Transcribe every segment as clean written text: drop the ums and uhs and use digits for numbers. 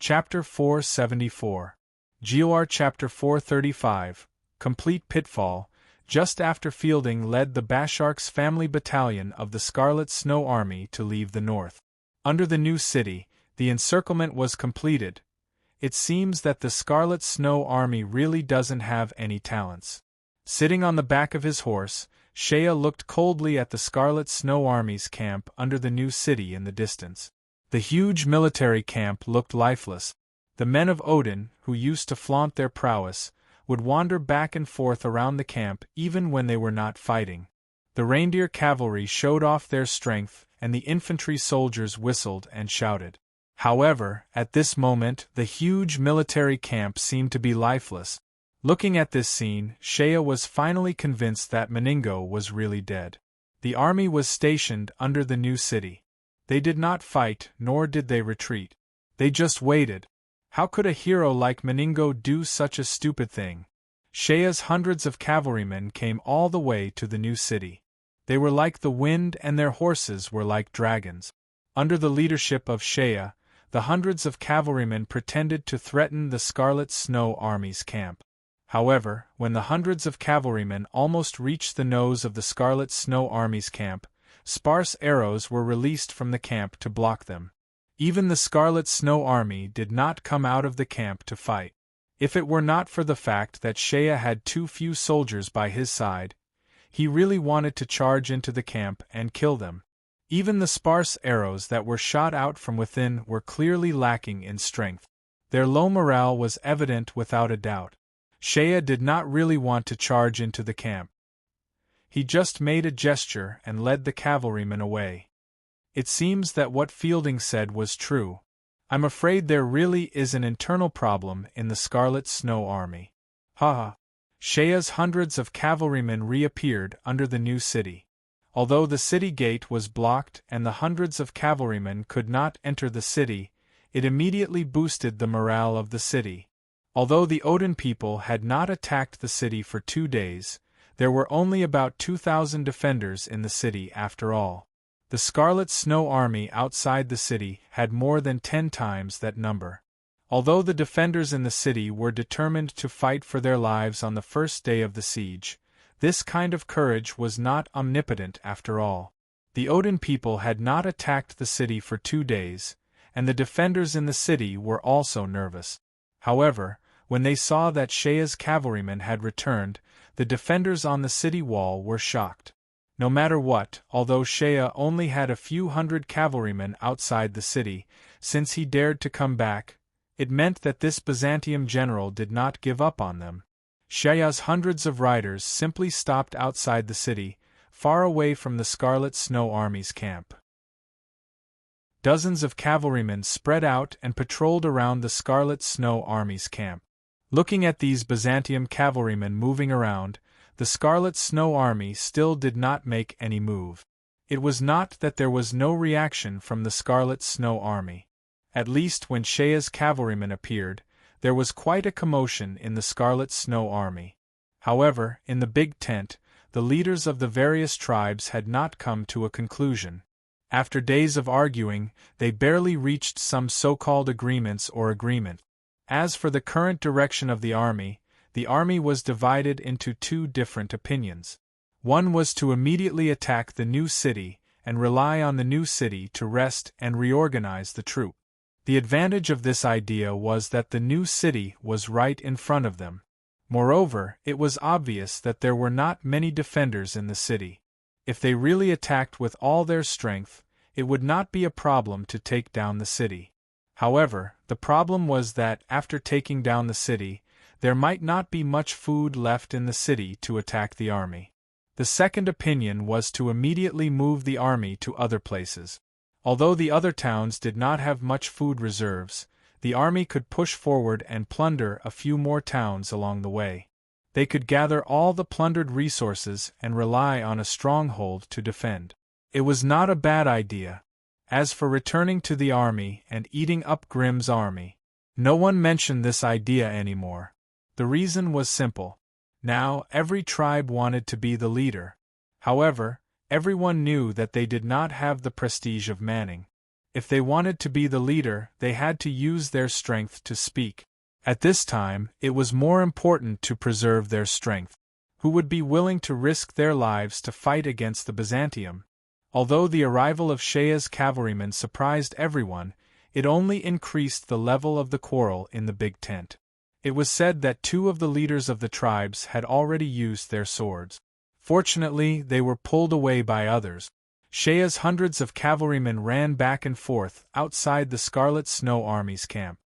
Chapter 474. GOR Chapter 435, Complete Pitfall. Just after Fielding led the Bashark's family battalion of the Scarlet Snow Army to leave the north. Under the new city, the encirclement was completed. It seems that the Scarlet Snow Army really doesn't have any talents. Sitting on the back of his horse, Shea looked coldly at the Scarlet Snow Army's camp under the new city in the distance. The huge military camp looked lifeless. The men of Odin, who used to flaunt their prowess, would wander back and forth around the camp even when they were not fighting. The reindeer cavalry showed off their strength, and the infantry soldiers whistled and shouted. However, at this moment, the huge military camp seemed to be lifeless. Looking at this scene, Shea was finally convinced that Meningo was really dead. The army was stationed under the new city. They did not fight, nor did they retreat. They just waited. How could a hero like Meningo do such a stupid thing? Shea's hundreds of cavalrymen came all the way to the new city. They were like the wind and their horses were like dragons. Under the leadership of Shea, the hundreds of cavalrymen pretended to threaten the Scarlet Snow Army's camp. However, when the hundreds of cavalrymen almost reached the nose of the Scarlet Snow Army's camp, sparse arrows were released from the camp to block them. Even the Scarlet Snow Army did not come out of the camp to fight. If it were not for the fact that Shea had too few soldiers by his side, he really wanted to charge into the camp and kill them. Even the sparse arrows that were shot out from within were clearly lacking in strength. Their low morale was evident without a doubt. Shea did not really want to charge into the camp. He just made a gesture and led the cavalrymen away. It seems that what Fielding said was true. I'm afraid there really is an internal problem in the Scarlet Snow Army. Haha. Shea's hundreds of cavalrymen reappeared under the new city. Although the city gate was blocked and the hundreds of cavalrymen could not enter the city, it immediately boosted the morale of the city. Although the Odin people had not attacked the city for 2 days, there were only about 2,000 defenders in the city after all. The Scarlet Snow Army outside the city had more than 10 times that number. Although the defenders in the city were determined to fight for their lives on the first day of the siege, this kind of courage was not omnipotent after all. The Odin people had not attacked the city for 2 days, and the defenders in the city were also nervous. However, when they saw that Shea's cavalrymen had returned, the defenders on the city wall were shocked. No matter what, although Shea only had a few hundred cavalrymen outside the city, since he dared to come back, it meant that this Byzantium general did not give up on them. Shea's hundreds of riders simply stopped outside the city, far away from the Scarlet Snow Army's camp. Dozens of cavalrymen spread out and patrolled around the Scarlet Snow Army's camp. Looking at these Byzantium cavalrymen moving around, the Scarlet Snow Army still did not make any move. It was not that there was no reaction from the Scarlet Snow Army. At least when Shea's cavalrymen appeared, there was quite a commotion in the Scarlet Snow Army. However, in the big tent, the leaders of the various tribes had not come to a conclusion. After days of arguing, they barely reached some so-called agreements or agreement. As for the current direction of the army was divided into 2 different opinions. One was to immediately attack the new city and rely on the new city to rest and reorganize the troop. The advantage of this idea was that the new city was right in front of them. Moreover, it was obvious that there were not many defenders in the city. If they really attacked with all their strength, it would not be a problem to take down the city. However, the problem was that, after taking down the city, there might not be much food left in the city to attack the army. The second opinion was to immediately move the army to other places. Although the other towns did not have much food reserves, the army could push forward and plunder a few more towns along the way. They could gather all the plundered resources and rely on a stronghold to defend. It was not a bad idea. As for returning to the army and eating up Grimm's army, no one mentioned this idea anymore. The reason was simple. Now, every tribe wanted to be the leader. However, everyone knew that they did not have the prestige of Manning. If they wanted to be the leader, they had to use their strength to speak. At this time, it was more important to preserve their strength. Who would be willing to risk their lives to fight against the Byzantium? Although the arrival of Shaya's cavalrymen surprised everyone, it only increased the level of the quarrel in the big tent. It was said that 2 of the leaders of the tribes had already used their swords. Fortunately, they were pulled away by others. Shaya's hundreds of cavalrymen ran back and forth outside the Scarlet Snow Army's camp.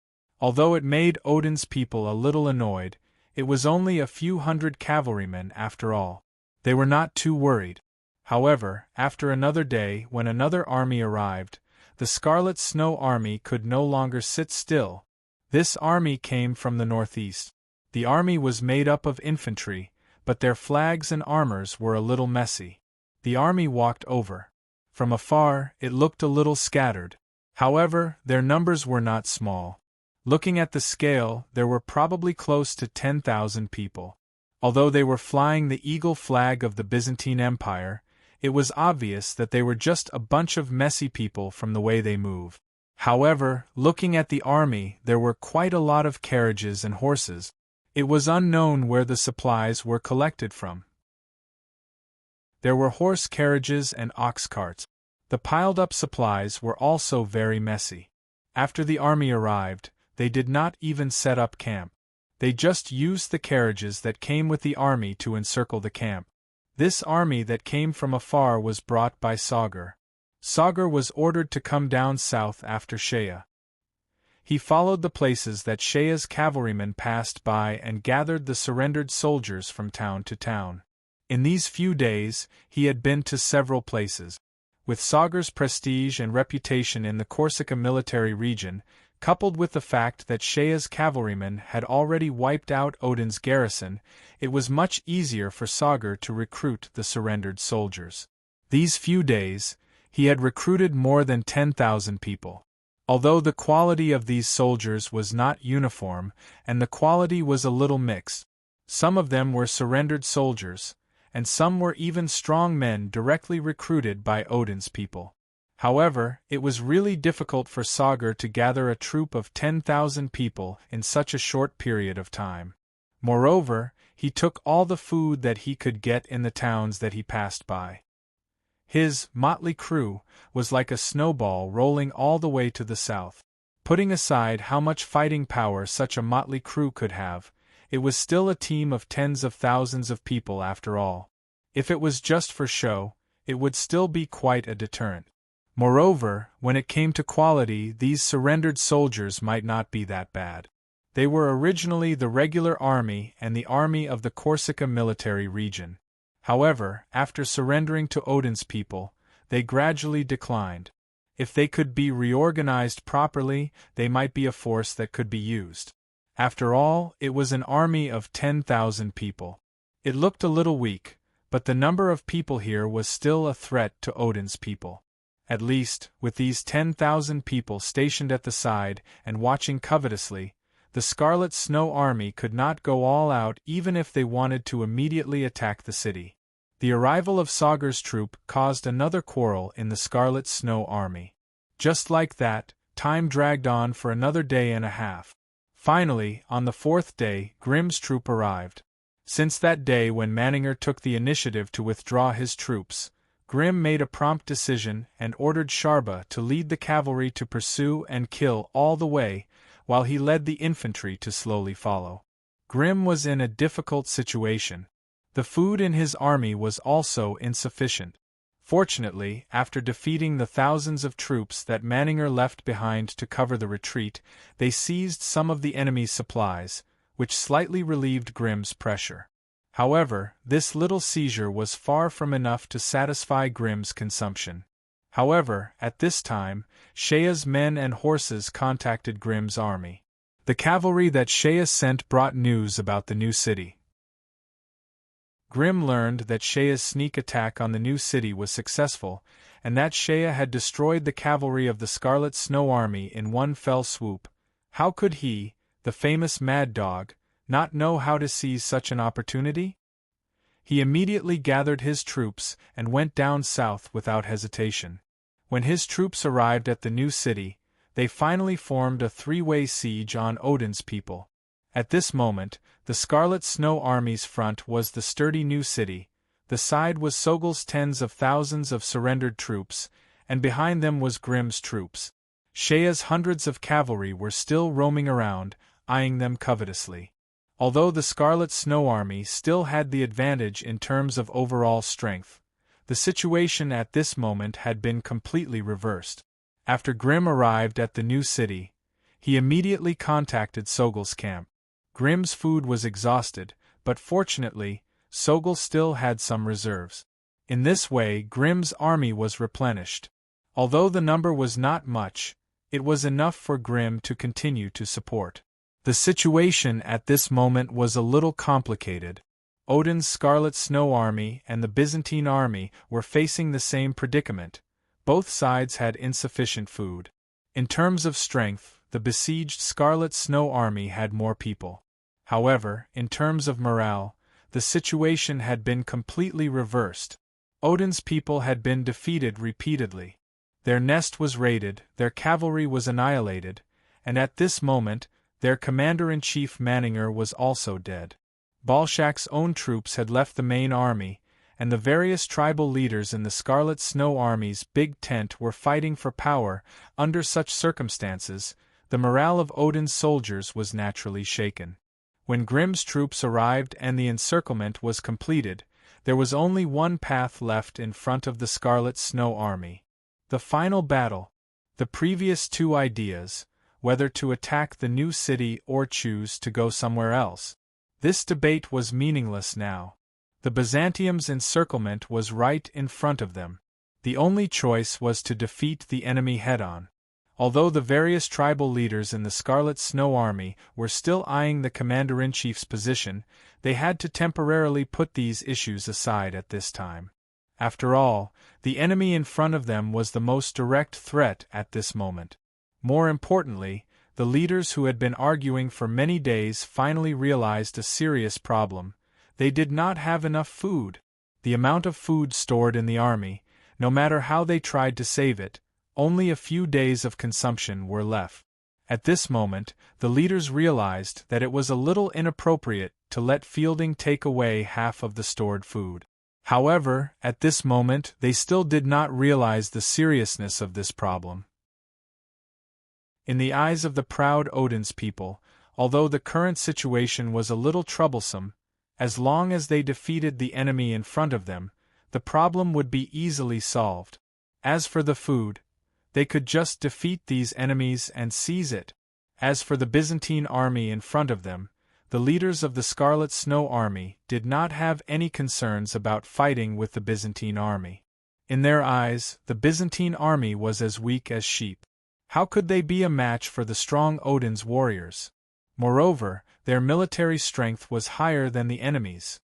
Although it made Odin's people a little annoyed, it was only a few hundred cavalrymen after all. They were not too worried. However, after another day, when another army arrived, the Scarlet Snow Army could no longer sit still. This army came from the northeast. The army was made up of infantry, but their flags and armors were a little messy. The army walked over. From afar, it looked a little scattered. However, their numbers were not small. Looking at the scale, there were probably close to 10,000 people. Although they were flying the eagle flag of the Byzantine Empire, it was obvious that they were just a bunch of messy people from the way they moved. However, looking at the army, there were quite a lot of carriages and horses. It was unknown where the supplies were collected from. There were horse carriages and ox carts. The piled-up supplies were also very messy. After the army arrived, they did not even set up camp. They just used the carriages that came with the army to encircle the camp. This army that came from afar was brought by Sagar. Sagar was ordered to come down south after Shaya. He followed the places that Shaya's cavalrymen passed by and gathered the surrendered soldiers from town to town. In these few days, he had been to several places. With Sagar's prestige and reputation in the Corsica military region, coupled with the fact that Shaya's cavalrymen had already wiped out Odin's garrison, it was much easier for Sagar to recruit the surrendered soldiers. These few days, he had recruited more than 10,000 people. Although the quality of these soldiers was not uniform, and the quality was a little mixed, some of them were surrendered soldiers, and some were even strong men directly recruited by Odin's people. However, it was really difficult for Sagar to gather a troop of 10,000 people in such a short period of time. Moreover, he took all the food that he could get in the towns that he passed by. His motley crew was like a snowball rolling all the way to the south. Putting aside how much fighting power such a motley crew could have, it was still a team of tens of thousands of people after all. If it was just for show, it would still be quite a deterrent. Moreover, when it came to quality, these surrendered soldiers might not be that bad. They were originally the regular army and the army of the Corsica military region. However, after surrendering to Odin's people, they gradually declined. If they could be reorganized properly, they might be a force that could be used. After all, it was an army of 10,000 people. It looked a little weak, but the number of people here was still a threat to Odin's people. At least, with these 10,000 people stationed at the side and watching covetously, the Scarlet Snow Army could not go all out even if they wanted to immediately attack the city. The arrival of Sagar's troop caused another quarrel in the Scarlet Snow Army. Just like that, time dragged on for another day and a half. Finally, on the 4th day, Grim's troop arrived. Since that day when Manninger took the initiative to withdraw his troops, Grim made a prompt decision and ordered Sharba to lead the cavalry to pursue and kill all the way, while he led the infantry to slowly follow. Grim was in a difficult situation. The food in his army was also insufficient. Fortunately, after defeating the thousands of troops that Manninger left behind to cover the retreat, they seized some of the enemy's supplies, which slightly relieved Grim's pressure. However, this little seizure was far from enough to satisfy Grim's consumption. However, at this time, Shaya's men and horses contacted Grim's army. The cavalry that Shaya sent brought news about the new city. Grim learned that Shaya's sneak attack on the new city was successful, and that Shaya had destroyed the cavalry of the Scarlet Snow Army in one fell swoop. How could he, the famous Mad Dog, not know how to seize such an opportunity? He immediately gathered his troops and went down south without hesitation. When his troops arrived at the new city, they finally formed a three-way siege on Odin's people. At this moment, the Scarlet Snow Army's front was the sturdy new city, the side was Sogol's tens of thousands of surrendered troops, and behind them was Grim's troops. Shea's hundreds of cavalry were still roaming around, eyeing them covetously. Although the Scarlet Snow Army still had the advantage in terms of overall strength, the situation at this moment had been completely reversed. After Grim arrived at the new city, he immediately contacted Sogol's camp. Grim's food was exhausted, but fortunately, Sogol still had some reserves. In this way, Grim's army was replenished. Although the number was not much, it was enough for Grim to continue to support. The situation at this moment was a little complicated. Odin's Scarlet Snow Army and the Byzantine army were facing the same predicament. Both sides had insufficient food. In terms of strength, the besieged Scarlet Snow Army had more people. However, in terms of morale, the situation had been completely reversed. Odin's people had been defeated repeatedly. Their nest was raided, their cavalry was annihilated, and at this moment, their commander-in-chief Manninger was also dead. Balshak's own troops had left the main army, and the various tribal leaders in the Scarlet Snow Army's big tent were fighting for power. Under such circumstances, the morale of Odin's soldiers was naturally shaken. When Grim's troops arrived and the encirclement was completed, there was only one path left in front of the Scarlet Snow Army. The final battle. The previous two ideas, whether to attack the new city or choose to go somewhere else. This debate was meaningless now. The Byzantium's encirclement was right in front of them. The only choice was to defeat the enemy head-on. Although the various tribal leaders in the Scarlet Snow Army were still eyeing the commander-in-chief's position, they had to temporarily put these issues aside at this time. After all, the enemy in front of them was the most direct threat at this moment. More importantly, the leaders who had been arguing for many days finally realized a serious problem. They did not have enough food. The amount of food stored in the army, no matter how they tried to save it, only a few days of consumption were left. At this moment, the leaders realized that it was a little inappropriate to let Fielding take away half of the stored food. However, at this moment they still did not realize the seriousness of this problem. In the eyes of the proud Odin's people, although the current situation was a little troublesome, as long as they defeated the enemy in front of them, the problem would be easily solved. As for the food, they could just defeat these enemies and seize it. As for the Byzantine army in front of them, the leaders of the Scarlet Snow Army did not have any concerns about fighting with the Byzantine army. In their eyes, the Byzantine army was as weak as sheep. How could they be a match for the strong Odin's warriors? Moreover, their military strength was higher than the enemy's.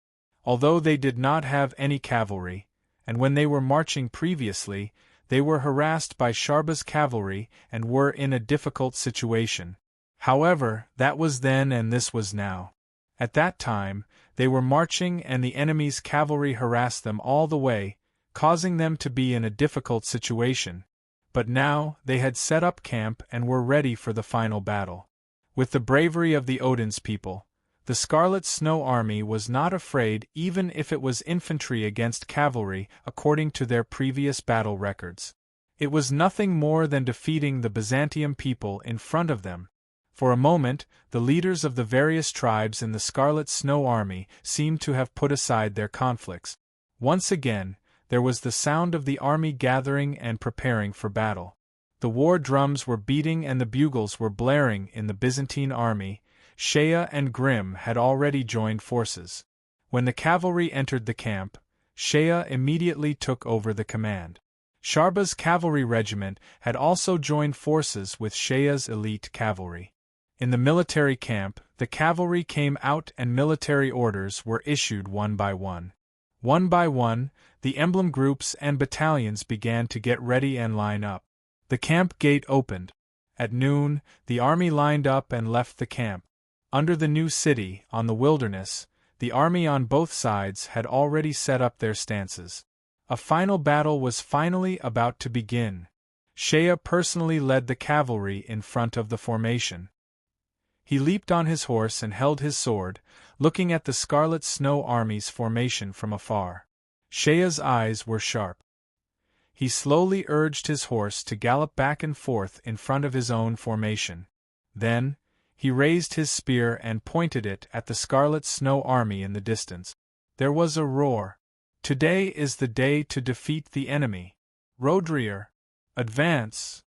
Although they did not have any cavalry, and when they were marching previously, they were harassed by Sharba's cavalry and were in a difficult situation. However, that was then and this was now. At that time, they were marching and the enemy's cavalry harassed them all the way, causing them to be in a difficult situation. But now, they had set up camp and were ready for the final battle. With the bravery of the Odin's people, the Scarlet Snow Army was not afraid even if it was infantry against cavalry according to their previous battle records. It was nothing more than defeating the Byzantium people in front of them. For a moment, the leaders of the various tribes in the Scarlet Snow Army seemed to have put aside their conflicts. Once again, there was the sound of the army gathering and preparing for battle. The war drums were beating and the bugles were blaring in the Byzantine army. Shea and Grim had already joined forces. When the cavalry entered the camp, Shea immediately took over the command. Sharba's cavalry regiment had also joined forces with Shea's elite cavalry. In the military camp, the cavalry came out and military orders were issued one by one. One by one, the emblem groups and battalions began to get ready and line up. The camp gate opened. At noon, the army lined up and left the camp. Under the new city, on the wilderness, the army on both sides had already set up their stances. A final battle was finally about to begin. Shea personally led the cavalry in front of the formation. He leaped on his horse and held his sword, looking at the Scarlet Snow Army's formation from afar. Shea's eyes were sharp. He slowly urged his horse to gallop back and forth in front of his own formation. Then, he raised his spear and pointed it at the Scarlet Snow Army in the distance. There was a roar. "Today is the day to defeat the enemy. Rodrier, advance!"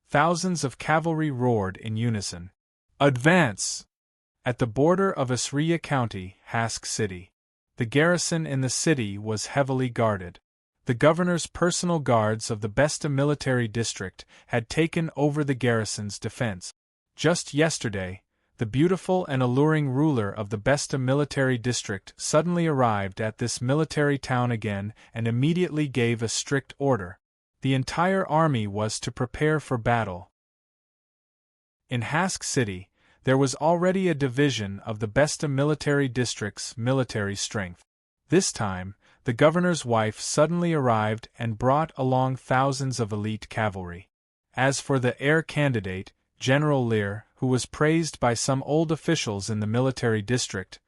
Thousands of cavalry roared in unison. "Advance!" At the border of Asriya County, Hask City. The garrison in the city was heavily guarded. The governor's personal guards of the Besta military district had taken over the garrison's defense. Just yesterday, the beautiful and alluring ruler of the Besta military district suddenly arrived at this military town again and immediately gave a strict order. The entire army was to prepare for battle. In Hask City, there was already a division of the Besta military district's military strength. This time, the governor's wife suddenly arrived and brought along thousands of elite cavalry. As for the heir candidate, General Lear, who was praised by some old officials in the military district,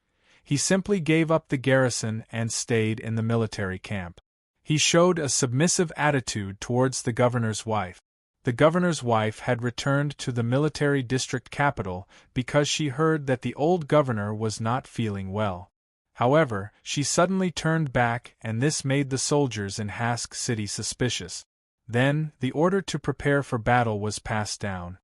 he simply gave up the garrison and stayed in the military camp. He showed a submissive attitude towards the governor's wife. The governor's wife had returned to the military district capital because she heard that the old governor was not feeling well. However, she suddenly turned back, and this made the soldiers in Hask City suspicious. Then, the order to prepare for battle was passed down.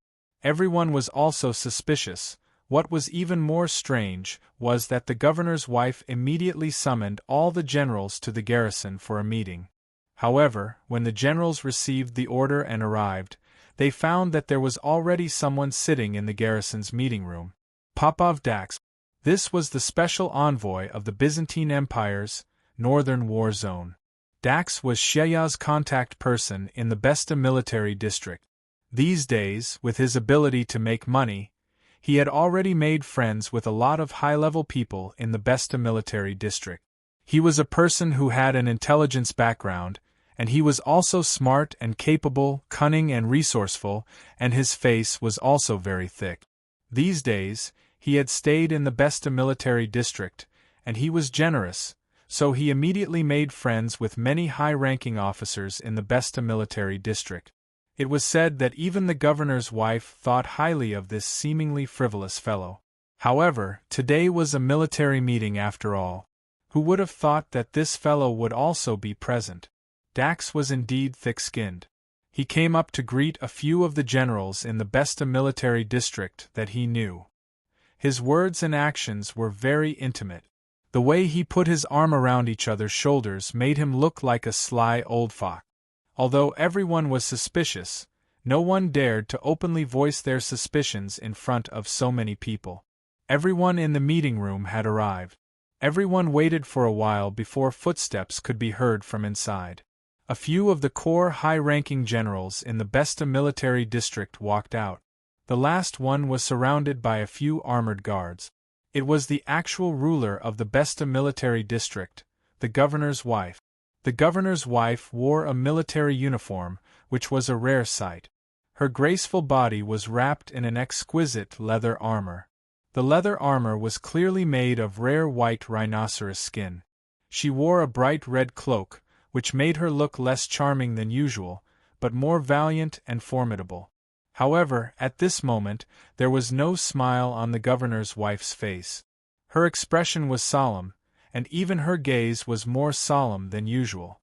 Everyone was also suspicious. What was even more strange was that the governor's wife immediately summoned all the generals to the garrison for a meeting. However, when the generals received the order and arrived, they found that there was already someone sitting in the garrison's meeting room. Popov Dax. This was the special envoy of the Byzantine Empire's northern war zone. Dax was Shea's contact person in the Besta military district. These days, with his ability to make money, he had already made friends with a lot of high-level people in the Besta military district. He was a person who had an intelligence background, and he was also smart and capable, cunning and resourceful, and his face was also very thick. These days, he had stayed in the Besta military district, and he was generous, so he immediately made friends with many high-ranking officers in the Besta military district. It was said that even the governor's wife thought highly of this seemingly frivolous fellow. However, today was a military meeting after all. Who would have thought that this fellow would also be present? Dax was indeed thick-skinned. He came up to greet a few of the generals in the Besta military district that he knew. His words and actions were very intimate. The way he put his arm around each other's shoulders made him look like a sly old fox. Although everyone was suspicious, no one dared to openly voice their suspicions in front of so many people. Everyone in the meeting room had arrived. Everyone waited for a while before footsteps could be heard from inside. A few of the core high-ranking generals in the Besta military district walked out. The last one was surrounded by a few armored guards. It was the actual ruler of the Besta military district, the governor's wife. The governor's wife wore a military uniform, which was a rare sight. Her graceful body was wrapped in an exquisite leather armor. The leather armor was clearly made of rare white rhinoceros skin. She wore a bright red cloak, which made her look less charming than usual, but more valiant and formidable. However, at this moment, there was no smile on the governor's wife's face. Her expression was solemn, and even her gaze was more solemn than usual.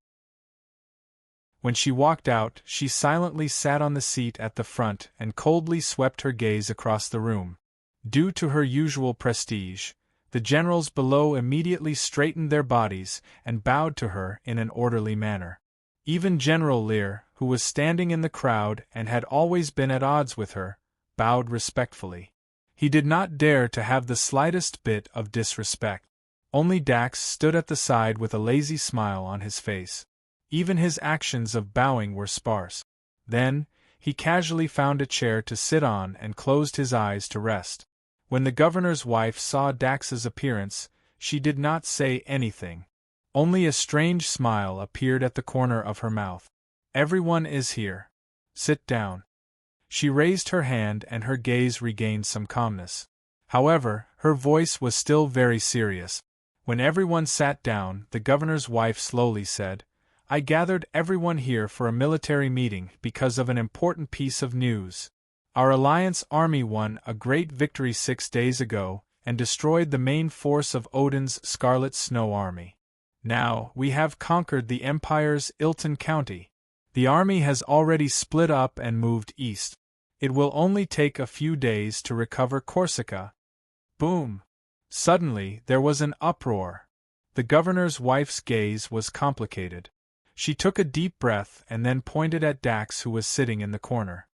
When she walked out, she silently sat on the seat at the front and coldly swept her gaze across the room. Due to her usual prestige, the generals below immediately straightened their bodies and bowed to her in an orderly manner. Even General Lear, who was standing in the crowd and had always been at odds with her, bowed respectfully. He did not dare to have the slightest bit of disrespect. Only Dax stood at the side with a lazy smile on his face. Even his actions of bowing were sparse. Then, he casually found a chair to sit on and closed his eyes to rest. When the governor's wife saw Dax's appearance, she did not say anything. Only a strange smile appeared at the corner of her mouth. "Everyone is here." Sit down. She raised her hand and her gaze regained some calmness. However, her voice was still very serious. When everyone sat down, the governor's wife slowly said, I gathered everyone here for a military meeting because of an important piece of news. Our alliance army won a great victory 6 days ago and destroyed the main force of Odin's Scarlet Snow Army. Now, we have conquered the Empire's Ilton County. The army has already split up and moved east. It will only take a few days to recover Corsica. Boom! Suddenly, there was an uproar. The governor's wife's gaze was complicated. She took a deep breath and then pointed at Dax, who was sitting in the corner.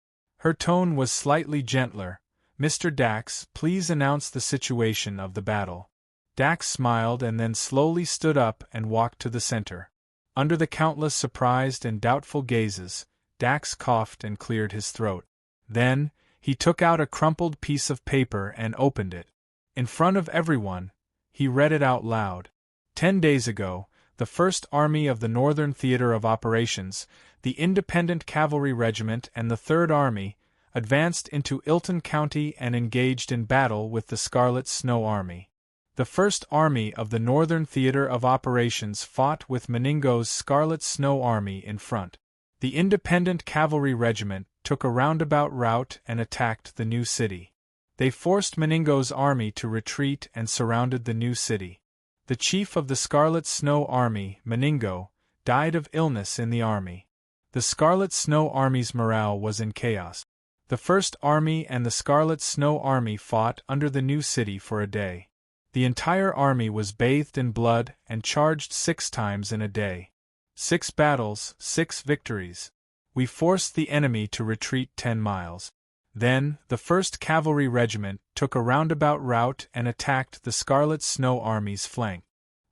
Her tone was slightly gentler. Mr. Dax, please announce the situation of the battle. Dax smiled and then slowly stood up and walked to the center. Under the countless surprised and doubtful gazes, Dax coughed and cleared his throat. Then, he took out a crumpled piece of paper and opened it. In front of everyone, he read it out loud. 10 days ago, the 1st Army of the Northern Theater of Operations, the Independent Cavalry Regiment and the 3rd Army, advanced into Ilton County and engaged in battle with the Scarlet Snow Army. The 1st Army of the Northern Theater of Operations fought with Meningo's Scarlet Snow Army in front. The Independent Cavalry Regiment took a roundabout route and attacked the new city. They forced Meningo's army to retreat and surrounded the new city. The chief of the Scarlet Snow Army, Meningo, died of illness in the army. The Scarlet Snow Army's morale was in chaos. The 1st Army and the Scarlet Snow Army fought under the new city for a day. The entire army was bathed in blood and charged 6 times in a day. 6 battles, 6 victories. We forced the enemy to retreat 10 miles. Then, the 1st Cavalry Regiment took a roundabout route and attacked the Scarlet Snow Army's flank.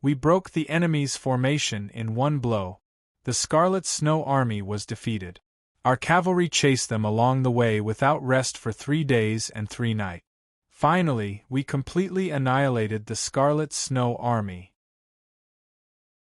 We broke the enemy's formation in one blow. The Scarlet Snow Army was defeated. Our cavalry chased them along the way without rest for 3 days and 3 nights. Finally, we completely annihilated the Scarlet Snow Army.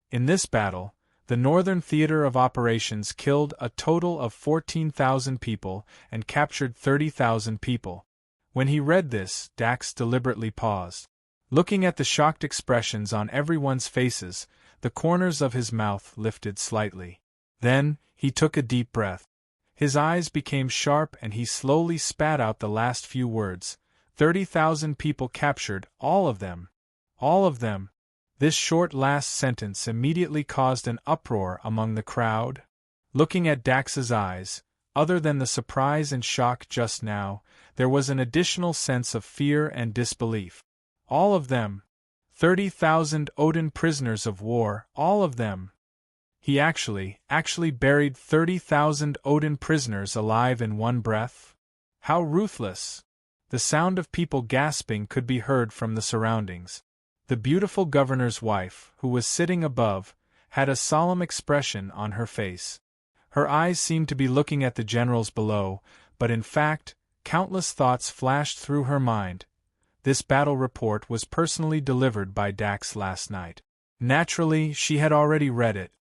In this battle, the Northern Theater of Operations killed a total of 14,000 people and captured 30,000 people. When he read this, Dax deliberately paused. Looking at the shocked expressions on everyone's faces, the corners of his mouth lifted slightly. Then, he took a deep breath. His eyes became sharp and he slowly spat out the last few words. 30,000 people captured, all of them. All of them. This short last sentence immediately caused an uproar among the crowd. Looking at Dax's eyes, other than the surprise and shock just now, there was an additional sense of fear and disbelief. All of them. 30,000 Odin prisoners of war, all of them. He actually buried 30,000 Odin prisoners alive in one breath? How ruthless! The sound of people gasping could be heard from the surroundings. The beautiful governor's wife, who was sitting above, had a solemn expression on her face. Her eyes seemed to be looking at the generals below, but in fact, countless thoughts flashed through her mind. This battle report was personally delivered by Dax last night. Naturally, she had already read it.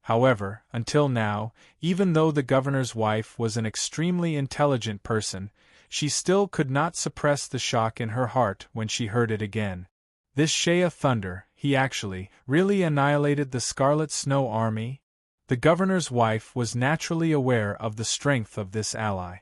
However, until now, even though the governor's wife was an extremely intelligent person, she still could not suppress the shock in her heart when she heard it again. This Shea Thunder, he really annihilated the Scarlet Snow Army? The governor's wife was naturally aware of the strength of this ally.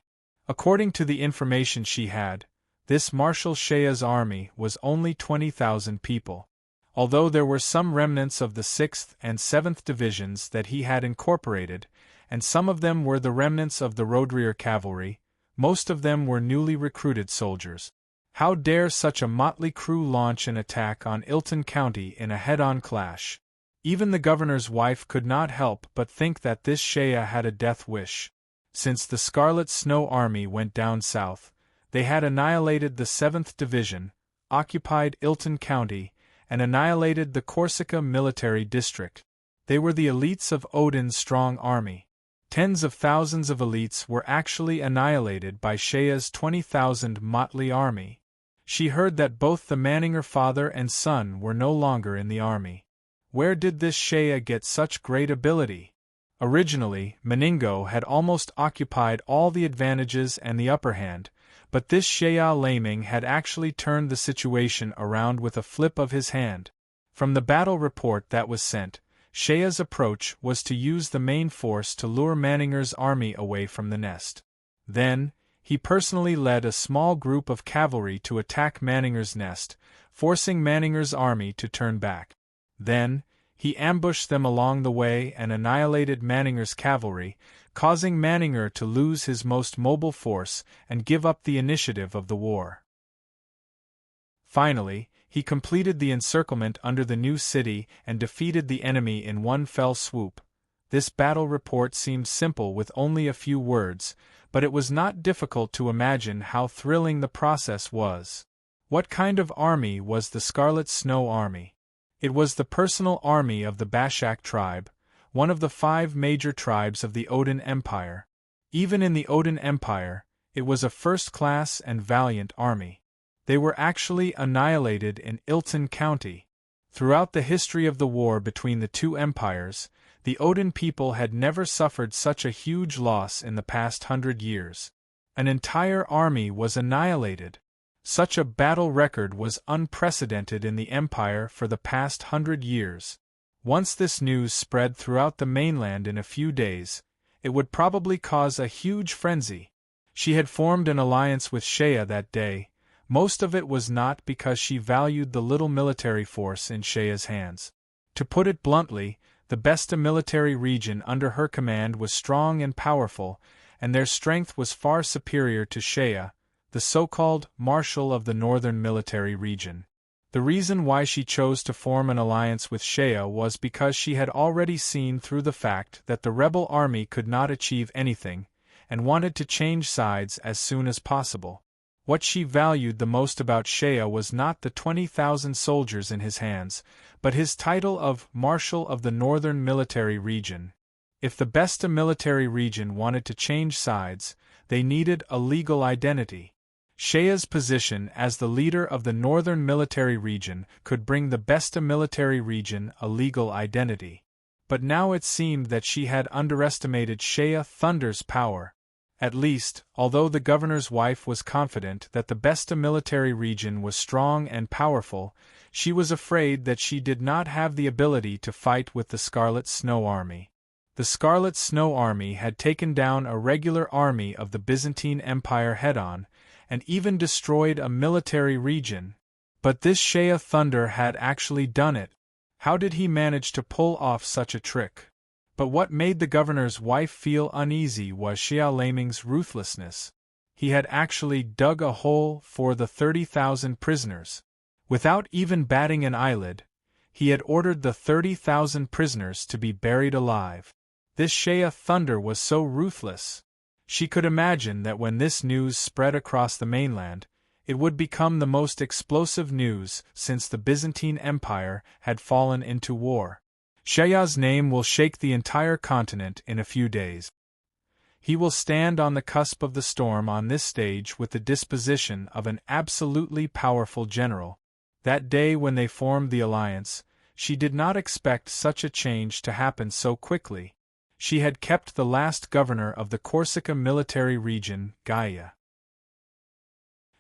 According to the information she had, this Marshal Shea's army was only 20,000 people. Although there were some remnants of the 6th and 7th Divisions that he had incorporated, and some of them were the remnants of the Roadrear Cavalry, most of them were newly recruited soldiers. How dare such a motley crew launch an attack on Ilton County in a head-on clash? Even the governor's wife could not help but think that this Shea had a death wish. Since the Scarlet Snow Army went down south, they had annihilated the 7th Division, occupied Ilton County, and annihilated the Corsica Military District. They were the elites of Odin's strong army. Tens of thousands of elites were actually annihilated by Shea's 20,000 motley army. She heard that both the Manninger father and son were no longer in the army. Where did this Shea get such great ability? Originally, Meningo had almost occupied all the advantages and the upper hand, but this Shaya Laming had actually turned the situation around with a flip of his hand. From the battle report that was sent, Shaya's approach was to use the main force to lure Maninger's army away from the nest. Then, he personally led a small group of cavalry to attack Maninger's nest, forcing Maninger's army to turn back. Then, he ambushed them along the way and annihilated Maninger's cavalry, causing Maninger to lose his most mobile force and give up the initiative of the war. Finally, he completed the encirclement under the new city and defeated the enemy in one fell swoop. This battle report seemed simple with only a few words, but it was not difficult to imagine how thrilling the process was. What kind of army was the Scarlet Snow Army? It was the personal army of the Bashak tribe, one of the 5 major tribes of the Odin Empire. Even in the Odin Empire, it was a first-class and valiant army. They were actually annihilated in Ilton County. Throughout the history of the war between the two empires, the Odin people had never suffered such a huge loss in the past 100 years. An entire army was annihilated. Such a battle record was unprecedented in the empire for the past 100 years. Once this news spread throughout the mainland in a few days, it would probably cause a huge frenzy. She had formed an alliance with Shaya that day. Most of it was not because she valued the little military force in Shaya's hands. To put it bluntly, the Besta military region under her command was strong and powerful, and their strength was far superior to Shaya, the so-called Marshal of the Northern Military Region. The reason why she chose to form an alliance with Shaya was because she had already seen through the fact that the rebel army could not achieve anything, and wanted to change sides as soon as possible. What she valued the most about Shaya was not the 20,000 soldiers in his hands, but his title of Marshal of the Northern Military Region. If the Besta military region wanted to change sides, they needed a legal identity. Shaya's position as the leader of the Northern Military Region could bring the Besta military region a legal identity. But now it seemed that she had underestimated Shaya Thunder's power. At least, although the governor's wife was confident that the Besta military region was strong and powerful, she was afraid that she did not have the ability to fight with the Scarlet Snow Army. The Scarlet Snow Army had taken down a regular army of the Byzantine Empire head-on, and even destroyed a military region. But this Shaya Thunder had actually done it. How did he manage to pull off such a trick? But what made the governor's wife feel uneasy was Shaya Laming's ruthlessness. He had actually dug a hole for the 30,000 prisoners. Without even batting an eyelid, he had ordered the 30,000 prisoners to be buried alive. This Shaya Thunder was so ruthless. She could imagine that when this news spread across the mainland, it would become the most explosive news since the Byzantine Empire had fallen into war. Shaya's name will shake the entire continent in a few days. He will stand on the cusp of the storm on this stage with the disposition of an absolutely powerful general. That day when they formed the alliance, she did not expect such a change to happen so quickly. She had kept the last governor of the Corsica military region, Gaia.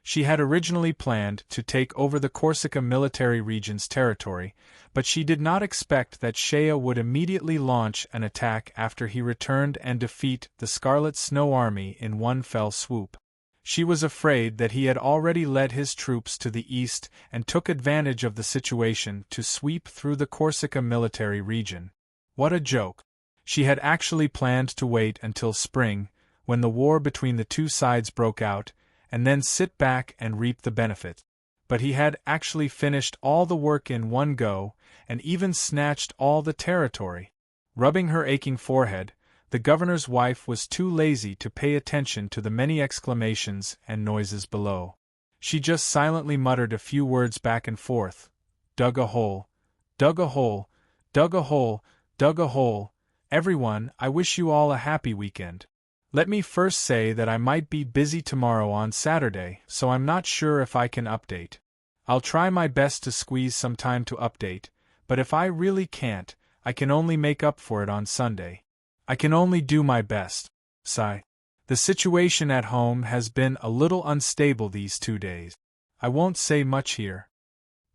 She had originally planned to take over the Corsica military region's territory, but she did not expect that Shaya would immediately launch an attack after he returned and defeat the Scarlet Snow Army in one fell swoop. She was afraid that he had already led his troops to the east and took advantage of the situation to sweep through the Corsica military region. What a joke! She had actually planned to wait until spring, when the war between the two sides broke out, and then sit back and reap the benefit. But he had actually finished all the work in one go, and even snatched all the territory. Rubbing her aching forehead, the governor's wife was too lazy to pay attention to the many exclamations and noises below. She just silently muttered a few words back and forth. Dug a hole. Dug a hole. Dug a hole. Dug a hole. Everyone, I wish you all a happy weekend. Let me first say that I might be busy tomorrow on Saturday, so I'm not sure if I can update. I'll try my best to squeeze some time to update, but if I really can't, I can only make up for it on Sunday. I can only do my best. Sigh. The situation at home has been a little unstable these 2 days. I won't say much here.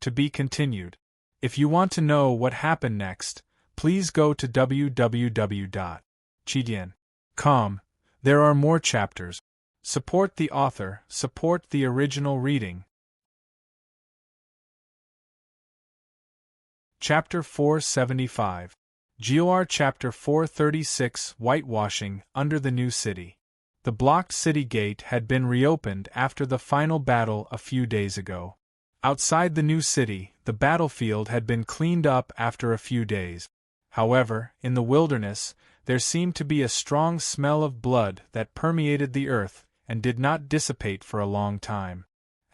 To be continued. If you want to know what happened next, please go to www.chidian.com. There are more chapters. Support the author, support the original reading. Chapter 475. GOR Chapter 436 Whitewashing Under the New City. The blocked city gate had been reopened after the final battle a few days ago. Outside the new city, the battlefield had been cleaned up after a few days. However, in the wilderness, there seemed to be a strong smell of blood that permeated the earth and did not dissipate for a long time.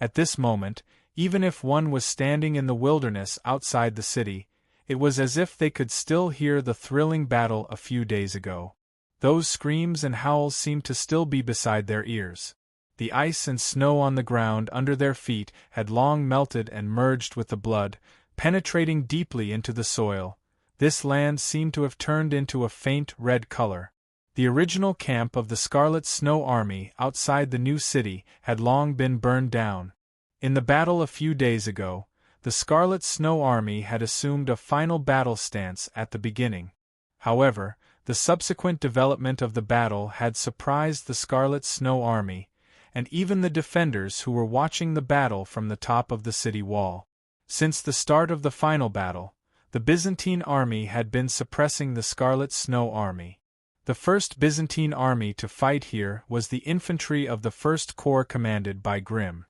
At this moment, even if one was standing in the wilderness outside the city, it was as if they could still hear the thrilling battle a few days ago. Those screams and howls seemed to still be beside their ears. The ice and snow on the ground under their feet had long melted and merged with the blood, penetrating deeply into the soil. This land seemed to have turned into a faint red color. The original camp of the Scarlet Snow Army outside the new city had long been burned down. In the battle a few days ago, the Scarlet Snow Army had assumed a final battle stance at the beginning. However, the subsequent development of the battle had surprised the Scarlet Snow Army, and even the defenders who were watching the battle from the top of the city wall. Since the start of the final battle, the Byzantine army had been suppressing the Scarlet Snow Army. The first Byzantine army to fight here was the infantry of the First Corps commanded by Grimm.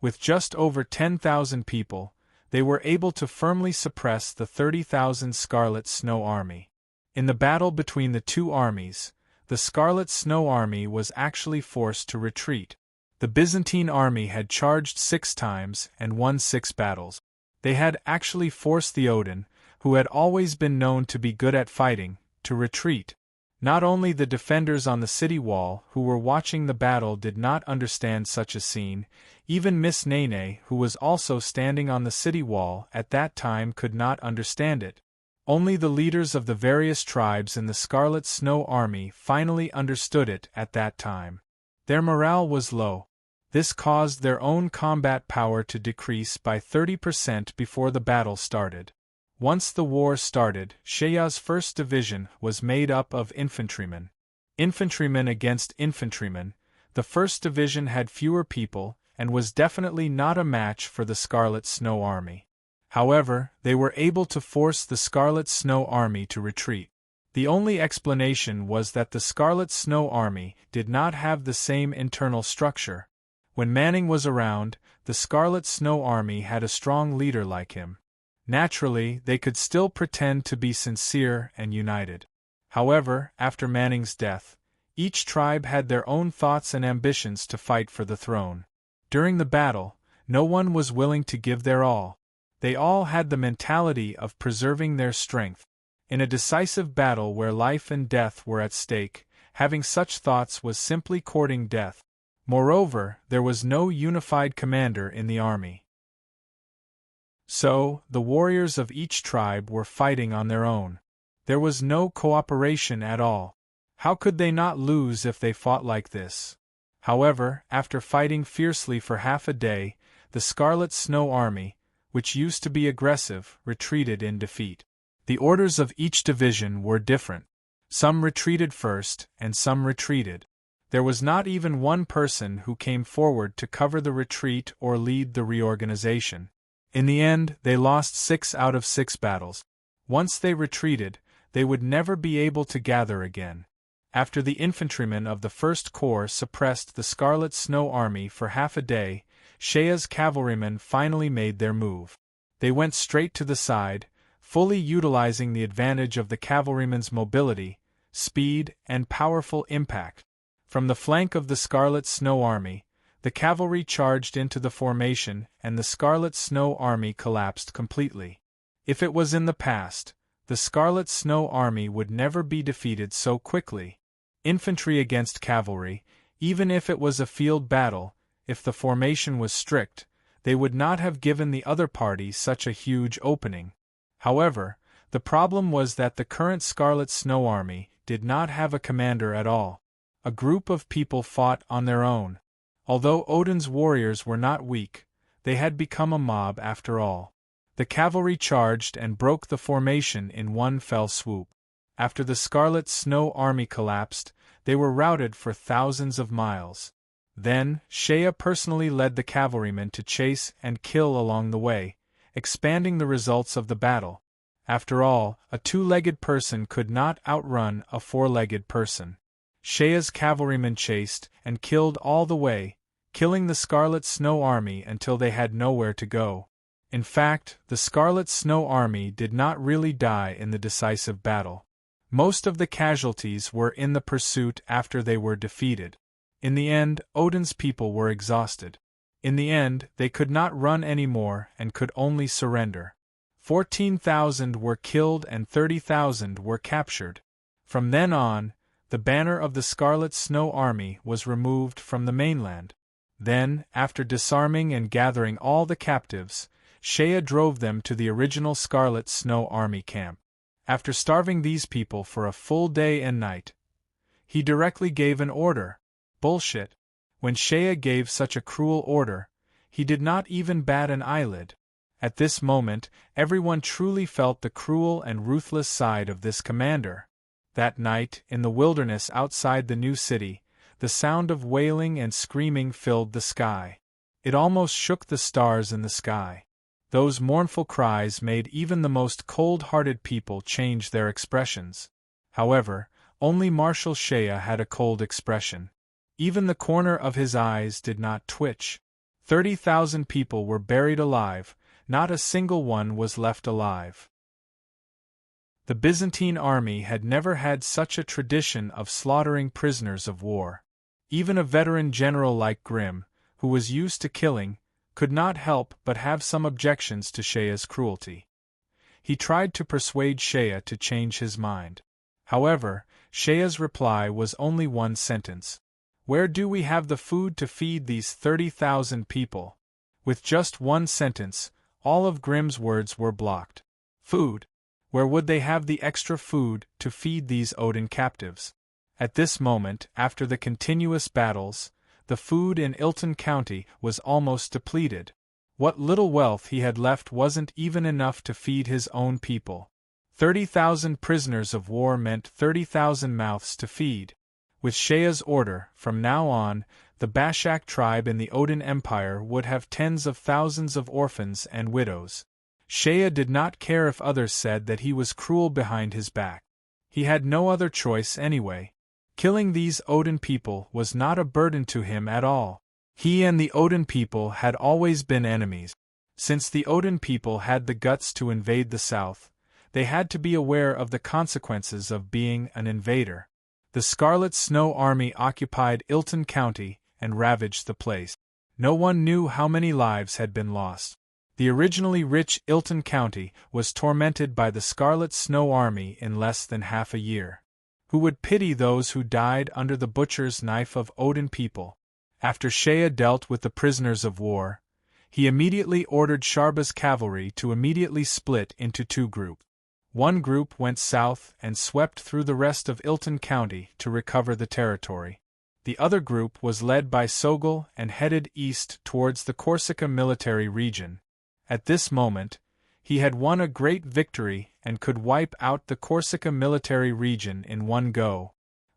With just over 10,000 people, they were able to firmly suppress the 30,000 Scarlet Snow Army. In the battle between the two armies, the Scarlet Snow Army was actually forced to retreat. The Byzantine army had charged 6 times and won 6 battles. They had actually forced the Odin, who had always been known to be good at fighting, to retreat. Not only the defenders on the city wall who were watching the battle did not understand such a scene, even Miss Nene, who was also standing on the city wall at that time, could not understand it. Only the leaders of the various tribes in the Scarlet Snow Army finally understood it at that time. Their morale was low. This caused their own combat power to decrease by 30% before the battle started. Once the war started, Sheya's 1st Division was made up of infantrymen. Infantrymen against infantrymen, the 1st Division had fewer people and was definitely not a match for the Scarlet Snow Army. However, they were able to force the Scarlet Snow Army to retreat. The only explanation was that the Scarlet Snow Army did not have the same internal structure. When Manning was around, the Scarlet Snow Army had a strong leader like him. Naturally, they could still pretend to be sincere and united. However, after Manning's death, each tribe had their own thoughts and ambitions to fight for the throne. During the battle, no one was willing to give their all. They all had the mentality of preserving their strength. In a decisive battle where life and death were at stake, having such thoughts was simply courting death. Moreover, there was no unified commander in the army. So, the warriors of each tribe were fighting on their own. There was no cooperation at all. How could they not lose if they fought like this? However, after fighting fiercely for half a day, the Scarlet Snow Army, which used to be aggressive, retreated in defeat. The orders of each division were different. Some retreated first, and some retreated. There was not even one person who came forward to cover the retreat or lead the reorganization. In the end, they lost 6 out of 6 battles. Once they retreated, they would never be able to gather again. After the infantrymen of the First Corps suppressed the Scarlet Snow Army for half a day, Shea's cavalrymen finally made their move. They went straight to the side, fully utilizing the advantage of the cavalrymen's mobility, speed, and powerful impact. From the flank of the Scarlet Snow Army, the cavalry charged into the formation and the Scarlet Snow Army collapsed completely. If it was in the past, the Scarlet Snow Army would never be defeated so quickly. Infantry against cavalry, even if it was a field battle, if the formation was strict, they would not have given the other party such a huge opening. However, the problem was that the current Scarlet Snow Army did not have a commander at all. A group of people fought on their own. Although Odin's warriors were not weak, they had become a mob after all. The cavalry charged and broke the formation in one fell swoop. After the Scarlet Snow Army collapsed, they were routed for thousands of miles. Then, Shea personally led the cavalrymen to chase and kill along the way, expanding the results of the battle. After all, a two-legged person could not outrun a four-legged person. Shea's cavalrymen chased and killed all the way, killing the Scarlet Snow Army until they had nowhere to go. In fact, the Scarlet Snow Army did not really die in the decisive battle. Most of the casualties were in the pursuit after they were defeated. In the end, Odin's people were exhausted. In the end, they could not run anymore and could only surrender. 14,000 were killed and 30,000 were captured. From then on, the banner of the Scarlet Snow Army was removed from the mainland. Then, after disarming and gathering all the captives, Shea drove them to the original Scarlet Snow Army camp. After starving these people for a full day and night, he directly gave an order. Bullshit. When Shea gave such a cruel order, he did not even bat an eyelid. At this moment, everyone truly felt the cruel and ruthless side of this commander. That night, in the wilderness outside the new city, the sound of wailing and screaming filled the sky. It almost shook the stars in the sky. Those mournful cries made even the most cold-hearted people change their expressions. However, only Marshal Shea had a cold expression. Even the corner of his eyes did not twitch. 30,000 people were buried alive, not a single one was left alive. The Byzantine army had never had such a tradition of slaughtering prisoners of war. Even a veteran general like Grimm, who was used to killing, could not help but have some objections to Shea's cruelty. He tried to persuade Shea to change his mind. However, Shea's reply was only one sentence. "Where do we have the food to feed these 30,000 people?" With just one sentence, all of Grimm's words were blocked. Food? Where would they have the extra food to feed these Odin captives? At this moment, after the continuous battles, the food in Ilton County was almost depleted. What little wealth he had left wasn't even enough to feed his own people. 30,000 prisoners of war meant 30,000 mouths to feed. With Shea's order, from now on, the Bashak tribe in the Odin Empire would have tens of thousands of orphans and widows. Shea did not care if others said that he was cruel behind his back. He had no other choice anyway. Killing these Odin people was not a burden to him at all. He and the Odin people had always been enemies. Since the Odin people had the guts to invade the south, they had to be aware of the consequences of being an invader. The Scarlet Snow Army occupied Ilton County and ravaged the place. No one knew how many lives had been lost. The originally rich Ilton County was tormented by the Scarlet Snow Army in less than half a year. Who would pity those who died under the butcher's knife of Odin people? After Shea dealt with the prisoners of war, he immediately ordered Sharba's cavalry to immediately split into two groups. One group went south and swept through the rest of Ilton County to recover the territory. The other group was led by Sogol and headed east towards the Corsica military region. At this moment, he had won a great victory and could wipe out the Corsica military region in one go.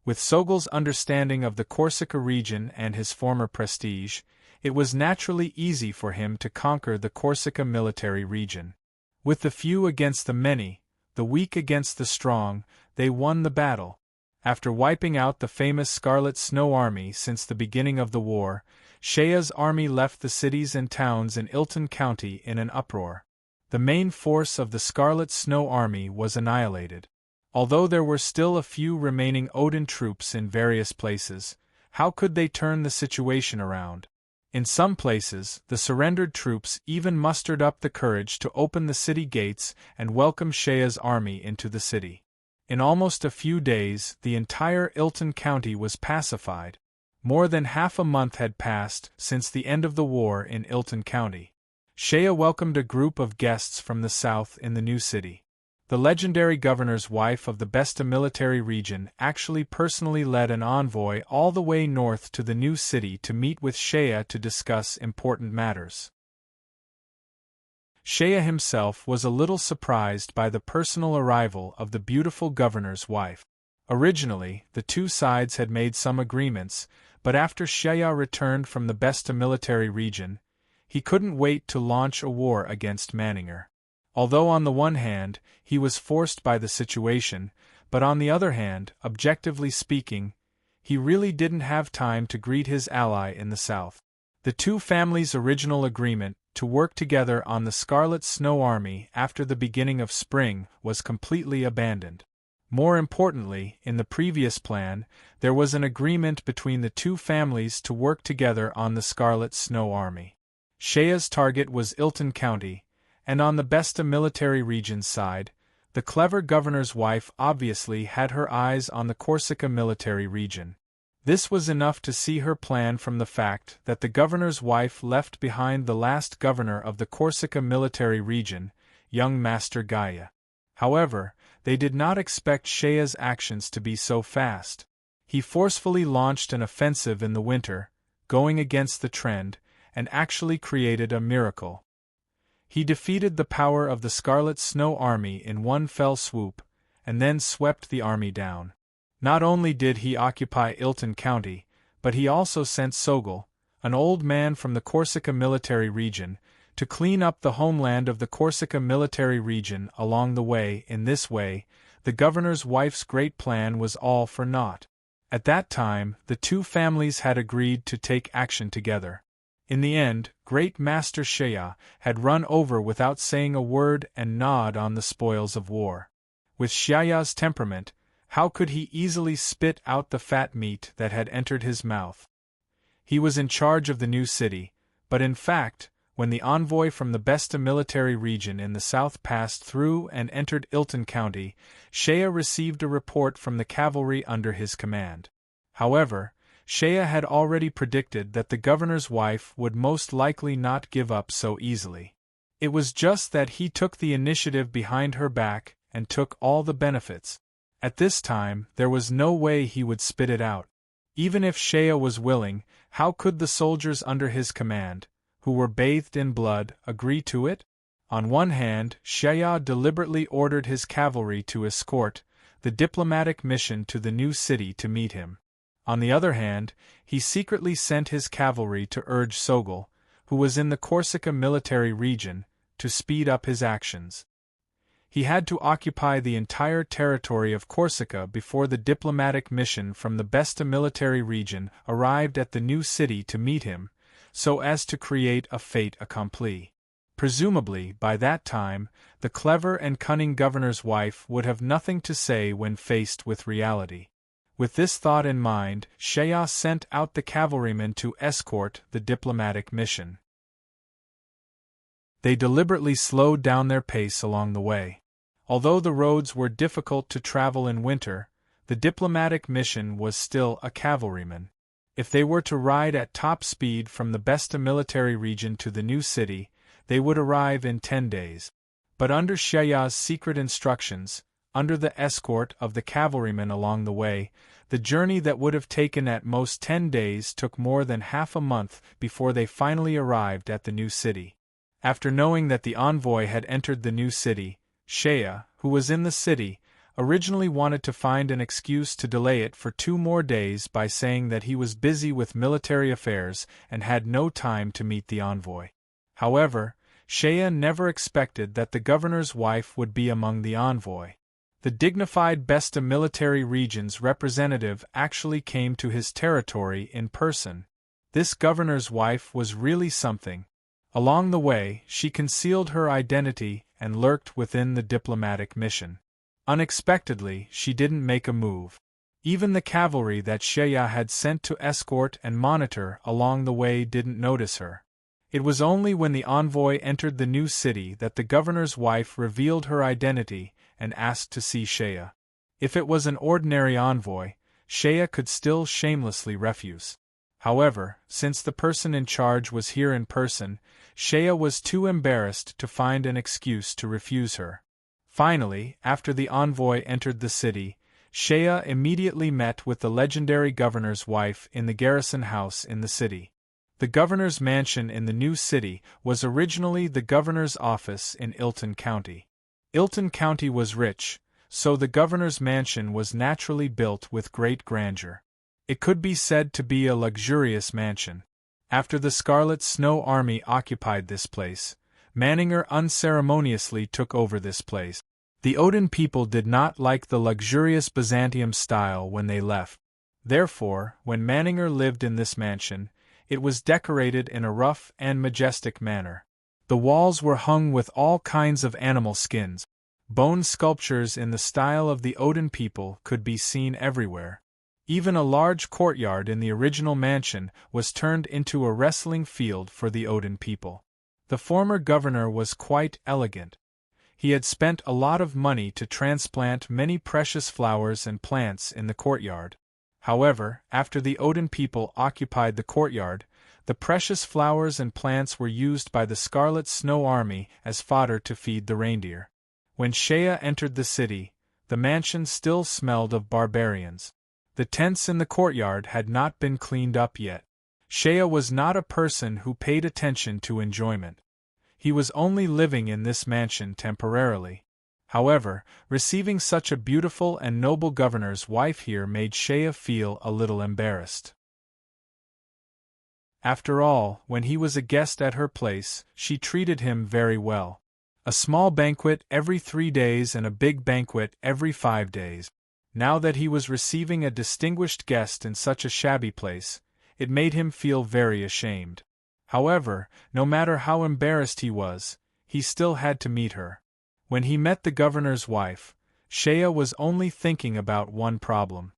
With Sogol's understanding of the Corsica region and his former prestige, it was naturally easy for him to conquer the Corsica military region. With the few against the many, the weak against the strong, they won the battle. After wiping out the famous Scarlet Snow Army since the beginning of the war, Shea's army left the cities and towns in Ilton County in an uproar. The main force of the Scarlet Snow Army was annihilated. Although there were still a few remaining Odin troops in various places, how could they turn the situation around? In some places, the surrendered troops even mustered up the courage to open the city gates and welcome Shea's army into the city. In almost a few days, the entire Ilton County was pacified. More than half a month had passed since the end of the war in Ilton County. Shea welcomed a group of guests from the south in the new city. The legendary governor's wife of the Besta military region actually personally led an envoy all the way north to the new city to meet with Shea to discuss important matters. Shea himself was a little surprised by the personal arrival of the beautiful governor's wife. Originally, the two sides had made some agreements, but after Shea returned from the Besta military region, he couldn't wait to launch a war against Manninger. Although on the one hand, he was forced by the situation, but on the other hand, objectively speaking, he really didn't have time to greet his ally in the south. The two families' original agreement to work together on the Scarlet Snow Army after the beginning of spring was completely abandoned. More importantly, in the previous plan, there was an agreement between the two families to work together on the Scarlet Snow Army. Shea's target was Ilton County, and on the Besta military region's side, the clever governor's wife obviously had her eyes on the Corsica military region. This was enough to see her plan from the fact that the governor's wife left behind the last governor of the Corsica military region, young Master Gaia. However, they did not expect Shea's actions to be so fast. He forcefully launched an offensive in the winter, going against the trend, and actually created a miracle. He defeated the power of the Scarlet Snow Army in one fell swoop, and then swept the army down. Not only did he occupy Ilton County, but he also sent Sogol, an old man from the Corsica military region, to clean up the homeland of the Corsica military region along the way. In this way, the governor's wife's great plan was all for naught. At that time, the two families had agreed to take action together. In the end, Great Master Shea had run over without saying a word and gnawed on the spoils of war. With Shea's temperament, how could he easily spit out the fat meat that had entered his mouth? He was in charge of the new city, but in fact, when the envoy from the Besta military region in the south passed through and entered Ilton County, Shea received a report from the cavalry under his command. However, Shea had already predicted that the governor's wife would most likely not give up so easily. It was just that he took the initiative behind her back and took all the benefits. At this time, there was no way he would spit it out. Even if Shea was willing, how could the soldiers under his command, who were bathed in blood, agree to it? On one hand, Shea deliberately ordered his cavalry to escort the diplomatic mission to the new city to meet him. On the other hand, he secretly sent his cavalry to urge Sogol, who was in the Corsica military region, to speed up his actions. He had to occupy the entire territory of Corsica before the diplomatic mission from the Besta military region arrived at the new city to meet him, so as to create a fait accompli. Presumably, by that time, the clever and cunning governor's wife would have nothing to say when faced with reality. With this thought in mind, Shea sent out the cavalrymen to escort the diplomatic mission. They deliberately slowed down their pace along the way. Although the roads were difficult to travel in winter, the diplomatic mission was still a cavalryman. If they were to ride at top speed from the Besta military region to the new city, they would arrive in 10 days. But under Shea's secret instructions, under the escort of the cavalrymen along the way, the journey that would have taken at most 10 days took more than half a month before they finally arrived at the new city. After knowing that the envoy had entered the new city, Shea, who was in the city, originally wanted to find an excuse to delay it for 2 more days by saying that he was busy with military affairs and had no time to meet the envoy. However, Shea never expected that the governor's wife would be among the envoy. The dignified Besta military region's representative actually came to his territory in person. This governor's wife was really something. Along the way, she concealed her identity and lurked within the diplomatic mission. Unexpectedly, she didn't make a move. Even the cavalry that Shea had sent to escort and monitor along the way didn't notice her. It was only when the envoy entered the new city that the governor's wife revealed her identity and asked to see Shea. If it was an ordinary envoy, Shea could still shamelessly refuse. However, since the person in charge was here in person, Shea was too embarrassed to find an excuse to refuse her. Finally, after the envoy entered the city, Shea immediately met with the legendary governor's wife in the garrison house in the city. The governor's mansion in the new city was originally the governor's office in Ilton County. Ilton County was rich, so the governor's mansion was naturally built with great grandeur. It could be said to be a luxurious mansion. After the Scarlet Snow Army occupied this place, Manninger unceremoniously took over this place. The Odin people did not like the luxurious Byzantium style when they left. Therefore, when Manninger lived in this mansion, it was decorated in a rough and majestic manner. The walls were hung with all kinds of animal skins. Bone sculptures in the style of the Odin people could be seen everywhere. Even a large courtyard in the original mansion was turned into a wrestling field for the Odin people. The former governor was quite elegant. He had spent a lot of money to transplant many precious flowers and plants in the courtyard. However, after the Odin people occupied the courtyard, the precious flowers and plants were used by the Scarlet Snow Army as fodder to feed the reindeer. When Shea entered the city, the mansion still smelled of barbarians. The tents in the courtyard had not been cleaned up yet. Shea was not a person who paid attention to enjoyment. He was only living in this mansion temporarily. However, receiving such a beautiful and noble governor's wife here made Shea feel a little embarrassed. After all, when he was a guest at her place, she treated him very well. A small banquet every 3 days and a big banquet every 5 days. Now that he was receiving a distinguished guest in such a shabby place, it made him feel very ashamed. However, no matter how embarrassed he was, he still had to meet her. When he met the governor's wife, Shea was only thinking about one problem.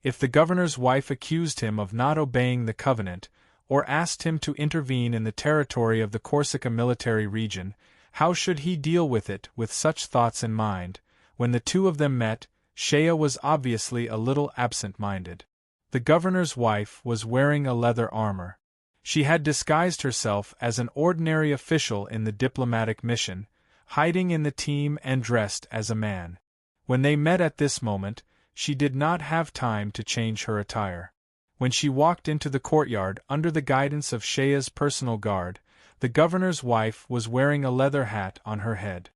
If the governor's wife accused him of not obeying the covenant, or asked him to intervene in the territory of the Corsica military region, how should he deal with it? With such thoughts in mind, when the two of them met, Shea was obviously a little absent-minded. The governor's wife was wearing a leather armor. She had disguised herself as an ordinary official in the diplomatic mission, hiding in the team and dressed as a man. When they met at this moment, she did not have time to change her attire. When she walked into the courtyard under the guidance of Shea's personal guard, the governor's wife was wearing a leather hat on her head.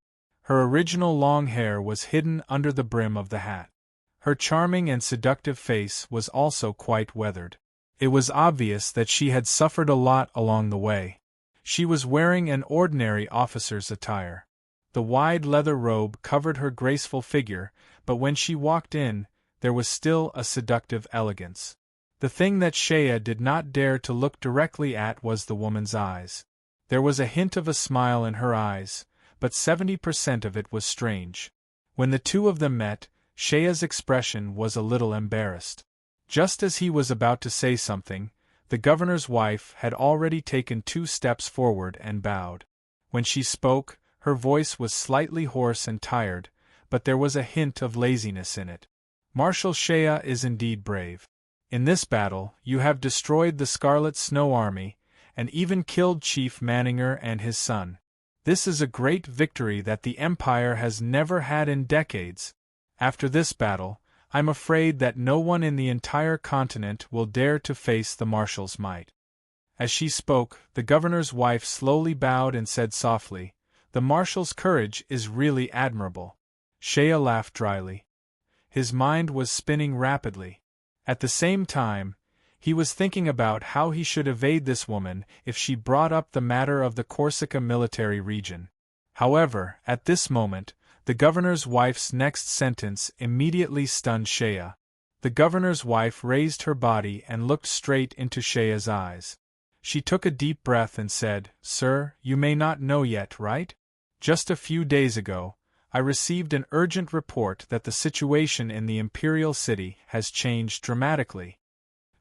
Her original long hair was hidden under the brim of the hat. Her charming and seductive face was also quite weathered. It was obvious that she had suffered a lot along the way. She was wearing an ordinary officer's attire. The wide leather robe covered her graceful figure, but when she walked in, there was still a seductive elegance. The thing that Shea did not dare to look directly at was the woman's eyes. There was a hint of a smile in her eyes, but 70% of it was strange. When the two of them met, Shea's expression was a little embarrassed. Just as he was about to say something, the governor's wife had already taken 2 steps forward and bowed. When she spoke, her voice was slightly hoarse and tired, but there was a hint of laziness in it. Marshal Shea is indeed brave. In this battle, you have destroyed the Scarlet Snow Army, and even killed Chief Manninger and his son. This is a great victory that the Empire has never had in decades. After this battle, I'm afraid that no one in the entire continent will dare to face the Marshal's might. As she spoke, the governor's wife slowly bowed and said softly, "The Marshal's courage is really admirable." Shea laughed dryly. His mind was spinning rapidly. At the same time, he was thinking about how he should evade this woman if she brought up the matter of the Corsica military region. However, at this moment, the governor's wife's next sentence immediately stunned Shea. The governor's wife raised her body and looked straight into Shea's eyes. She took a deep breath and said, "Sir, you may not know yet, right? Just a few days ago, I received an urgent report that the situation in the imperial city has changed dramatically."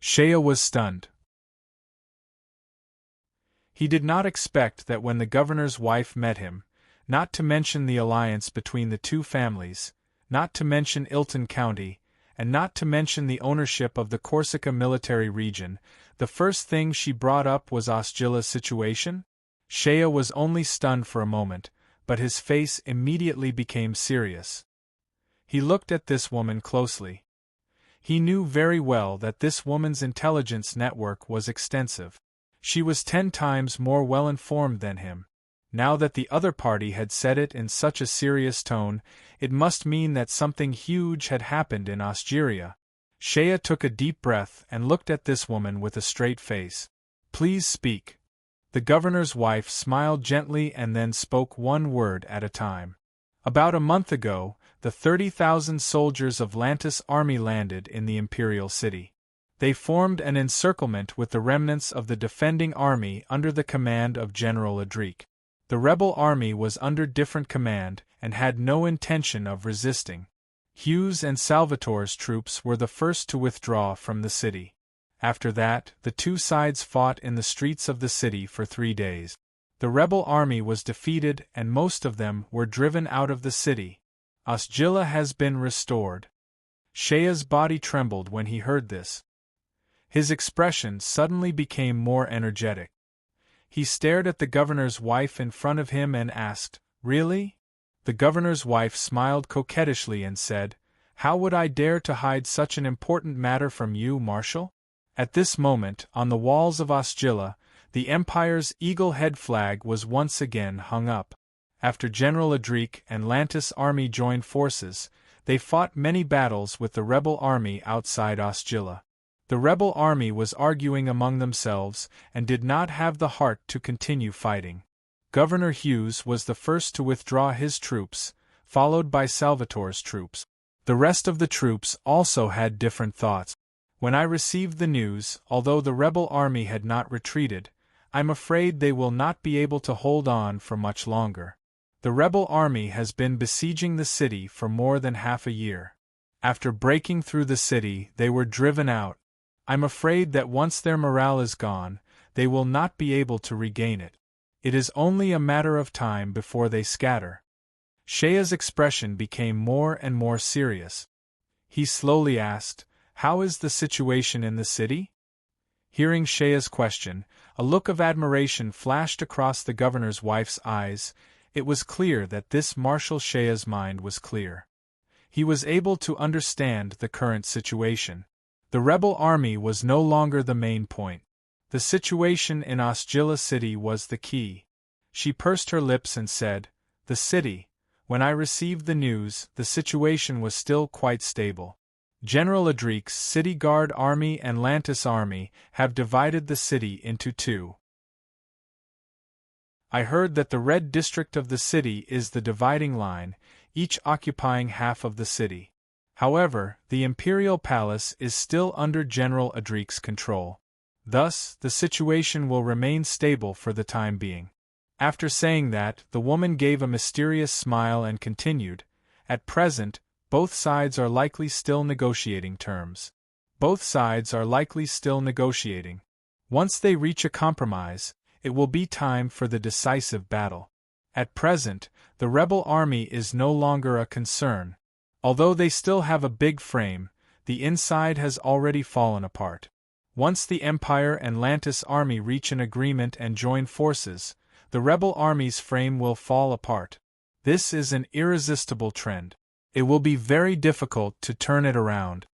Shea was stunned. He did not expect that when the governor's wife met him, not to mention the alliance between the two families, not to mention Ilton County, and not to mention the ownership of the Corsica military region, the first thing she brought up was Osgila's situation? Shea was only stunned for a moment, but his face immediately became serious. He looked at this woman closely. He knew very well that this woman's intelligence network was extensive. She was 10 times more well-informed than him. Now that the other party had said it in such a serious tone, it must mean that something huge had happened in Austria. Shea took a deep breath and looked at this woman with a straight face. "Please speak." The governor's wife smiled gently and then spoke one word at a time. "About a month ago, the 30,000 soldiers of Lantis' army landed in the imperial city. They formed an encirclement with the remnants of the defending army under the command of General Adric. The rebel army was under different command and had no intention of resisting. Hughes and Salvatore's troops were the first to withdraw from the city. After that, the two sides fought in the streets of the city for 3 days. The rebel army was defeated and most of them were driven out of the city. Osgilla has been restored." Shea's body trembled when he heard this. His expression suddenly became more energetic. He stared at the governor's wife in front of him and asked, "Really?" The governor's wife smiled coquettishly and said, "How would I dare to hide such an important matter from you, Marshal?" At this moment, on the walls of Osgilla, the Empire's eagle head flag was once again hung up. After General Adric and Lantis' army joined forces, they fought many battles with the rebel army outside Osgilla. The rebel army was arguing among themselves and did not have the heart to continue fighting. Governor Hughes was the first to withdraw his troops, followed by Salvatore's troops. The rest of the troops also had different thoughts. "When I received the news, although the rebel army had not retreated, I'm afraid they will not be able to hold on for much longer. The rebel army has been besieging the city for more than half a year. After breaking through the city, they were driven out. I'm afraid that once their morale is gone, they will not be able to regain it. It is only a matter of time before they scatter." Shea's expression became more and more serious. He slowly asked, "How is the situation in the city?" Hearing Shea's question, a look of admiration flashed across the governor's wife's eyes. It was clear that this Marshal Shea's mind was clear. He was able to understand the current situation. The rebel army was no longer the main point. The situation in Osgilla City was the key. She pursed her lips and said, "The city. When I received the news, the situation was still quite stable. General Adric's City Guard Army and Lantis Army have divided the city into 2. I heard that the red district of the city is the dividing line, each occupying half of the city. However, the Imperial Palace is still under General Adric's control. Thus, the situation will remain stable for the time being." After saying that, the woman gave a mysterious smile and continued, "At present, both sides are likely still negotiating terms. Both sides are likely still negotiating. Once they reach a compromise, it will be time for the decisive battle. At present, the rebel army is no longer a concern. Although they still have a big frame, the inside has already fallen apart. Once the Empire and Lantis army reach an agreement and join forces, the rebel army's frame will fall apart. This is an irresistible trend. It will be very difficult to turn it around."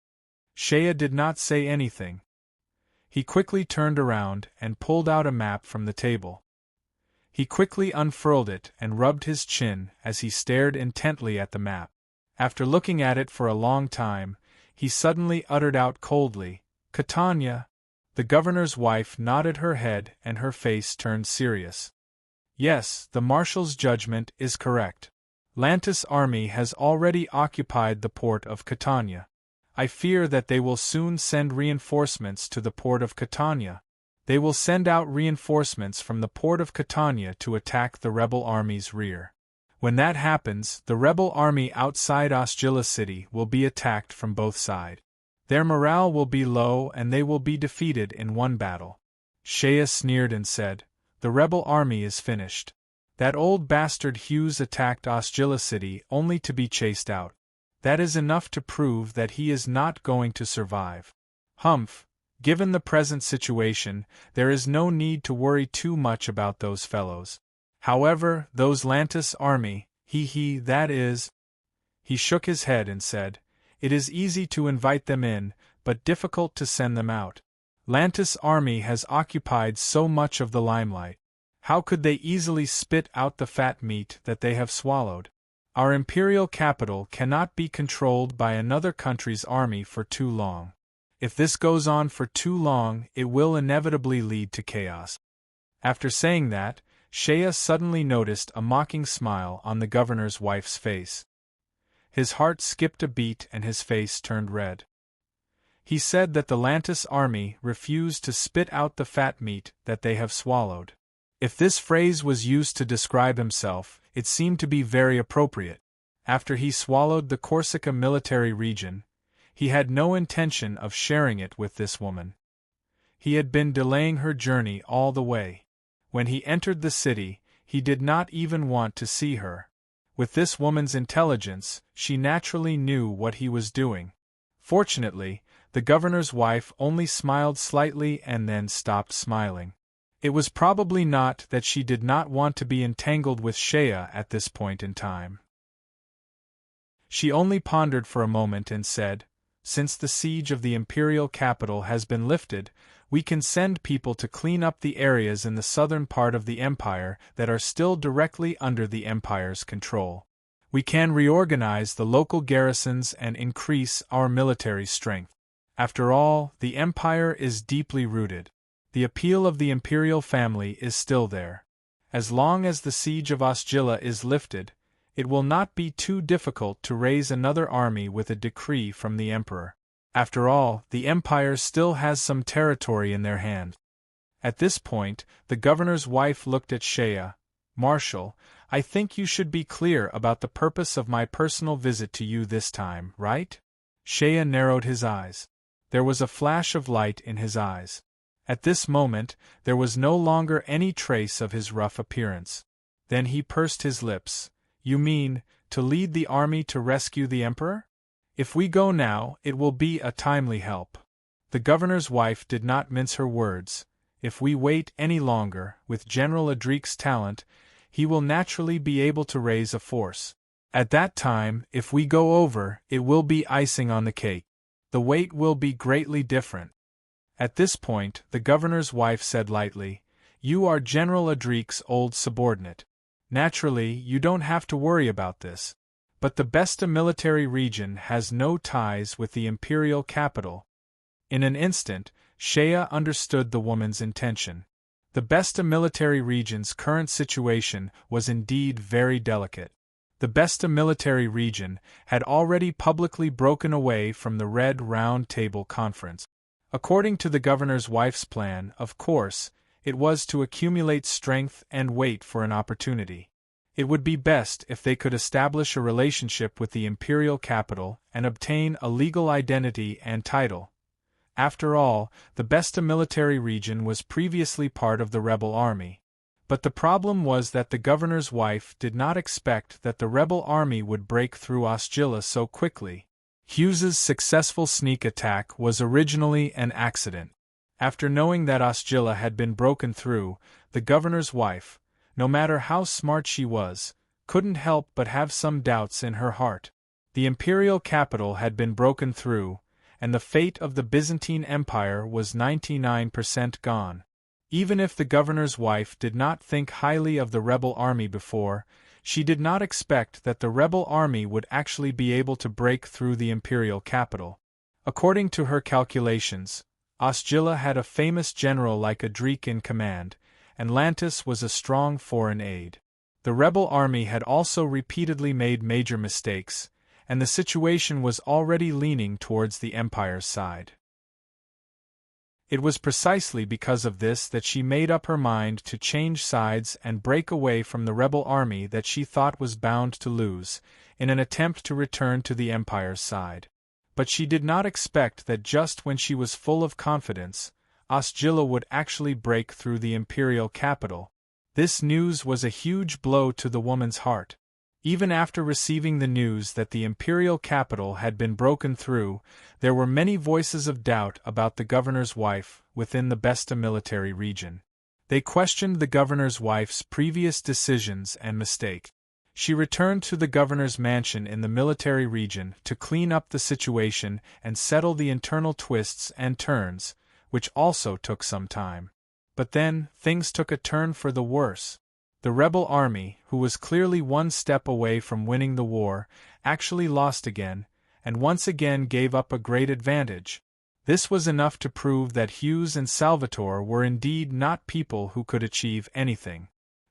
Shea did not say anything. He quickly turned around and pulled out a map from the table. He quickly unfurled it and rubbed his chin as he stared intently at the map. After looking at it for a long time, he suddenly uttered out coldly, "Catania." The governor's wife nodded her head and her face turned serious. "Yes, the marshal's judgment is correct. Lantis' army has already occupied the port of Catania. I fear that they will soon send reinforcements to the port of Catania. They will send out reinforcements from the port of Catania to attack the rebel army's rear. When that happens, the rebel army outside Osgilla City will be attacked from both sides. Their morale will be low and they will be defeated in one battle." Shea sneered and said, "The rebel army is finished. That old bastard Hughes attacked Osgilla City only to be chased out. That is enough to prove that he is not going to survive. Humph, given the present situation, there is no need to worry too much about those fellows. However, those Lantis army, that is. He shook his head and said, it is easy to invite them in, but difficult to send them out. Lantis army has occupied so much of the limelight. How could they easily spit out the fat meat that they have swallowed? Our imperial capital cannot be controlled by another country's army for too long. If this goes on for too long, it will inevitably lead to chaos. After saying that, Shea suddenly noticed a mocking smile on the governor's wife's face. His heart skipped a beat and his face turned red. He said that the Lantis army refused to spit out the fat meat that they have swallowed. If this phrase was used to describe himself, it seemed to be very appropriate. After he swallowed the Corsica military region, he had no intention of sharing it with this woman. He had been delaying her journey all the way. When he entered the city, he did not even want to see her. With this woman's intelligence, she naturally knew what he was doing. Fortunately, the governor's wife only smiled slightly and then stopped smiling. It was probably not that she did not want to be entangled with Shea at this point in time. She only pondered for a moment and said, since the siege of the imperial capital has been lifted, we can send people to clean up the areas in the southern part of the empire that are still directly under the empire's control. We can reorganize the local garrisons and increase our military strength. After all, the empire is deeply rooted. The appeal of the imperial family is still there. As long as the siege of Osgilla is lifted, it will not be too difficult to raise another army with a decree from the emperor. After all, the empire still has some territory in their hands. At this point, the governor's wife looked at Shea. Marshal, I think you should be clear about the purpose of my personal visit to you this time, right? Shea narrowed his eyes. There was a flash of light in his eyes. At this moment, there was no longer any trace of his rough appearance. Then he pursed his lips. You mean, to lead the army to rescue the emperor? If we go now, it will be a timely help. The governor's wife did not mince her words. If we wait any longer, with General Adric's talent, he will naturally be able to raise a force. At that time, if we go over, it will be icing on the cake. The weight will be greatly different. At this point, the governor's wife said lightly, you are General Adric's old subordinate. Naturally, you don't have to worry about this. But the Besta military region has no ties with the imperial capital. In an instant, Shea understood the woman's intention. The Besta military region's current situation was indeed very delicate. The Besta military region had already publicly broken away from the Red Round Table Conference. According to the governor's wife's plan, of course, it was to accumulate strength and wait for an opportunity. It would be best if they could establish a relationship with the imperial capital and obtain a legal identity and title. After all, the Besta military region was previously part of the rebel army. But the problem was that the governor's wife did not expect that the rebel army would break through Osgilla so quickly. Hughes's successful sneak attack was originally an accident. After knowing that Osgilla had been broken through, the governor's wife, no matter how smart she was, couldn't help but have some doubts in her heart. The imperial capital had been broken through, and the fate of the Byzantine Empire was 99% gone. Even if the governor's wife did not think highly of the rebel army before, she did not expect that the rebel army would actually be able to break through the imperial capital. According to her calculations, Osgilla had a famous general like Adric in command, and Lantis was a strong foreign aid. The rebel army had also repeatedly made major mistakes, and the situation was already leaning towards the Empire's side. It was precisely because of this that she made up her mind to change sides and break away from the rebel army that she thought was bound to lose, in an attempt to return to the Empire's side. But she did not expect that just when she was full of confidence, Osgilla would actually break through the imperial capital. This news was a huge blow to the woman's heart. Even after receiving the news that the imperial capital had been broken through, there were many voices of doubt about the governor's wife within the Besta military region. They questioned the governor's wife's previous decisions and mistake. She returned to the governor's mansion in the military region to clean up the situation and settle the internal twists and turns, which also took some time. But then, things took a turn for the worse. The rebel army, who was clearly one step away from winning the war, actually lost again, and once again gave up a great advantage. This was enough to prove that Hughes and Salvatore were indeed not people who could achieve anything.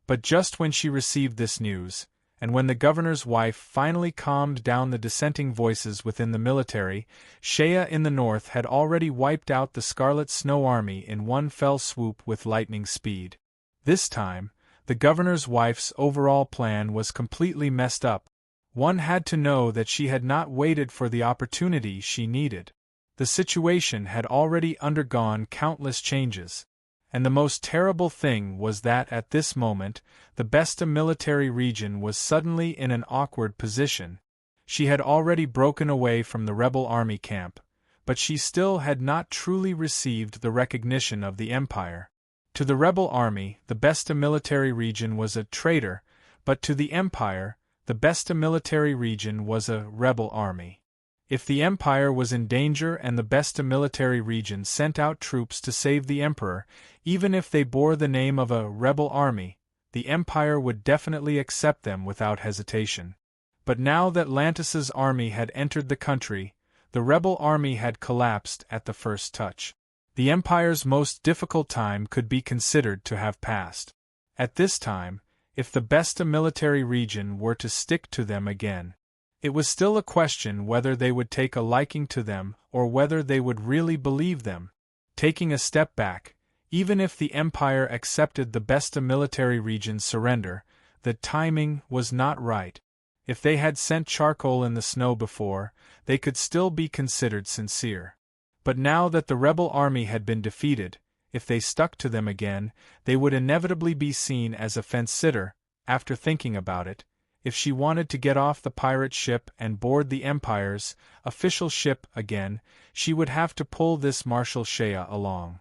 But just when she received this news, and when the governor's wife finally calmed down the dissenting voices within the military, Shea in the north had already wiped out the Scarlet Snow Army in one fell swoop with lightning speed. This time, the governor's wife's overall plan was completely messed up. One had to know that she had not waited for the opportunity she needed. The situation had already undergone countless changes. And the most terrible thing was that at this moment, the Besta military region was suddenly in an awkward position. She had already broken away from the rebel army camp, but she still had not truly received the recognition of the Empire. To the rebel army, the Besta military region was a traitor, but to the Empire, the Besta military region was a rebel army. If the Empire was in danger and the Besta military region sent out troops to save the Emperor, even if they bore the name of a rebel army, the Empire would definitely accept them without hesitation. But now that Lantis's army had entered the country, the rebel army had collapsed at the first touch. The Empire's most difficult time could be considered to have passed. At this time, if the Besta military region were to stick to them again, it was still a question whether they would take a liking to them or whether they would really believe them. Taking a step back, even if the Empire accepted the Besta military region's surrender, the timing was not right. If they had sent charcoal in the snow before, they could still be considered sincere. But now that the rebel army had been defeated, if they stuck to them again, they would inevitably be seen as a fence-sitter. After thinking about it, if she wanted to get off the pirate ship and board the Empire's official ship again, she would have to pull this Marshal Shea along.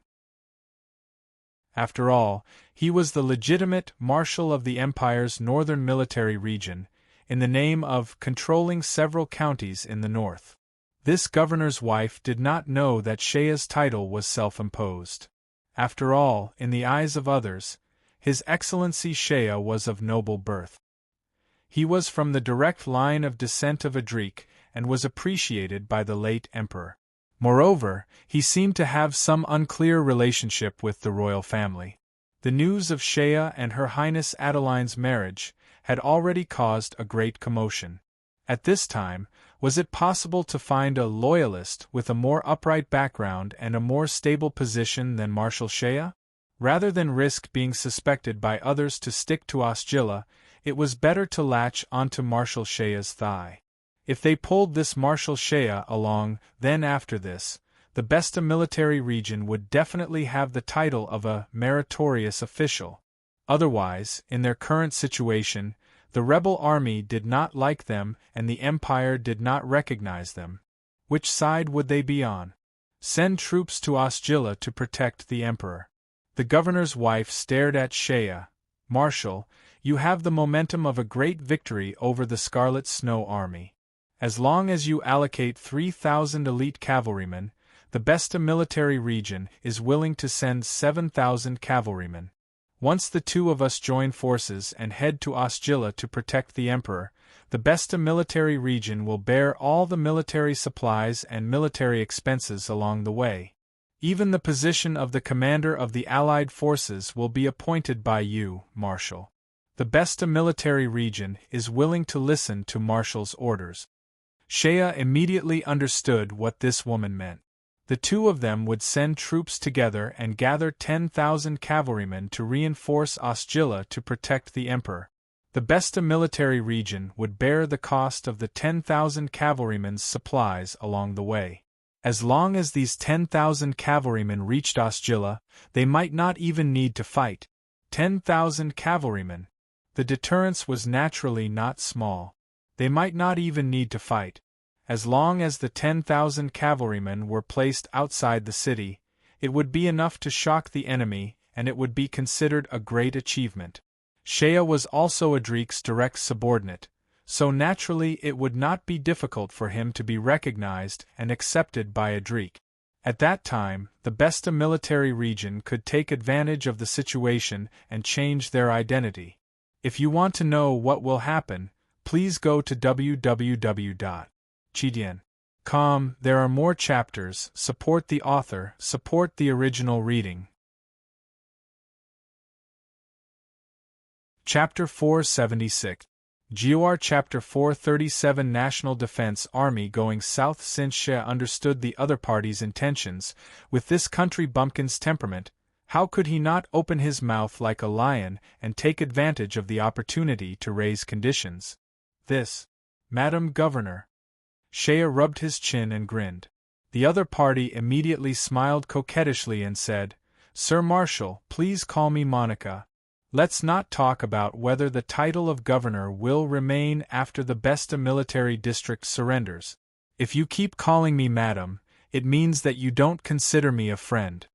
After all, he was the legitimate Marshal of the Empire's northern military region, in the name of controlling several counties in the north. This governor's wife did not know that Shea's title was self-imposed. After all, in the eyes of others, His Excellency Shea was of noble birth. He was from the direct line of descent of Adric, and was appreciated by the late emperor. Moreover, he seemed to have some unclear relationship with the royal family. The news of Shea and Her Highness Adeline's marriage had already caused a great commotion. At this time, was it possible to find a loyalist with a more upright background and a more stable position than Marshal Shea? Rather than risk being suspected by others to stick to Osgilla, it was better to latch onto Marshal Shea's thigh. If they pulled this Marshal Shea along, then after this, the Besta military region would definitely have the title of a meritorious official. Otherwise, in their current situation, the rebel army did not like them and the Empire did not recognize them. Which side would they be on? Send troops to Osgilla to protect the Emperor. The governor's wife stared at Shea. Marshal, you have the momentum of a great victory over the Scarlet Snow Army. As long as you allocate 3,000 elite cavalrymen, the Besta military region is willing to send 7,000 cavalrymen. Once the two of us join forces and head to Osgilla to protect the Emperor, the Besta military region will bear all the military supplies and military expenses along the way. Even the position of the commander of the Allied forces will be appointed by you, Marshal. The Besta military region is willing to listen to Marshal's orders. Shea immediately understood what this woman meant. The two of them would send troops together and gather 10,000 cavalrymen to reinforce Osgilla to protect the Emperor. The Besta military region would bear the cost of the 10,000 cavalrymen's supplies along the way. As long as these 10,000 cavalrymen reached Osgilla, they might not even need to fight. 10,000 cavalrymen. The deterrence was naturally not small. They might not even need to fight. As long as the 10,000 cavalrymen were placed outside the city, it would be enough to shock the enemy and it would be considered a great achievement. Shea was also Adrik's direct subordinate, so naturally it would not be difficult for him to be recognized and accepted by Adrik. At that time, the Besta military region could take advantage of the situation and change their identity. If you want to know what will happen, please go to www.chidian.com. There are more chapters. Support the author, support the original reading. Chapter 476. GOR Chapter 437 National Defense Army going south. Since Shea understood the other party's intentions, with this country bumpkin's temperament, how could he not open his mouth like a lion and take advantage of the opportunity to raise conditions? This, Madam Governor. Shea rubbed his chin and grinned. The other party immediately smiled coquettishly and said, Sir Marshal, please call me Monica. Let's not talk about whether the title of governor will remain after the Besta military district surrenders. If you keep calling me madam, it means that you don't consider me a friend.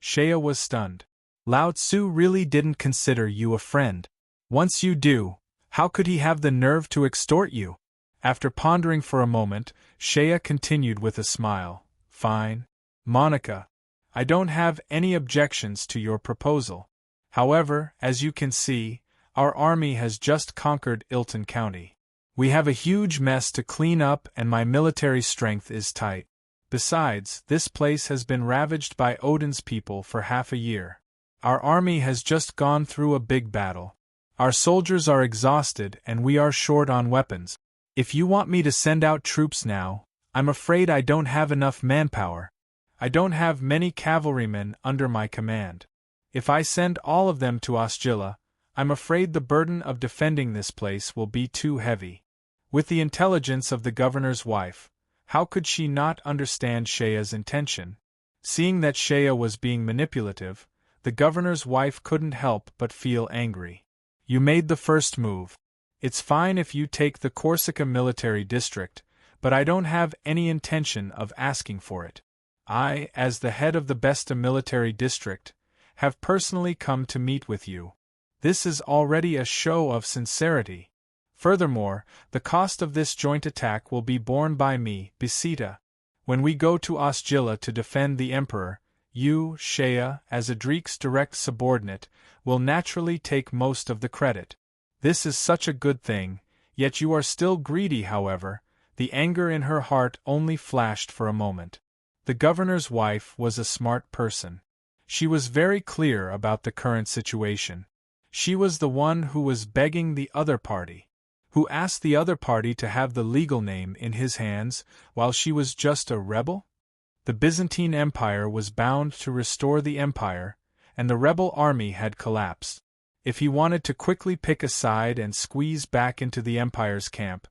Shea was stunned. Lao Tzu really didn't consider you a friend. Once you do, how could he have the nerve to extort you? After pondering for a moment, Shea continued with a smile. Fine, Monica. I don't have any objections to your proposal. However, as you can see, our army has just conquered Ilton County. We have a huge mess to clean up and my military strength is tight. Besides, this place has been ravaged by Odin's people for half a year. Our army has just gone through a big battle. Our soldiers are exhausted and we are short on weapons. If you want me to send out troops now, I'm afraid I don't have enough manpower. I don't have many cavalrymen under my command. If I send all of them to Osgilla, I'm afraid the burden of defending this place will be too heavy. With the intelligence of the governor's wife, how could she not understand Shea's intention? Seeing that Shea was being manipulative, the governor's wife couldn't help but feel angry. You made the first move. It's fine if you take the Corsica military district, but I don't have any intention of asking for it. I, as the head of the Besta military district, have personally come to meet with you. This is already a show of sincerity. Furthermore, the cost of this joint attack will be borne by me, Bisita. When we go to Osgilla to defend the Emperor, you, Shea, as Adrik's direct subordinate, will naturally take most of the credit. This is such a good thing, yet you are still greedy. However, the anger in her heart only flashed for a moment. The governor's wife was a smart person. She was very clear about the current situation. She was the one who was begging the other party, who asked the other party to have the legal name in his hands, while she was just a rebel? The Byzantine Empire was bound to restore the empire, and the rebel army had collapsed. If he wanted to quickly pick a side and squeeze back into the empire's camp,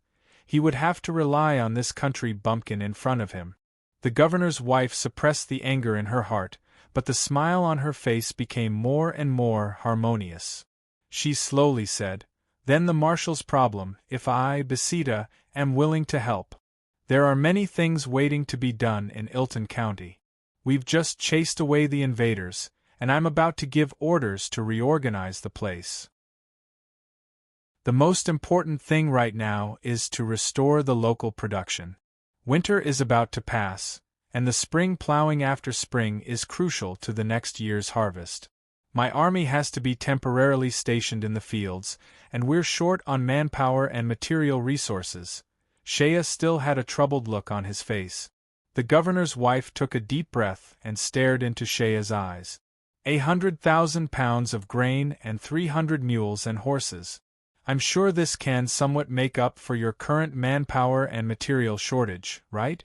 he would have to rely on this country bumpkin in front of him. The governor's wife suppressed the anger in her heart, but the smile on her face became more and more harmonious. She slowly said, Then the marshal's problem, if I, Bisita, am willing to help. There are many things waiting to be done in Ilton County. We've just chased away the invaders, and I'm about to give orders to reorganize the place. The most important thing right now is to restore the local production. Winter is about to pass, and the spring plowing after spring is crucial to the next year's harvest. My army has to be temporarily stationed in the fields, and we're short on manpower and material resources. Shea still had a troubled look on his face. The governor's wife took a deep breath and stared into Shea's eyes. 100,000 pounds of grain and 300 mules and horses. I'm sure this can somewhat make up for your current manpower and material shortage, right?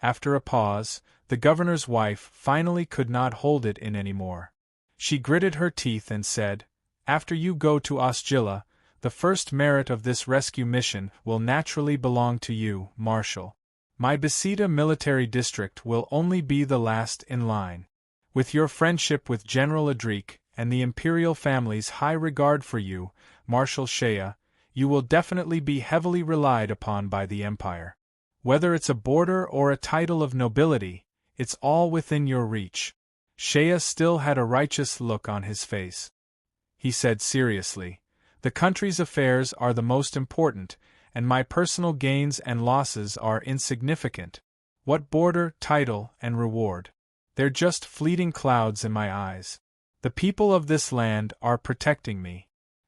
After a pause, the governor's wife finally could not hold it in anymore. She gritted her teeth and said, After you go to Osgilla, the first merit of this rescue mission will naturally belong to you, Marshal. My Bisita military district will only be the last in line. With your friendship with General Adrik and the imperial family's high regard for you, Marshal Shea, you will definitely be heavily relied upon by the Empire. Whether it's a border or a title of nobility, it's all within your reach. Shea still had a righteous look on his face. He said seriously, "The country's affairs are the most important, and my personal gains and losses are insignificant. What border, title, and reward? They're just fleeting clouds in my eyes. The people of this land are protecting me.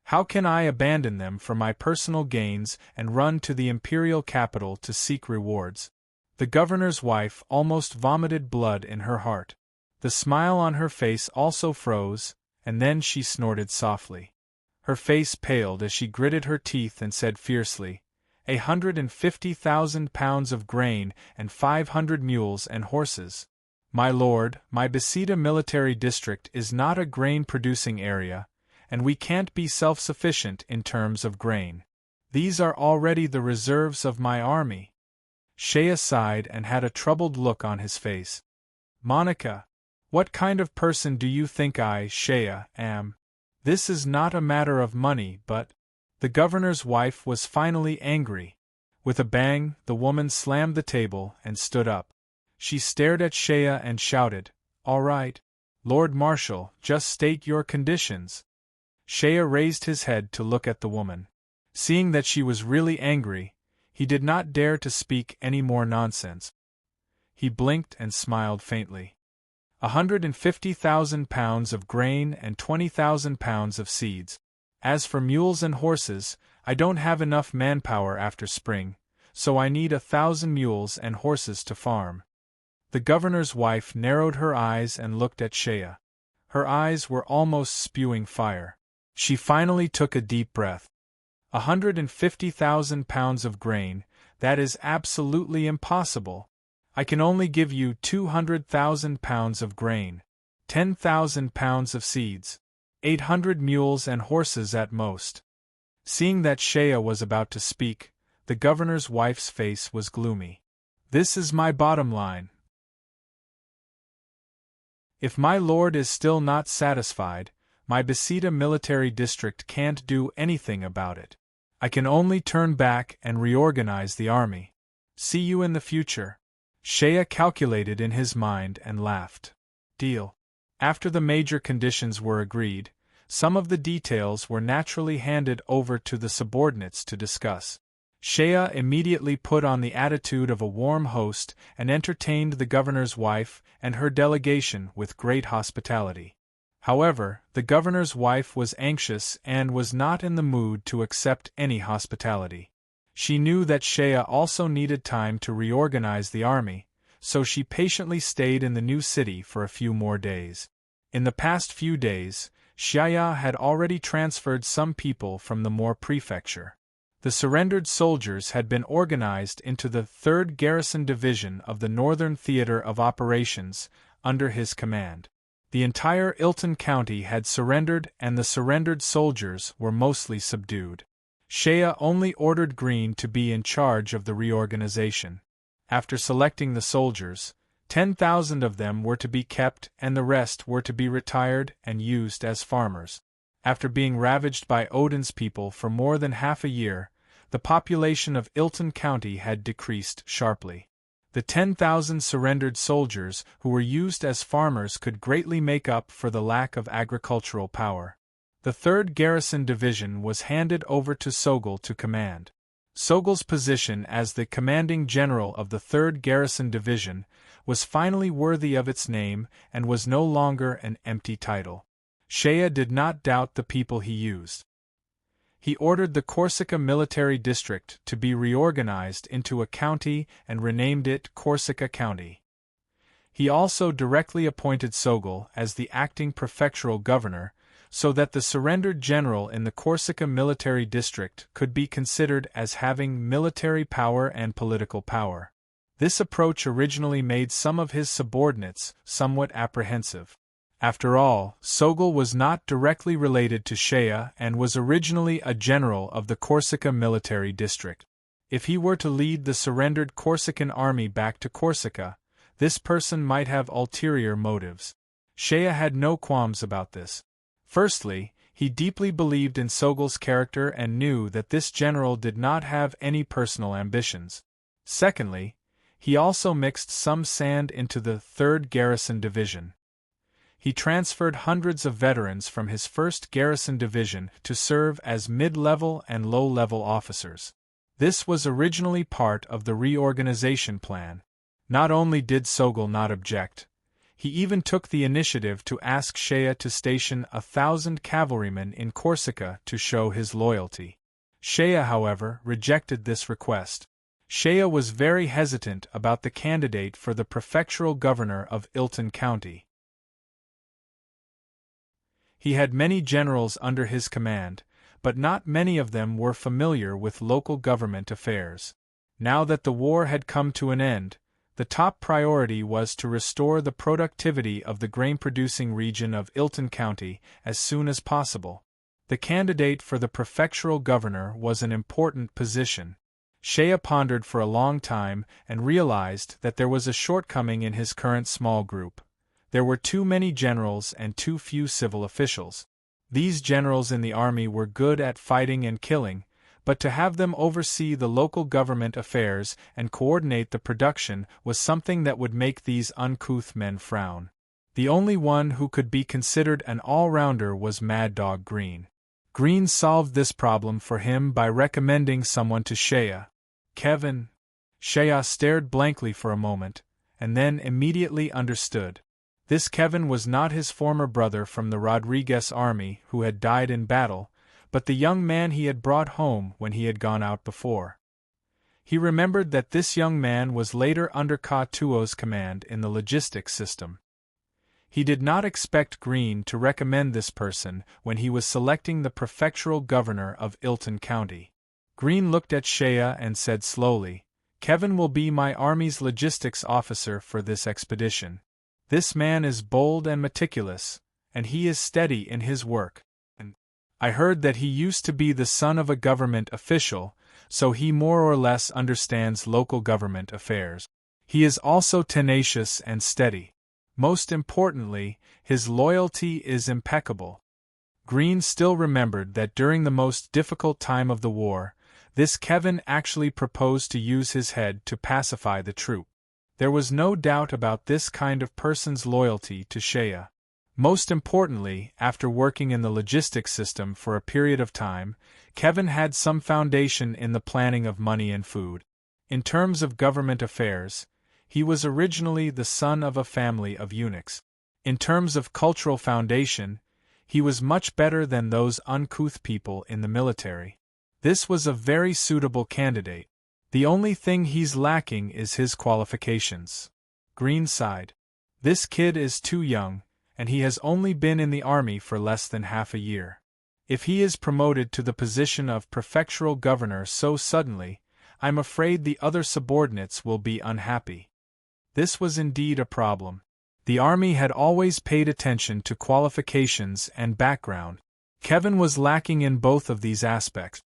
How can I abandon them for my personal gains and run to the imperial capital to seek rewards?" The governor's wife almost vomited blood in her heart. The smile on her face also froze, and then she snorted softly. Her face paled as she gritted her teeth and said fiercely, £150,000 of grain and 500 mules and horses. My lord, my Besida military district is not a grain-producing area, and we can't be self-sufficient in terms of grain. These are already the reserves of my army. Shea sighed and had a troubled look on his face. Monica, what kind of person do you think I, Shea, am? This is not a matter of money, but... The governor's wife was finally angry. With a bang, the woman slammed the table and stood up. She stared at Shea and shouted, "All right, Lord Marshal, just state your conditions." Shea raised his head to look at the woman. Seeing that she was really angry, he did not dare to speak any more nonsense. He blinked and smiled faintly. £150,000 of grain and 20,000 pounds of seeds. As for mules and horses, I don't have enough manpower after spring, so I need 1,000 mules and horses to farm. The governor's wife narrowed her eyes and looked at Shea. Her eyes were almost spewing fire. She finally took a deep breath. £150,000 of grain, that is absolutely impossible. I can only give you 200,000 pounds of grain, 10,000 pounds of seeds, 800 mules and horses at most. Seeing that Shea was about to speak, the governor's wife's face was gloomy. This is my bottom line. If my lord is still not satisfied, my Besida military district can't do anything about it. I can only turn back and reorganize the army. See you in the future. Shea calculated in his mind and laughed. Deal. After the major conditions were agreed, some of the details were naturally handed over to the subordinates to discuss. Shea immediately put on the attitude of a warm host and entertained the governor's wife and her delegation with great hospitality. However, the governor's wife was anxious and was not in the mood to accept any hospitality. She knew that Shea also needed time to reorganize the army, so she patiently stayed in the new city for a few more days. In the past few days, Shea had already transferred some people from the Moor prefecture. The surrendered soldiers had been organized into the 3rd Garrison Division of the Northern Theater of Operations, under his command. The entire Ilton County had surrendered and the surrendered soldiers were mostly subdued. Shea only ordered Green to be in charge of the reorganization. After selecting the soldiers, 10,000 of them were to be kept and the rest were to be retired and used as farmers. After being ravaged by Odin's people for more than half a year, the population of Ilton County had decreased sharply. The 10,000 surrendered soldiers who were used as farmers could greatly make up for the lack of agricultural power. The 3rd Garrison Division was handed over to Sogol to command. Sogol's position as the commanding general of the 3rd Garrison Division was finally worthy of its name and was no longer an empty title. Shea did not doubt the people he used. He ordered the Corsica military district to be reorganized into a county and renamed it Corsica County. He also directly appointed Sogol as the acting prefectural governor, so that the surrendered general in the Corsica military district could be considered as having military power and political power. This approach originally made some of his subordinates somewhat apprehensive. After all, Sogol was not directly related to Shea and was originally a general of the Corsica military district. If he were to lead the surrendered Corsican army back to Corsica, this person might have ulterior motives. Shea had no qualms about this. Firstly, he deeply believed in Sogol's character and knew that this general did not have any personal ambitions. Secondly, he also mixed some sand into the 3rd Garrison Division. He transferred hundreds of veterans from his 1st Garrison Division to serve as mid-level and low-level officers. This was originally part of the reorganization plan. Not only did Sogol not object, he even took the initiative to ask Shea to station 1,000 cavalrymen in Corsica to show his loyalty. Shea, however, rejected this request. Shea was very hesitant about the candidate for the prefectural governor of Ilton County. He had many generals under his command, but not many of them were familiar with local government affairs. Now that the war had come to an end, the top priority was to restore the productivity of the grain-producing region of Ilton County as soon as possible. The candidate for the prefectural governor was an important position. Shea pondered for a long time and realized that there was a shortcoming in his current small group. There were too many generals and too few civil officials. These generals in the army were good at fighting and killing, but to have them oversee the local government affairs and coordinate the production was something that would make these uncouth men frown. The only one who could be considered an all-rounder was Mad Dog Green. Green solved this problem for him by recommending someone to Shea. Kevin. Shea stared blankly for a moment, and then immediately understood. This Kevin was not his former brother from the Rodriguez army who had died in battle, but the young man he had brought home when he had gone out before. He remembered that this young man was later under Ka Tuo's command in the logistics system. He did not expect Green to recommend this person when he was selecting the prefectural governor of Ilton County. Green looked at Shea and said slowly, "Kevin will be my army's logistics officer for this expedition. This man is bold and meticulous, and he is steady in his work. I heard that he used to be the son of a government official, so he more or less understands local government affairs. He is also tenacious and steady. Most importantly, his loyalty is impeccable." Green still remembered that during the most difficult time of the war, this Kevin actually proposed to use his head to pacify the troop. There was no doubt about this kind of person's loyalty to Shea. Most importantly, after working in the logistics system for a period of time, Kevin had some foundation in the planning of money and food. In terms of government affairs, he was originally the son of a family of eunuchs. In terms of cultural foundation, he was much better than those uncouth people in the military. This was a very suitable candidate. The only thing he's lacking is his qualifications. Green sighed. This kid is too young, and he has only been in the army for less than half a year. If he is promoted to the position of prefectural governor so suddenly, I'm afraid the other subordinates will be unhappy. This was indeed a problem. The army had always paid attention to qualifications and background. Kevin was lacking in both of these aspects.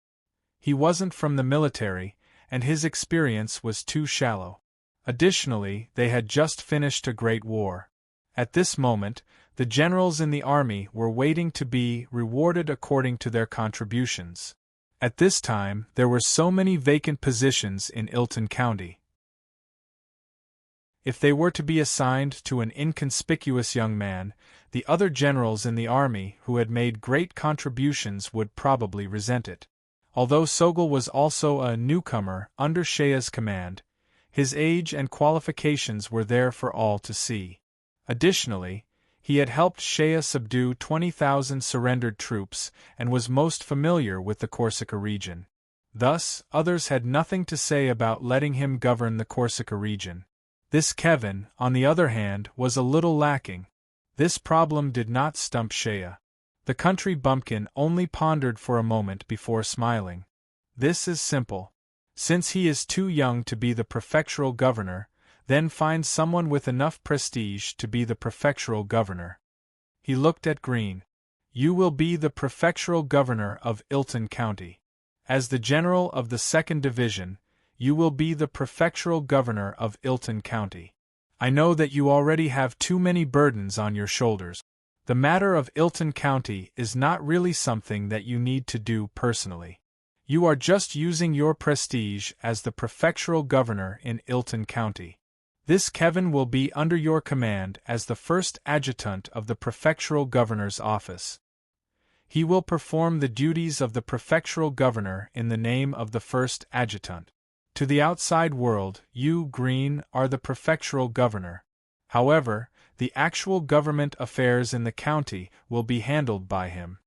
He wasn't from the military, and his experience was too shallow. Additionally, they had just finished a great war. At this moment, the generals in the army were waiting to be rewarded according to their contributions. At this time, there were so many vacant positions in Ilton County. If they were to be assigned to an inconspicuous young man, the other generals in the army who had made great contributions would probably resent it. Although Sogol was also a newcomer under Shea's command, his age and qualifications were there for all to see. Additionally, he had helped Shea subdue 20,000 surrendered troops and was most familiar with the Corsica region. Thus, others had nothing to say about letting him govern the Corsica region. This Kevin, on the other hand, was a little lacking. This problem did not stump Shea. The country bumpkin only pondered for a moment before smiling. This is simple. Since he is too young to be the prefectural governor, then find someone with enough prestige to be the prefectural governor. He looked at Green. You will be the prefectural governor of Ilton County. As the general of the 2nd Division, you will be the prefectural governor of Ilton County. I know that you already have too many burdens on your shoulders. The matter of Ilton County is not really something that you need to do personally. You are just using your prestige as the prefectural governor in Ilton County. This Kevin will be under your command as the first adjutant of the prefectural governor's office. He will perform the duties of the prefectural governor in the name of the first adjutant. To the outside world, you, Green, are the prefectural governor. However, the actual government affairs in the county will be handled by him.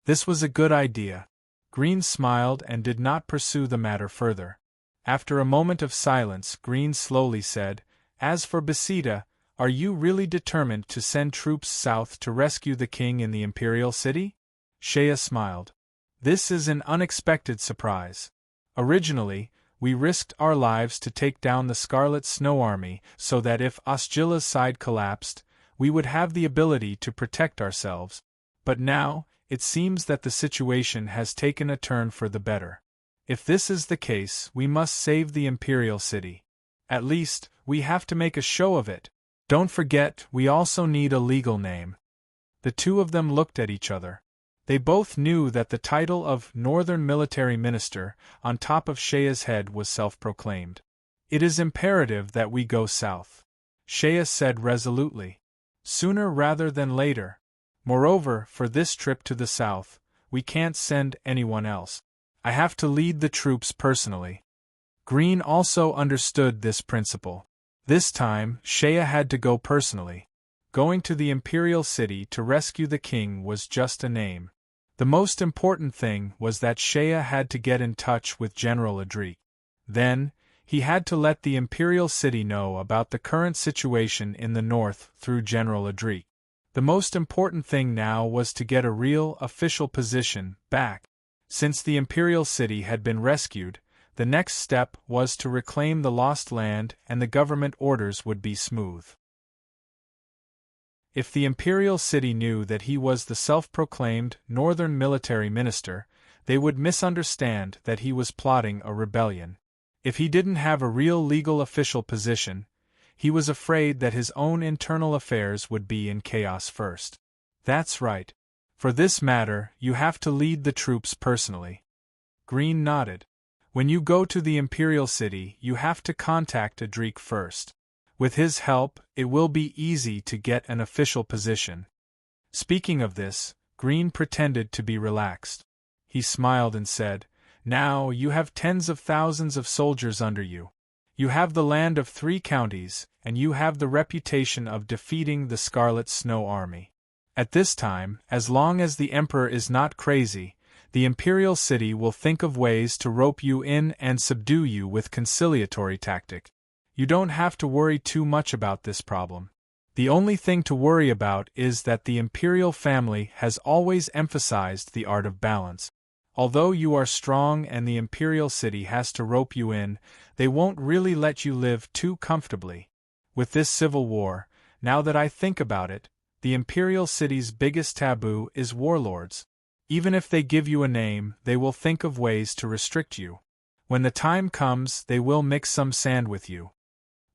This was a good idea. Green smiled and did not pursue the matter further. After a moment of silence, Green slowly said, "As for Besida, are you really determined to send troops south to rescue the king in the imperial city?" Shea smiled. "This is an unexpected surprise. Originally, we risked our lives to take down the Scarlet Snow Army so that if Osjila's side collapsed, we would have the ability to protect ourselves. But now, it seems that the situation has taken a turn for the better. If this is the case, we must save the imperial city. At least, we have to make a show of it. Don't forget, we also need a legal name." The two of them looked at each other. They both knew that the title of Northern Military Minister on top of Shea's head was self-proclaimed. "It is imperative that we go south," Shea said resolutely. "Sooner rather than later. Moreover, for this trip to the south, we can't send anyone else. I have to lead the troops personally." Green also understood this principle. This time, Shea had to go personally. Going to the imperial city to rescue the king was just a name. The most important thing was that Shea had to get in touch with General Adric. Then, he had to let the imperial city know about the current situation in the north through General Adric. The most important thing now was to get a real, official position back. Since the imperial city had been rescued, the next step was to reclaim the lost land and the government orders would be smooth. If the imperial city knew that he was the self-proclaimed Northern Military Minister, they would misunderstand that he was plotting a rebellion. If he didn't have a real legal official position, he was afraid that his own internal affairs would be in chaos first. "That's right. For this matter, you have to lead the troops personally." Green nodded. "When you go to the imperial city, you have to contact Adric first. With his help, it will be easy to get an official position." Speaking of this, Green pretended to be relaxed. He smiled and said, "Now you have tens of thousands of soldiers under you. You have the land of 3 counties, and you have the reputation of defeating the Scarlet Snow Army. At this time, as long as the Emperor is not crazy, the imperial city will think of ways to rope you in and subdue you with conciliatory tactic. You don't have to worry too much about this problem. The only thing to worry about is that the imperial family has always emphasized the art of balance. Although you are strong and the imperial city has to rope you in, they won't really let you live too comfortably. With this civil war, now that I think about it, the imperial city's biggest taboo is warlords. Even if they give you a name, they will think of ways to restrict you. When the time comes, they will mix some sand with you."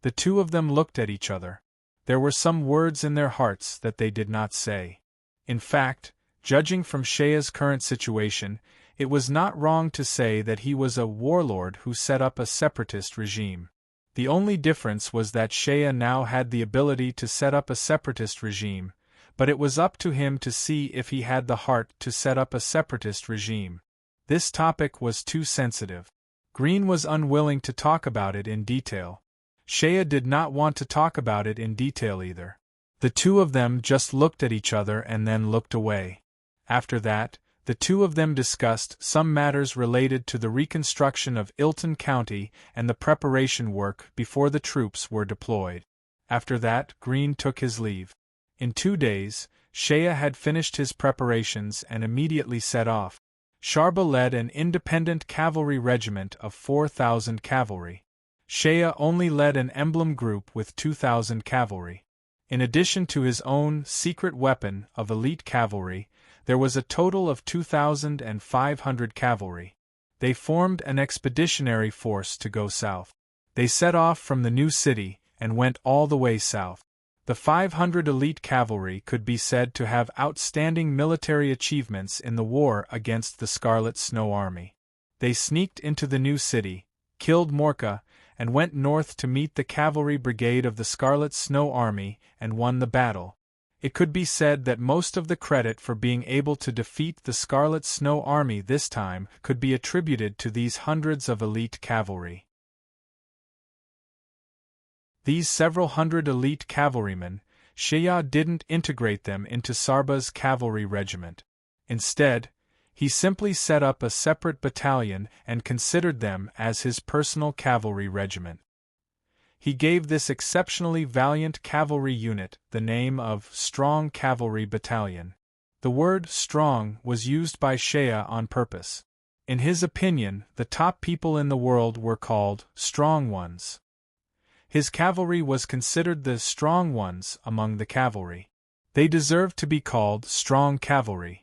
The two of them looked at each other. There were some words in their hearts that they did not say. In fact, judging from Shea's current situation, it was not wrong to say that he was a warlord who set up a separatist regime. The only difference was that Shea now had the ability to set up a separatist regime, but it was up to him to see if he had the heart to set up a separatist regime. This topic was too sensitive. Green was unwilling to talk about it in detail. Shea did not want to talk about it in detail either. The two of them just looked at each other and then looked away. After that, the two of them discussed some matters related to the reconstruction of Ilton County and the preparation work before the troops were deployed. After that, Green took his leave. In 2 days, Shea had finished his preparations and immediately set off. Sharba led an independent cavalry regiment of 4,000 cavalry. Shea only led an emblem group with 2,000 cavalry. In addition to his own secret weapon of elite cavalry, there was a total of 2,500 cavalry. They formed an expeditionary force to go south. They set off from the new city and went all the way south. The 500 elite cavalry could be said to have outstanding military achievements in the war against the Scarlet Snow Army. They sneaked into the new city, killed Morka, and went north to meet the cavalry brigade of the Scarlet Snow Army and won the battle. It could be said that most of the credit for being able to defeat the Scarlet Snow Army this time could be attributed to these hundreds of elite cavalry. These several hundred elite cavalrymen, Shaya didn't integrate them into Sarba's cavalry regiment. Instead, he simply set up a separate battalion and considered them as his personal cavalry regiment. He gave this exceptionally valiant cavalry unit the name of Strong Cavalry Battalion. The word strong was used by Shaya on purpose. In his opinion, the top people in the world were called strong ones. His cavalry was considered the strong ones among the cavalry. They deserved to be called strong cavalry.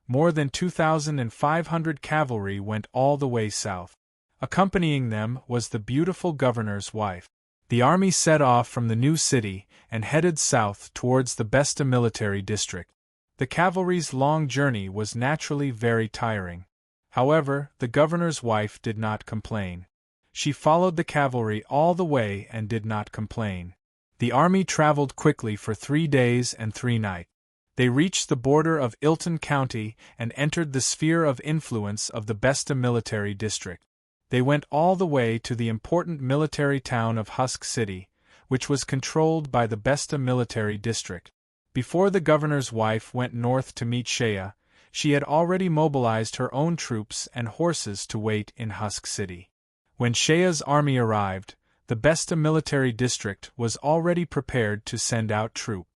More than 2,500 cavalry went all the way south. Accompanying them was the beautiful governor's wife. The army set off from the new city and headed south towards the Besta military district. The cavalry's long journey was naturally very tiring. However, the governor's wife did not complain. She followed the cavalry all the way and did not complain. The army traveled quickly for 3 days and 3 nights. They reached the border of Ilton County and entered the sphere of influence of the Besta military district. They went all the way to the important military town of Husk City, which was controlled by the Besta military district. Before the governor's wife went north to meet Shaya, she had already mobilized her own troops and horses to wait in Husk City. When Shaya's army arrived, the Besta military district was already prepared to send out troops.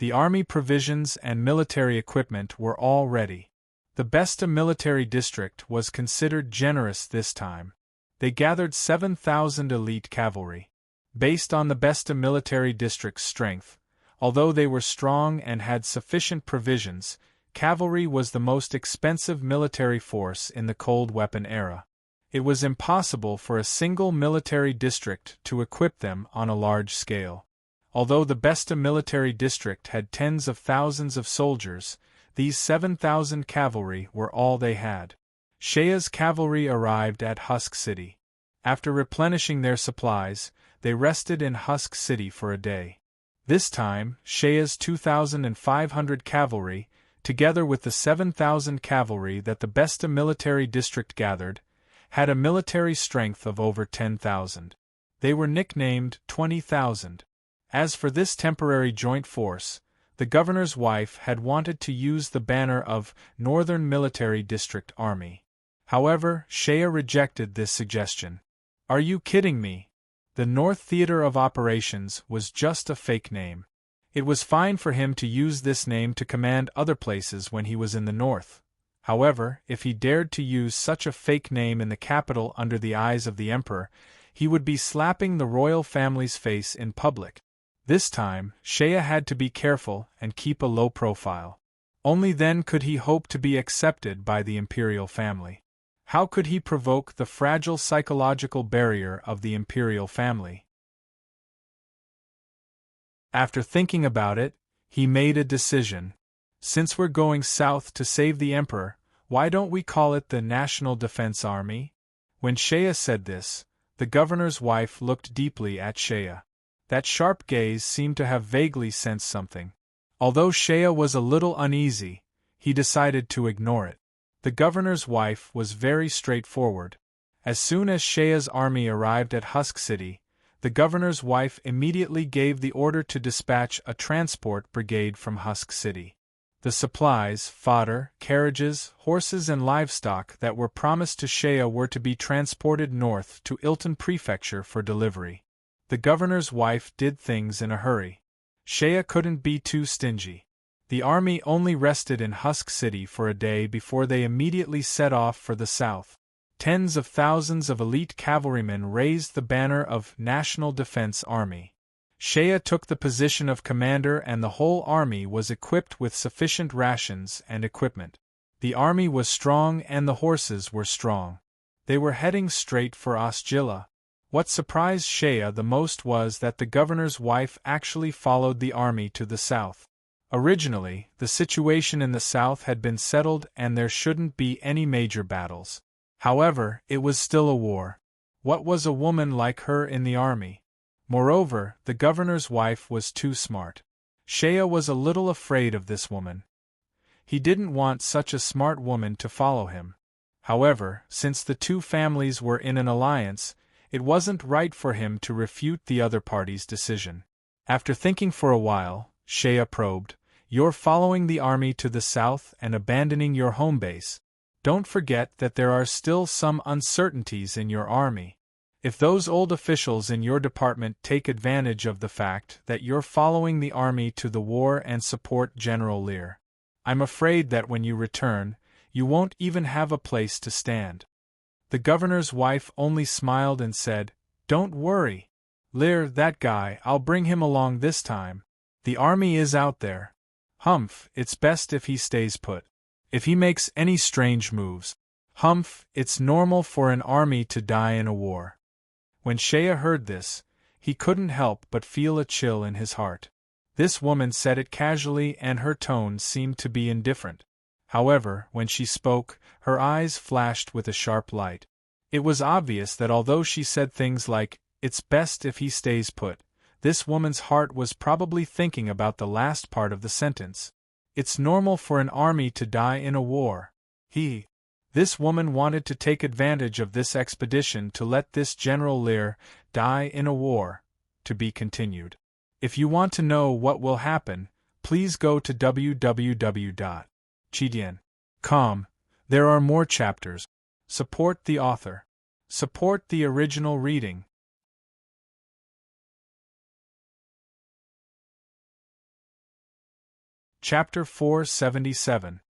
The army provisions and military equipment were all ready. The Besta military district was considered generous this time. They gathered 7,000 elite cavalry. Based on the Besta military district's strength, although they were strong and had sufficient provisions, cavalry was the most expensive military force in the cold weapon era. It was impossible for a single military district to equip them on a large scale. Although the Besta military district had tens of thousands of soldiers, these 7,000 cavalry were all they had. Shaya's cavalry arrived at Husk City. After replenishing their supplies, they rested in Husk City for a day. This time, Shaya's 2,500 cavalry, together with the 7,000 cavalry that the Besta military district gathered, had a military strength of over 10,000. They were nicknamed 20,000. As for this temporary joint force, the governor's wife had wanted to use the banner of Northern Military District Army. However, Shaya rejected this suggestion. "Are you kidding me? The North Theater of Operations was just a fake name. It was fine for him to use this name to command other places when he was in the North. However, if he dared to use such a fake name in the capital under the eyes of the emperor, he would be slapping the royal family's face in public. This time, Shaya had to be careful and keep a low profile. Only then could he hope to be accepted by the imperial family. How could he provoke the fragile psychological barrier of the imperial family? After thinking about it, he made a decision. Since we're going south to save the emperor, why don't we call it the National Defense Army? When Shaya said this, the governor's wife looked deeply at Shaya. That sharp gaze seemed to have vaguely sensed something. Although Shaya was a little uneasy, he decided to ignore it. The governor's wife was very straightforward. As soon as Shaya's army arrived at Husk City, the governor's wife immediately gave the order to dispatch a transport brigade from Husk City. The supplies, fodder, carriages, horses and livestock that were promised to Shaya were to be transported north to Ilton Prefecture for delivery. The governor's wife did things in a hurry. Shaya couldn't be too stingy. The army only rested in Husk City for a day before they immediately set off for the south. Tens of thousands of elite cavalrymen raised the banner of National Defense Army. Shaya took the position of commander and the whole army was equipped with sufficient rations and equipment. The army was strong and the horses were strong. They were heading straight for Ostjilla. What surprised Shaya the most was that the governor's wife actually followed the army to the south. Originally, the situation in the south had been settled and there shouldn't be any major battles. However, it was still a war. What was a woman like her in the army? Moreover, the governor's wife was too smart. Shea was a little afraid of this woman. He didn't want such a smart woman to follow him. However, since the two families were in an alliance, it wasn't right for him to refute the other party's decision. After thinking for a while, Shea probed, "You're following the army to the south and abandoning your home base. Don't forget that there are still some uncertainties in your army. If those old officials in your department take advantage of the fact that you're following the army to the war and support General Lear, I'm afraid that when you return, you won't even have a place to stand." The governor's wife only smiled and said, "Don't worry. Lear, that guy, I'll bring him along this time. The army is out there. Humph, it's best if he stays put. If he makes any strange moves, humph, it's normal for an army to die in a war." When Shea heard this, he couldn't help but feel a chill in his heart. This woman said it casually and her tone seemed to be indifferent. However, when she spoke, her eyes flashed with a sharp light. It was obvious that although she said things like, "It's best if he stays put," this woman's heart was probably thinking about the last part of the sentence. It's normal for an army to die in a war. This woman wanted to take advantage of this expedition to let this General Lear die in a war. To be continued. If you want to know what will happen, please go to www.chidian.com. There are more chapters. Support the author. Support the original reading. Chapter 477.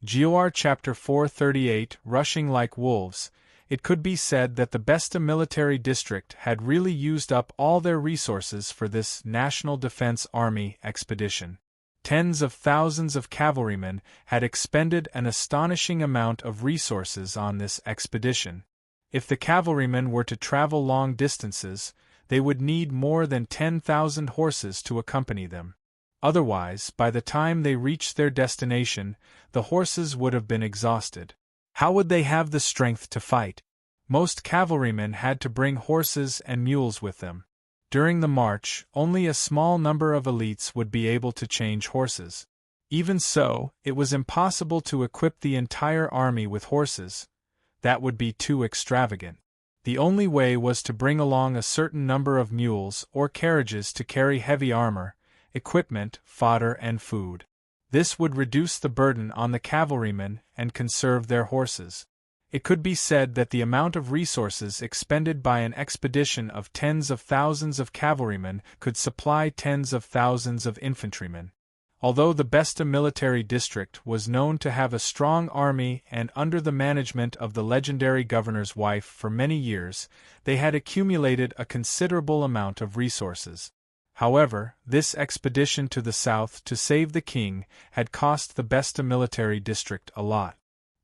GOR Chapter 438. Rushing like wolves. It could be said that the Besta military district had really used up all their resources for this National Defense Army expedition. Tens of thousands of cavalrymen had expended an astonishing amount of resources on this expedition. If the cavalrymen were to travel long distances, they would need more than 10,000 horses to accompany them. Otherwise, by the time they reached their destination, the horses would have been exhausted. How would they have the strength to fight? Most cavalrymen had to bring horses and mules with them. During the march, only a small number of elites would be able to change horses. Even so, it was impossible to equip the entire army with horses. That would be too extravagant. The only way was to bring along a certain number of mules or carriages to carry heavy armor, equipment, fodder, and food. This would reduce the burden on the cavalrymen and conserve their horses. It could be said that the amount of resources expended by an expedition of tens of thousands of cavalrymen could supply tens of thousands of infantrymen. Although the Besta military district was known to have a strong army and under the management of the legendary governor's wife for many years, they had accumulated a considerable amount of resources. However, this expedition to the south to save the king had cost the Besta military district a lot.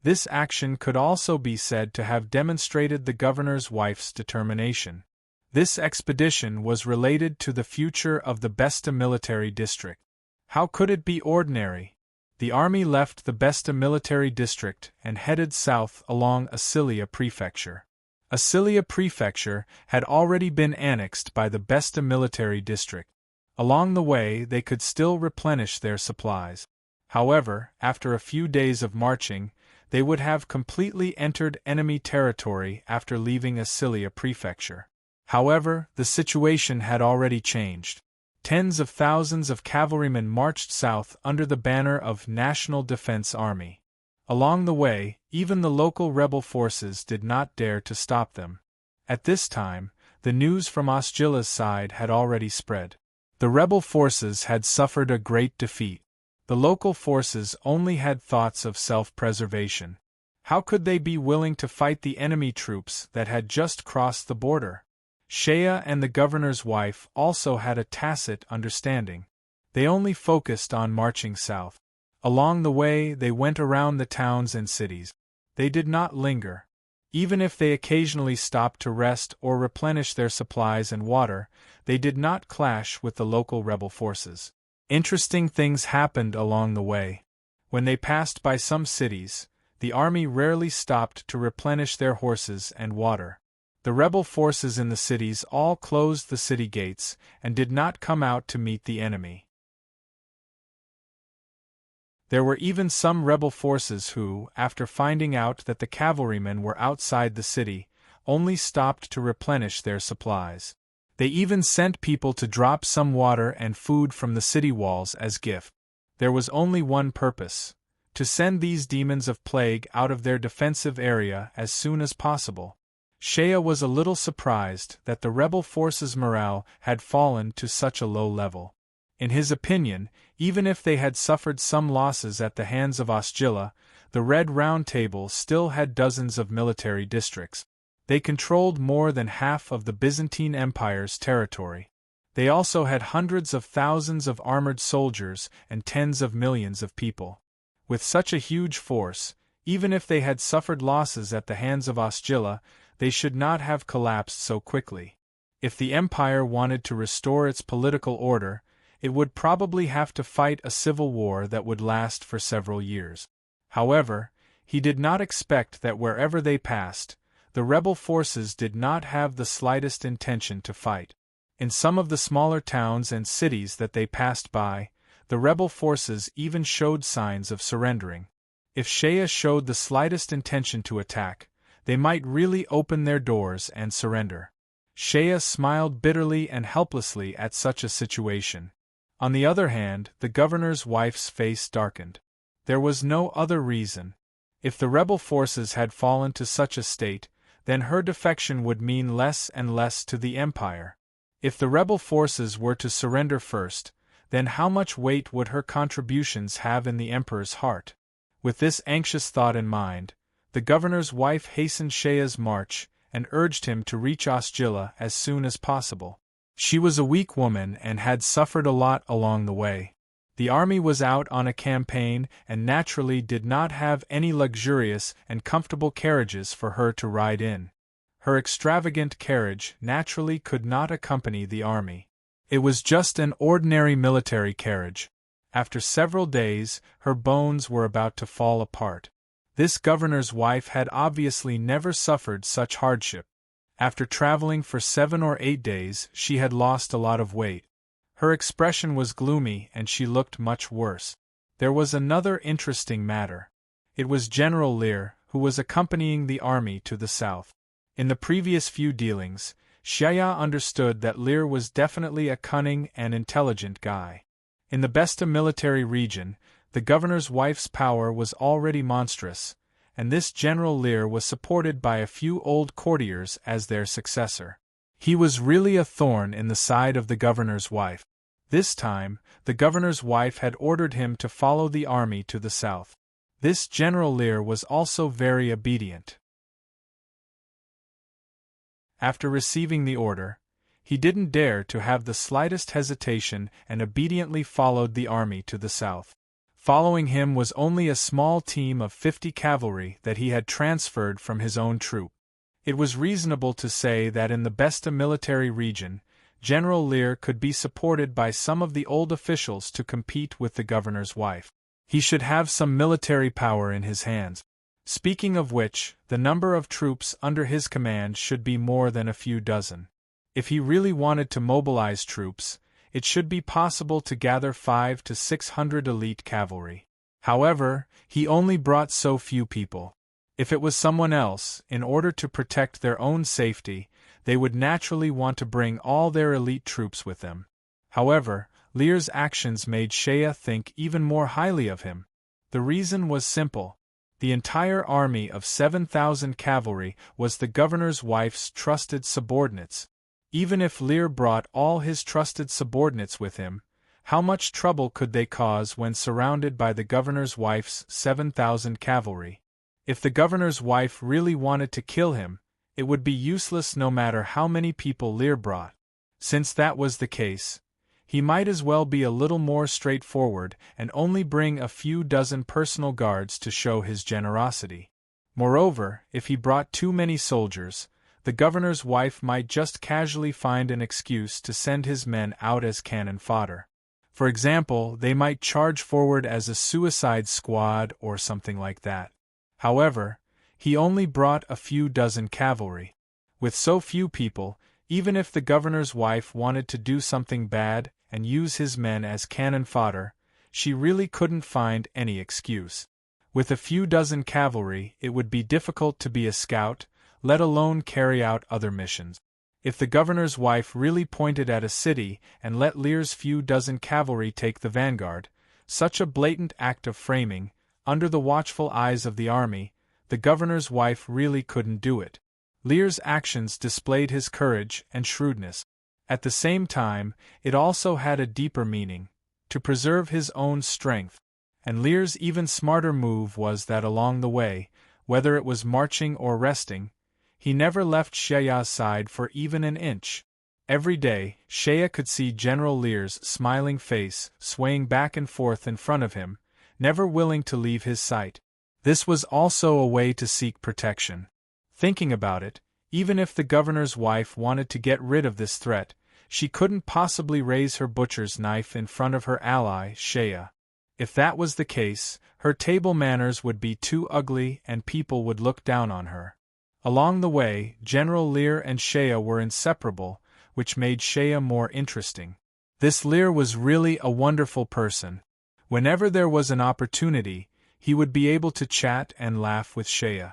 This action could also be said to have demonstrated the governor's wife's determination. This expedition was related to the future of the Besta military district. How could it be ordinary? The army left the Besta military district and headed south along Acilia prefecture. Acilia prefecture had already been annexed by the Besta military district. Along the way they could still replenish their supplies. However, after a few days of marching, they would have completely entered enemy territory after leaving Acilia prefecture. However, the situation had already changed. Tens of thousands of cavalrymen marched south under the banner of National Defense Army. Along the way, even the local rebel forces did not dare to stop them. At this time, the news from Osgila's side had already spread. The rebel forces had suffered a great defeat. The local forces only had thoughts of self-preservation. How could they be willing to fight the enemy troops that had just crossed the border? Shea and the governor's wife also had a tacit understanding. They only focused on marching south. Along the way, they went around the towns and cities. They did not linger. Even if they occasionally stopped to rest or replenish their supplies and water, they did not clash with the local rebel forces. Interesting things happened along the way. When they passed by some cities, the army rarely stopped to replenish their horses and water. The rebel forces in the cities all closed the city gates and did not come out to meet the enemy. There were even some rebel forces who, after finding out that the cavalrymen were outside the city, only stopped to replenish their supplies. They even sent people to drop some water and food from the city walls as gift. There was only one purpose: to send these demons of plague out of their defensive area as soon as possible. Shea was a little surprised that the rebel forces' morale had fallen to such a low level. In his opinion, even if they had suffered some losses at the hands of Osgilla, the Red Round Table still had dozens of military districts. They controlled more than half of the Byzantine Empire's territory. They also had hundreds of thousands of armored soldiers and tens of millions of people. With such a huge force, even if they had suffered losses at the hands of Osgilla, they should not have collapsed so quickly. If the Empire wanted to restore its political order, it would probably have to fight a civil war that would last for several years. However, he did not expect that wherever they passed, the rebel forces did not have the slightest intention to fight. In some of the smaller towns and cities that they passed by, the rebel forces even showed signs of surrendering. If Shea showed the slightest intention to attack, they might really open their doors and surrender. Shea smiled bitterly and helplessly at such a situation. On the other hand, the governor's wife's face darkened. There was no other reason. If the rebel forces had fallen to such a state, then her defection would mean less and less to the Empire. If the rebel forces were to surrender first, then how much weight would her contributions have in the Emperor's heart? With this anxious thought in mind, the governor's wife hastened Shea's march and urged him to reach Osgilla as soon as possible. She was a weak woman and had suffered a lot along the way. The army was out on a campaign and naturally did not have any luxurious and comfortable carriages for her to ride in. Her extravagant carriage naturally could not accompany the army. It was just an ordinary military carriage. After several days, her bones were about to fall apart. This governor's wife had obviously never suffered such hardship. After traveling for 7 or 8 days, she had lost a lot of weight. Her expression was gloomy and she looked much worse. There was another interesting matter. It was General Lear, who was accompanying the army to the south. In the previous few dealings, Shea understood that Lear was definitely a cunning and intelligent guy. In the Besta military region, the governor's wife's power was already monstrous, and this General Lear was supported by a few old courtiers as their successor. He was really a thorn in the side of the governor's wife. This time, the governor's wife had ordered him to follow the army to the south. This General Lear was also very obedient. After receiving the order, he didn't dare to have the slightest hesitation and obediently followed the army to the south. Following him was only a small team of 50 cavalry that he had transferred from his own troop. It was reasonable to say that in the Besta military region, General Lear could be supported by some of the old officials to compete with the governor's wife. He should have some military power in his hands. Speaking of which, the number of troops under his command should be more than a few dozen. If he really wanted to mobilize troops, it should be possible to gather 500 to 600 elite cavalry. However, he only brought so few people. If it was someone else, in order to protect their own safety, they would naturally want to bring all their elite troops with them. However, Lear's actions made Shea think even more highly of him. The reason was simple. The entire army of 7,000 cavalry was the governor's wife's trusted subordinates. Even if Lear brought all his trusted subordinates with him, how much trouble could they cause when surrounded by the governor's wife's 7,000 cavalry? If the governor's wife really wanted to kill him, it would be useless no matter how many people Lear brought. Since that was the case, he might as well be a little more straightforward and only bring a few dozen personal guards to show his generosity. Moreover, if he brought too many soldiers, the governor's wife might just casually find an excuse to send his men out as cannon fodder. For example, they might charge forward as a suicide squad or something like that. However, he only brought a few dozen cavalry. With so few people, even if the governor's wife wanted to do something bad and use his men as cannon fodder, she really couldn't find any excuse. With a few dozen cavalry, it would be difficult to be a scout, let alone carry out other missions. If the governor's wife really pointed at a city and let Lear's few dozen cavalry take the vanguard, such a blatant act of framing, under the watchful eyes of the army, the governor's wife really couldn't do it. Lear's actions displayed his courage and shrewdness. At the same time, it also had a deeper meaning, to preserve his own strength. And Lear's even smarter move was that along the way, whether it was marching or resting, he never left Shea's side for even an inch. Every day, Shea could see General Lear's smiling face swaying back and forth in front of him, never willing to leave his sight. This was also a way to seek protection. Thinking about it, even if the governor's wife wanted to get rid of this threat, she couldn't possibly raise her butcher's knife in front of her ally, Shea. If that was the case, her table manners would be too ugly and people would look down on her. Along the way, General Lear and Shea were inseparable, which made Shea more interesting. This Lear was really a wonderful person. Whenever there was an opportunity, he would be able to chat and laugh with Shea.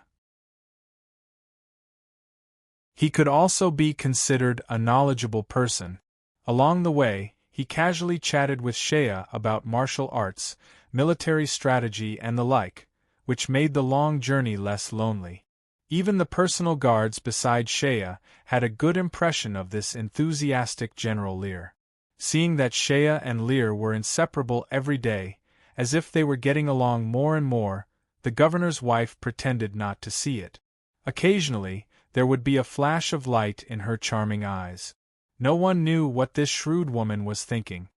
He could also be considered a knowledgeable person. Along the way, he casually chatted with Shea about martial arts, military strategy and the like, which made the long journey less lonely. Even the personal guards beside Shea had a good impression of this enthusiastic General Lear. Seeing that Shea and Lear were inseparable every day, as if they were getting along more and more, the governor's wife pretended not to see it. Occasionally, there would be a flash of light in her charming eyes. No one knew what this shrewd woman was thinking.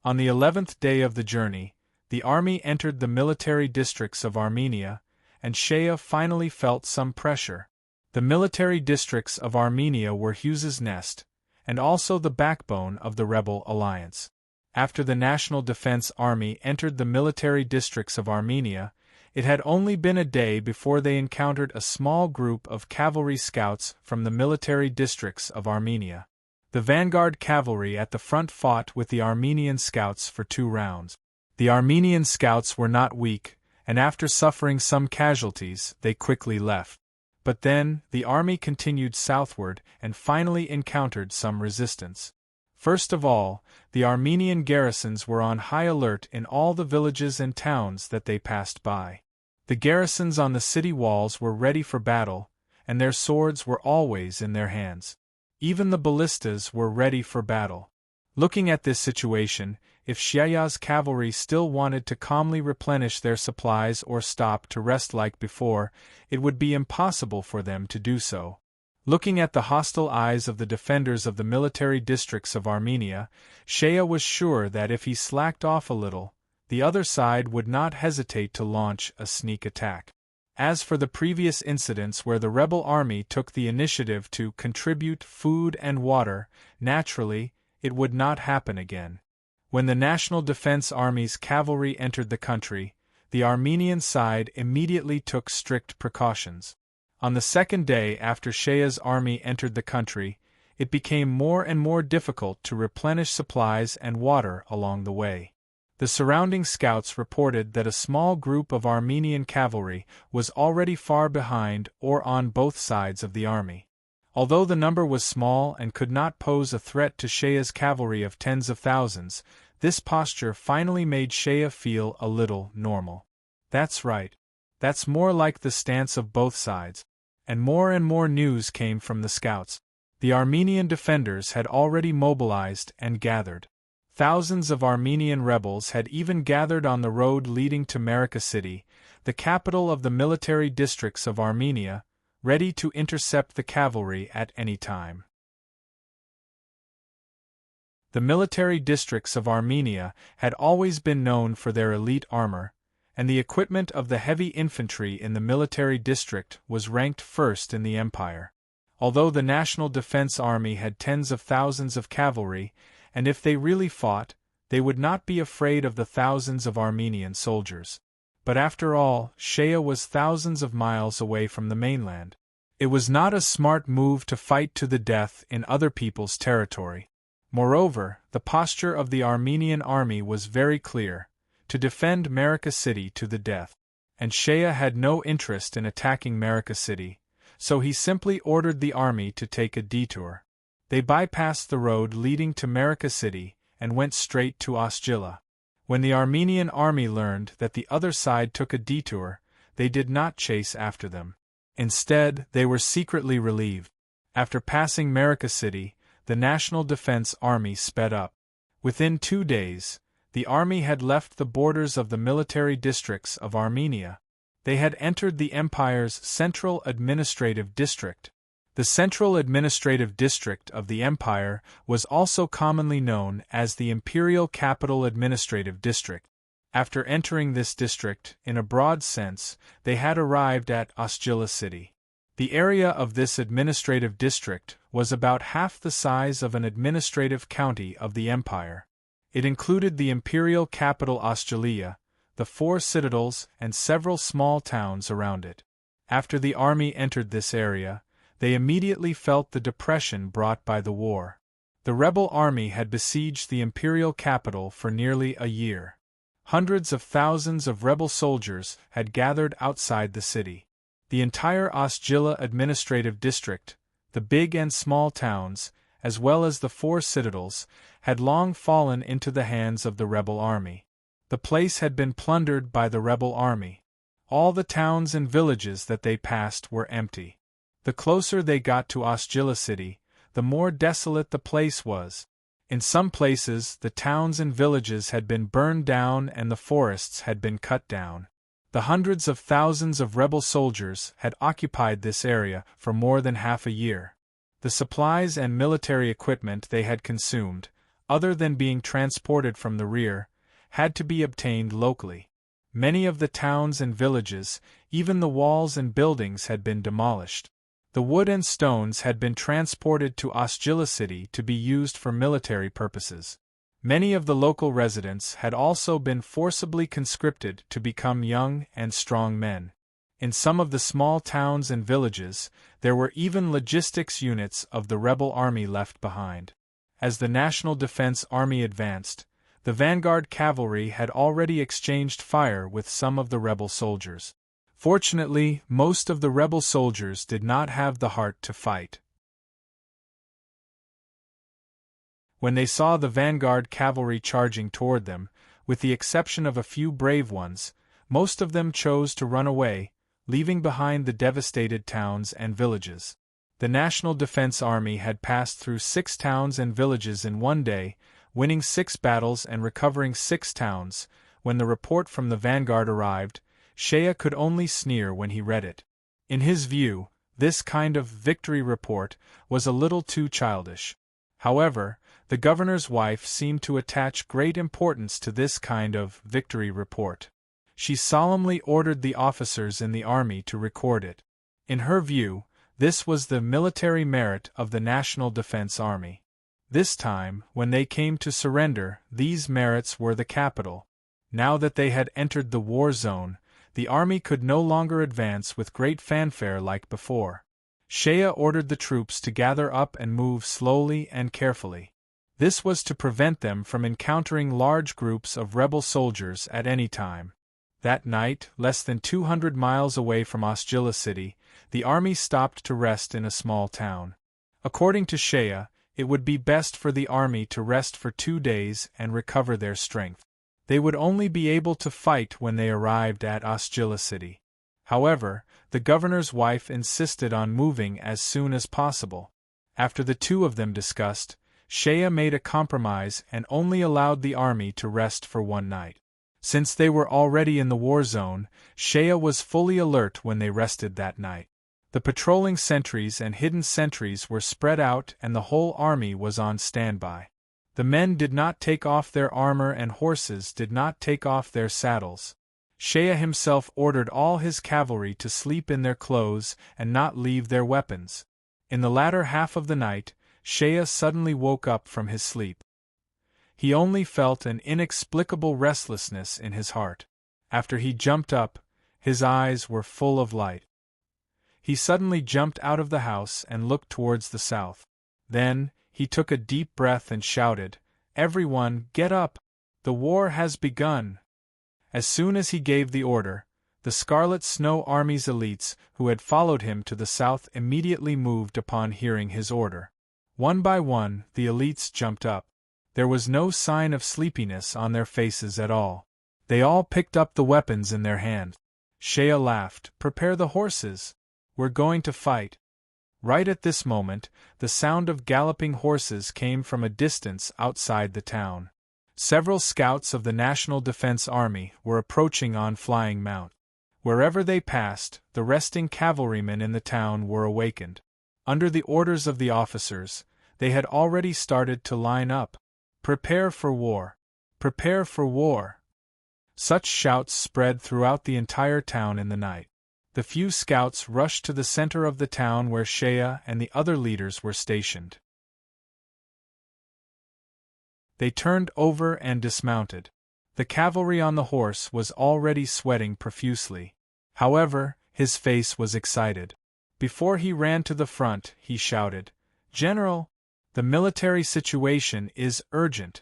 On the 11th day of the journey, the army entered the military districts of Armenia, and Shea finally felt some pressure. The military districts of Armenia were Hughes's nest, and also the backbone of the rebel alliance. After the National Defense Army entered the military districts of Armenia, it had only been a day before they encountered a small group of cavalry scouts from the military districts of Armenia. The vanguard cavalry at the front fought with the Armenian scouts for 2 rounds. The Armenian scouts were not weak, and after suffering some casualties, they quickly left. But then, the army continued southward and finally encountered some resistance. First of all, the Armenian garrisons were on high alert in all the villages and towns that they passed by. The garrisons on the city walls were ready for battle, and their swords were always in their hands. Even the ballistas were ready for battle. Looking at this situation, if Shea's cavalry still wanted to calmly replenish their supplies or stop to rest like before, it would be impossible for them to do so. Looking at the hostile eyes of the defenders of the military districts of Armenia, Shea was sure that if he slacked off a little, the other side would not hesitate to launch a sneak attack. As for the previous incidents where the rebel army took the initiative to contribute food and water, naturally, it would not happen again. When the National Defense Army's cavalry entered the country, the Armenian side immediately took strict precautions. On the second day after Shea's army entered the country, it became more and more difficult to replenish supplies and water along the way. The surrounding scouts reported that a small group of Armenian cavalry was already far behind or on both sides of the army. Although the number was small and could not pose a threat to Shea's cavalry of tens of thousands, this posture finally made Shea feel a little normal. That's right. That's more like the stance of both sides. And more news came from the scouts. The Armenian defenders had already mobilized and gathered. Thousands of Armenian rebels had even gathered on the road leading to Marika City, the capital of the military districts of Armenia, ready to intercept the cavalry at any time. The military districts of Armenia had always been known for their elite armor, and the equipment of the heavy infantry in the military district was ranked first in the empire. Although the National Defense Army had tens of thousands of cavalry, and if they really fought, they would not be afraid of the thousands of Armenian soldiers. But after all, Shea was thousands of miles away from the mainland. It was not a smart move to fight to the death in other people's territory. Moreover, the posture of the Armenian army was very clear: to defend Marika City to the death. And Shea had no interest in attacking Marika City, so he simply ordered the army to take a detour. They bypassed the road leading to Marika City and went straight to Ostjila. When the Armenian army learned that the other side took a detour, they did not chase after them. Instead, they were secretly relieved. After passing Marika City, the National Defense Army sped up. Within 2 days, the army had left the borders of the military districts of Armenia. They had entered the empire's Central Administrative District. The Central Administrative District of the empire was also commonly known as the Imperial Capital Administrative District. After entering this district, in a broad sense, they had arrived at Ostjila City. The area of this administrative district was about half the size of an administrative county of the empire. It included the imperial capital Ostjila, the 4 citadels, and several small towns around it. After the army entered this area, they immediately felt the depression brought by the war. The rebel army had besieged the imperial capital for nearly a year. Hundreds of thousands of rebel soldiers had gathered outside the city. The entire Ostjila administrative district, the big and small towns, as well as the 4 citadels, had long fallen into the hands of the rebel army. The place had been plundered by the rebel army. All the towns and villages that they passed were empty. The closer they got to Ostjila City, the more desolate the place was. In some places, the towns and villages had been burned down and the forests had been cut down. The hundreds of thousands of rebel soldiers had occupied this area for more than half a year. The supplies and military equipment they had consumed, other than being transported from the rear, had to be obtained locally. Many of the towns and villages, even the walls and buildings, had been demolished. The wood and stones had been transported to Ostjila City to be used for military purposes. Many of the local residents had also been forcibly conscripted to become young and strong men. In some of the small towns and villages, there were even logistics units of the rebel army left behind. As the National Defense Army advanced, the vanguard cavalry had already exchanged fire with some of the rebel soldiers. Fortunately, most of the rebel soldiers did not have the heart to fight. When they saw the vanguard cavalry charging toward them, with the exception of a few brave ones, most of them chose to run away, leaving behind the devastated towns and villages. The National Defense Army had passed through 6 towns and villages in one day, winning 6 battles and recovering 6 towns. When the report from the vanguard arrived, Shea could only sneer when he read it. In his view, this kind of victory report was a little too childish. However, the governor's wife seemed to attach great importance to this kind of victory report. She solemnly ordered the officers in the army to record it. In her view, this was the military merit of the National Defense Army. This time, when they came to surrender, these merits were the capital. Now that they had entered the war zone, the army could no longer advance with great fanfare like before. Shea ordered the troops to gather up and move slowly and carefully. This was to prevent them from encountering large groups of rebel soldiers at any time. That night, less than 200 miles away from Ostjila City, the army stopped to rest in a small town. According to Shea, it would be best for the army to rest for 2 days and recover their strength. They would only be able to fight when they arrived at Ostjila City. However, the governor's wife insisted on moving as soon as possible. After the 2 of them discussed, Shea made a compromise and only allowed the army to rest for 1 night. Since they were already in the war zone, Shea was fully alert when they rested that night. The patrolling sentries and hidden sentries were spread out and the whole army was on standby. The men did not take off their armor and horses did not take off their saddles. Shea himself ordered all his cavalry to sleep in their clothes and not leave their weapons. In the latter half of the night, Shea suddenly woke up from his sleep. He only felt an inexplicable restlessness in his heart. After he jumped up, his eyes were full of light. He suddenly jumped out of the house and looked towards the south. Then, he took a deep breath and shouted, "Everyone, get up! The war has begun!" As soon as he gave the order, the Scarlet Snow Army's elites who had followed him to the south immediately moved upon hearing his order. One by one, the elites jumped up. There was no sign of sleepiness on their faces at all. They all picked up the weapons in their hands. Shea laughed. "Prepare the horses! We're going to fight." Right at this moment, the sound of galloping horses came from a distance outside the town. Several scouts of the National Defense Army were approaching on flying mount. Wherever they passed, the resting cavalrymen in the town were awakened. Under the orders of the officers, they had already started to line up. "Prepare for war! Prepare for war!" Such shouts spread throughout the entire town in the night. The few scouts rushed to the center of the town where Shea and the other leaders were stationed. They turned over and dismounted. The cavalry on the horse was already sweating profusely. However, his face was excited. Before he ran to the front, he shouted, "General, the military situation is urgent."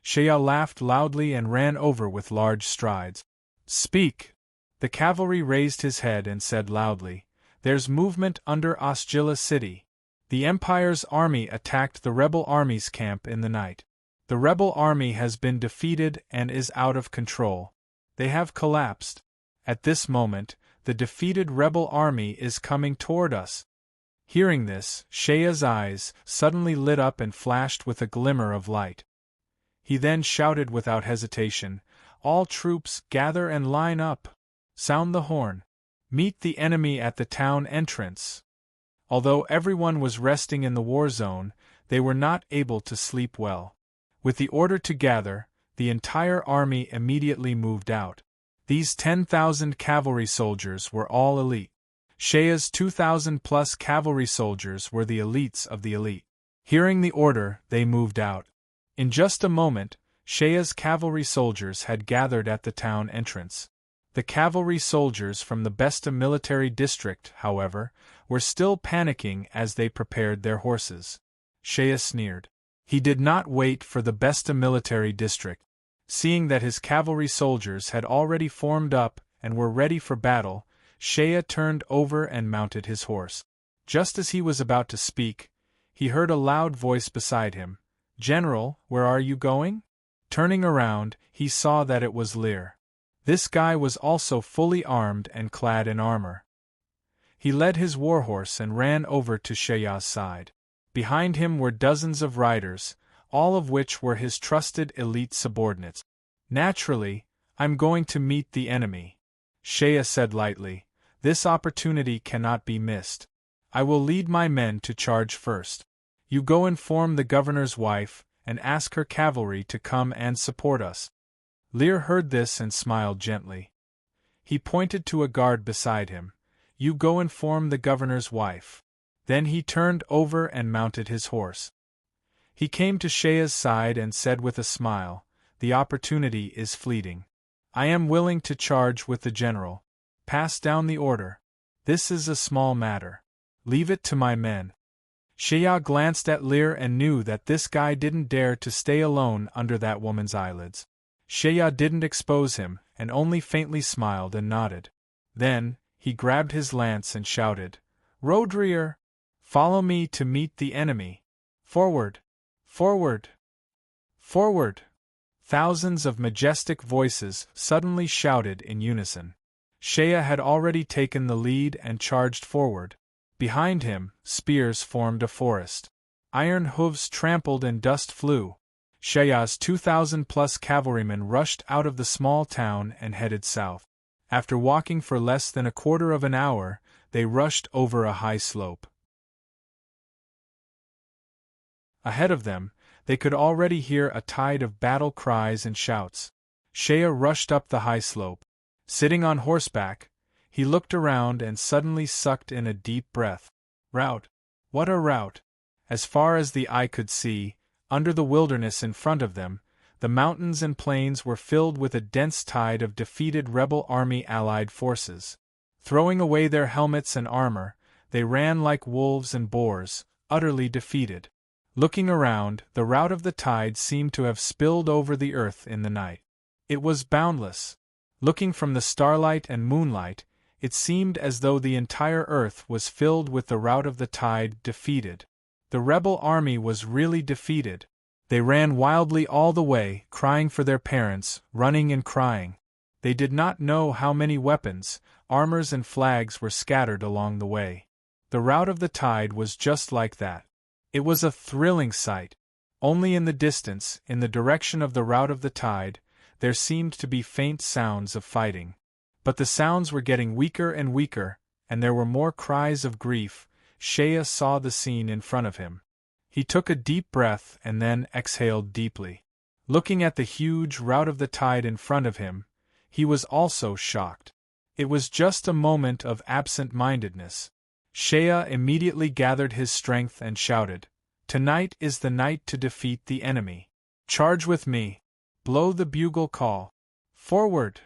Shea laughed loudly and ran over with large strides. "Speak!" The cavalry raised his head and said loudly, "There's movement under Osgilla City. The Empire's army attacked the rebel army's camp in the night. The rebel army has been defeated and is out of control. They have collapsed. At this moment, the defeated rebel army is coming toward us." Hearing this, Shea's eyes suddenly lit up and flashed with a glimmer of light. He then shouted without hesitation, "All troops gather and line up! Sound the horn! Meet the enemy at the town entrance!" Although everyone was resting in the war zone, they were not able to sleep well. With the order to gather, the entire army immediately moved out. These 10,000 cavalry soldiers were all elite. Shea's 2,000-plus cavalry soldiers were the elites of the elite. Hearing the order, they moved out. In just a moment, Shea's cavalry soldiers had gathered at the town entrance. The cavalry soldiers from the Besta military district, however, were still panicking as they prepared their horses. Shea sneered. He did not wait for the Besta military district. Seeing that his cavalry soldiers had already formed up and were ready for battle, Shea turned over and mounted his horse. Just as he was about to speak, he heard a loud voice beside him. "General, where are you going?" Turning around, he saw that it was Lear. This guy was also fully armed and clad in armor. He led his warhorse and ran over to Shea's side. Behind him were dozens of riders, all of which were his trusted elite subordinates. "Naturally, I'm going to meet the enemy," Shea said lightly. "This opportunity cannot be missed. I will lead my men to charge first. You go inform the governor's wife, and ask her cavalry to come and support us." Lear heard this and smiled gently. He pointed to a guard beside him. "You go inform the governor's wife." Then he turned over and mounted his horse. He came to Shea's side and said with a smile, "The opportunity is fleeting. I am willing to charge with the general. Pass down the order. This is a small matter. Leave it to my men." Shea glanced at Lear and knew that this guy didn't dare to stay alone under that woman's eyelids. Shea didn't expose him, and only faintly smiled and nodded. Then, he grabbed his lance and shouted, "Roadrear! Follow me to meet the enemy! Forward! Forward! Forward!" Thousands of majestic voices suddenly shouted in unison. Shea had already taken the lead and charged forward. Behind him, spears formed a forest. Iron hooves trampled and dust flew. Shea's 2,000-plus cavalrymen rushed out of the small town and headed south. After walking for less than a quarter of an hour, they rushed over a high slope. Ahead of them, they could already hear a tide of battle cries and shouts. Shea rushed up the high slope. Sitting on horseback, he looked around and suddenly sucked in a deep breath. Rout! What a rout! As far as the eye could see, under the wilderness in front of them, the mountains and plains were filled with a dense tide of defeated rebel army allied forces. Throwing away their helmets and armor, they ran like wolves and boars, utterly defeated. Looking around, the rout of the tide seemed to have spilled over the earth in the night. It was boundless. Looking from the starlight and moonlight, it seemed as though the entire earth was filled with the rout of the tide, defeated. The rebel army was really defeated. They ran wildly all the way, crying for their parents, running and crying. They did not know how many weapons, armors and flags were scattered along the way. The rout of the tide was just like that. It was a thrilling sight. Only in the distance, in the direction of the rout of the tide, there seemed to be faint sounds of fighting. But the sounds were getting weaker and weaker, and there were more cries of grief. Shea saw the scene in front of him. He took a deep breath and then exhaled deeply. Looking at the huge rout of the tide in front of him, he was also shocked. It was just a moment of absent-mindedness. Shea immediately gathered his strength and shouted, "Tonight is the night to defeat the enemy. Charge with me! Blow the bugle call! Forward!"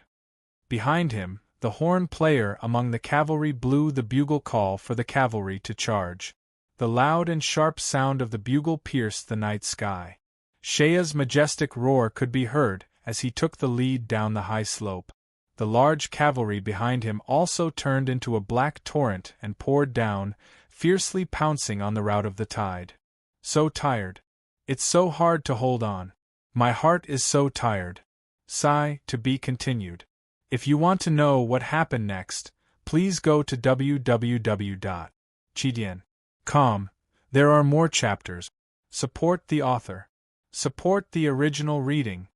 Behind him, the horn player among the cavalry blew the bugle call for the cavalry to charge. The loud and sharp sound of the bugle pierced the night sky. Shea's majestic roar could be heard as he took the lead down the high slope. The large cavalry behind him also turned into a black torrent and poured down, fiercely pouncing on the rout of the tide. So tired. It's so hard to hold on. My heart is so tired. Sigh, to be continued. If you want to know what happened next, please go to www.chidian.com. There are more chapters. Support the author. Support the original reading.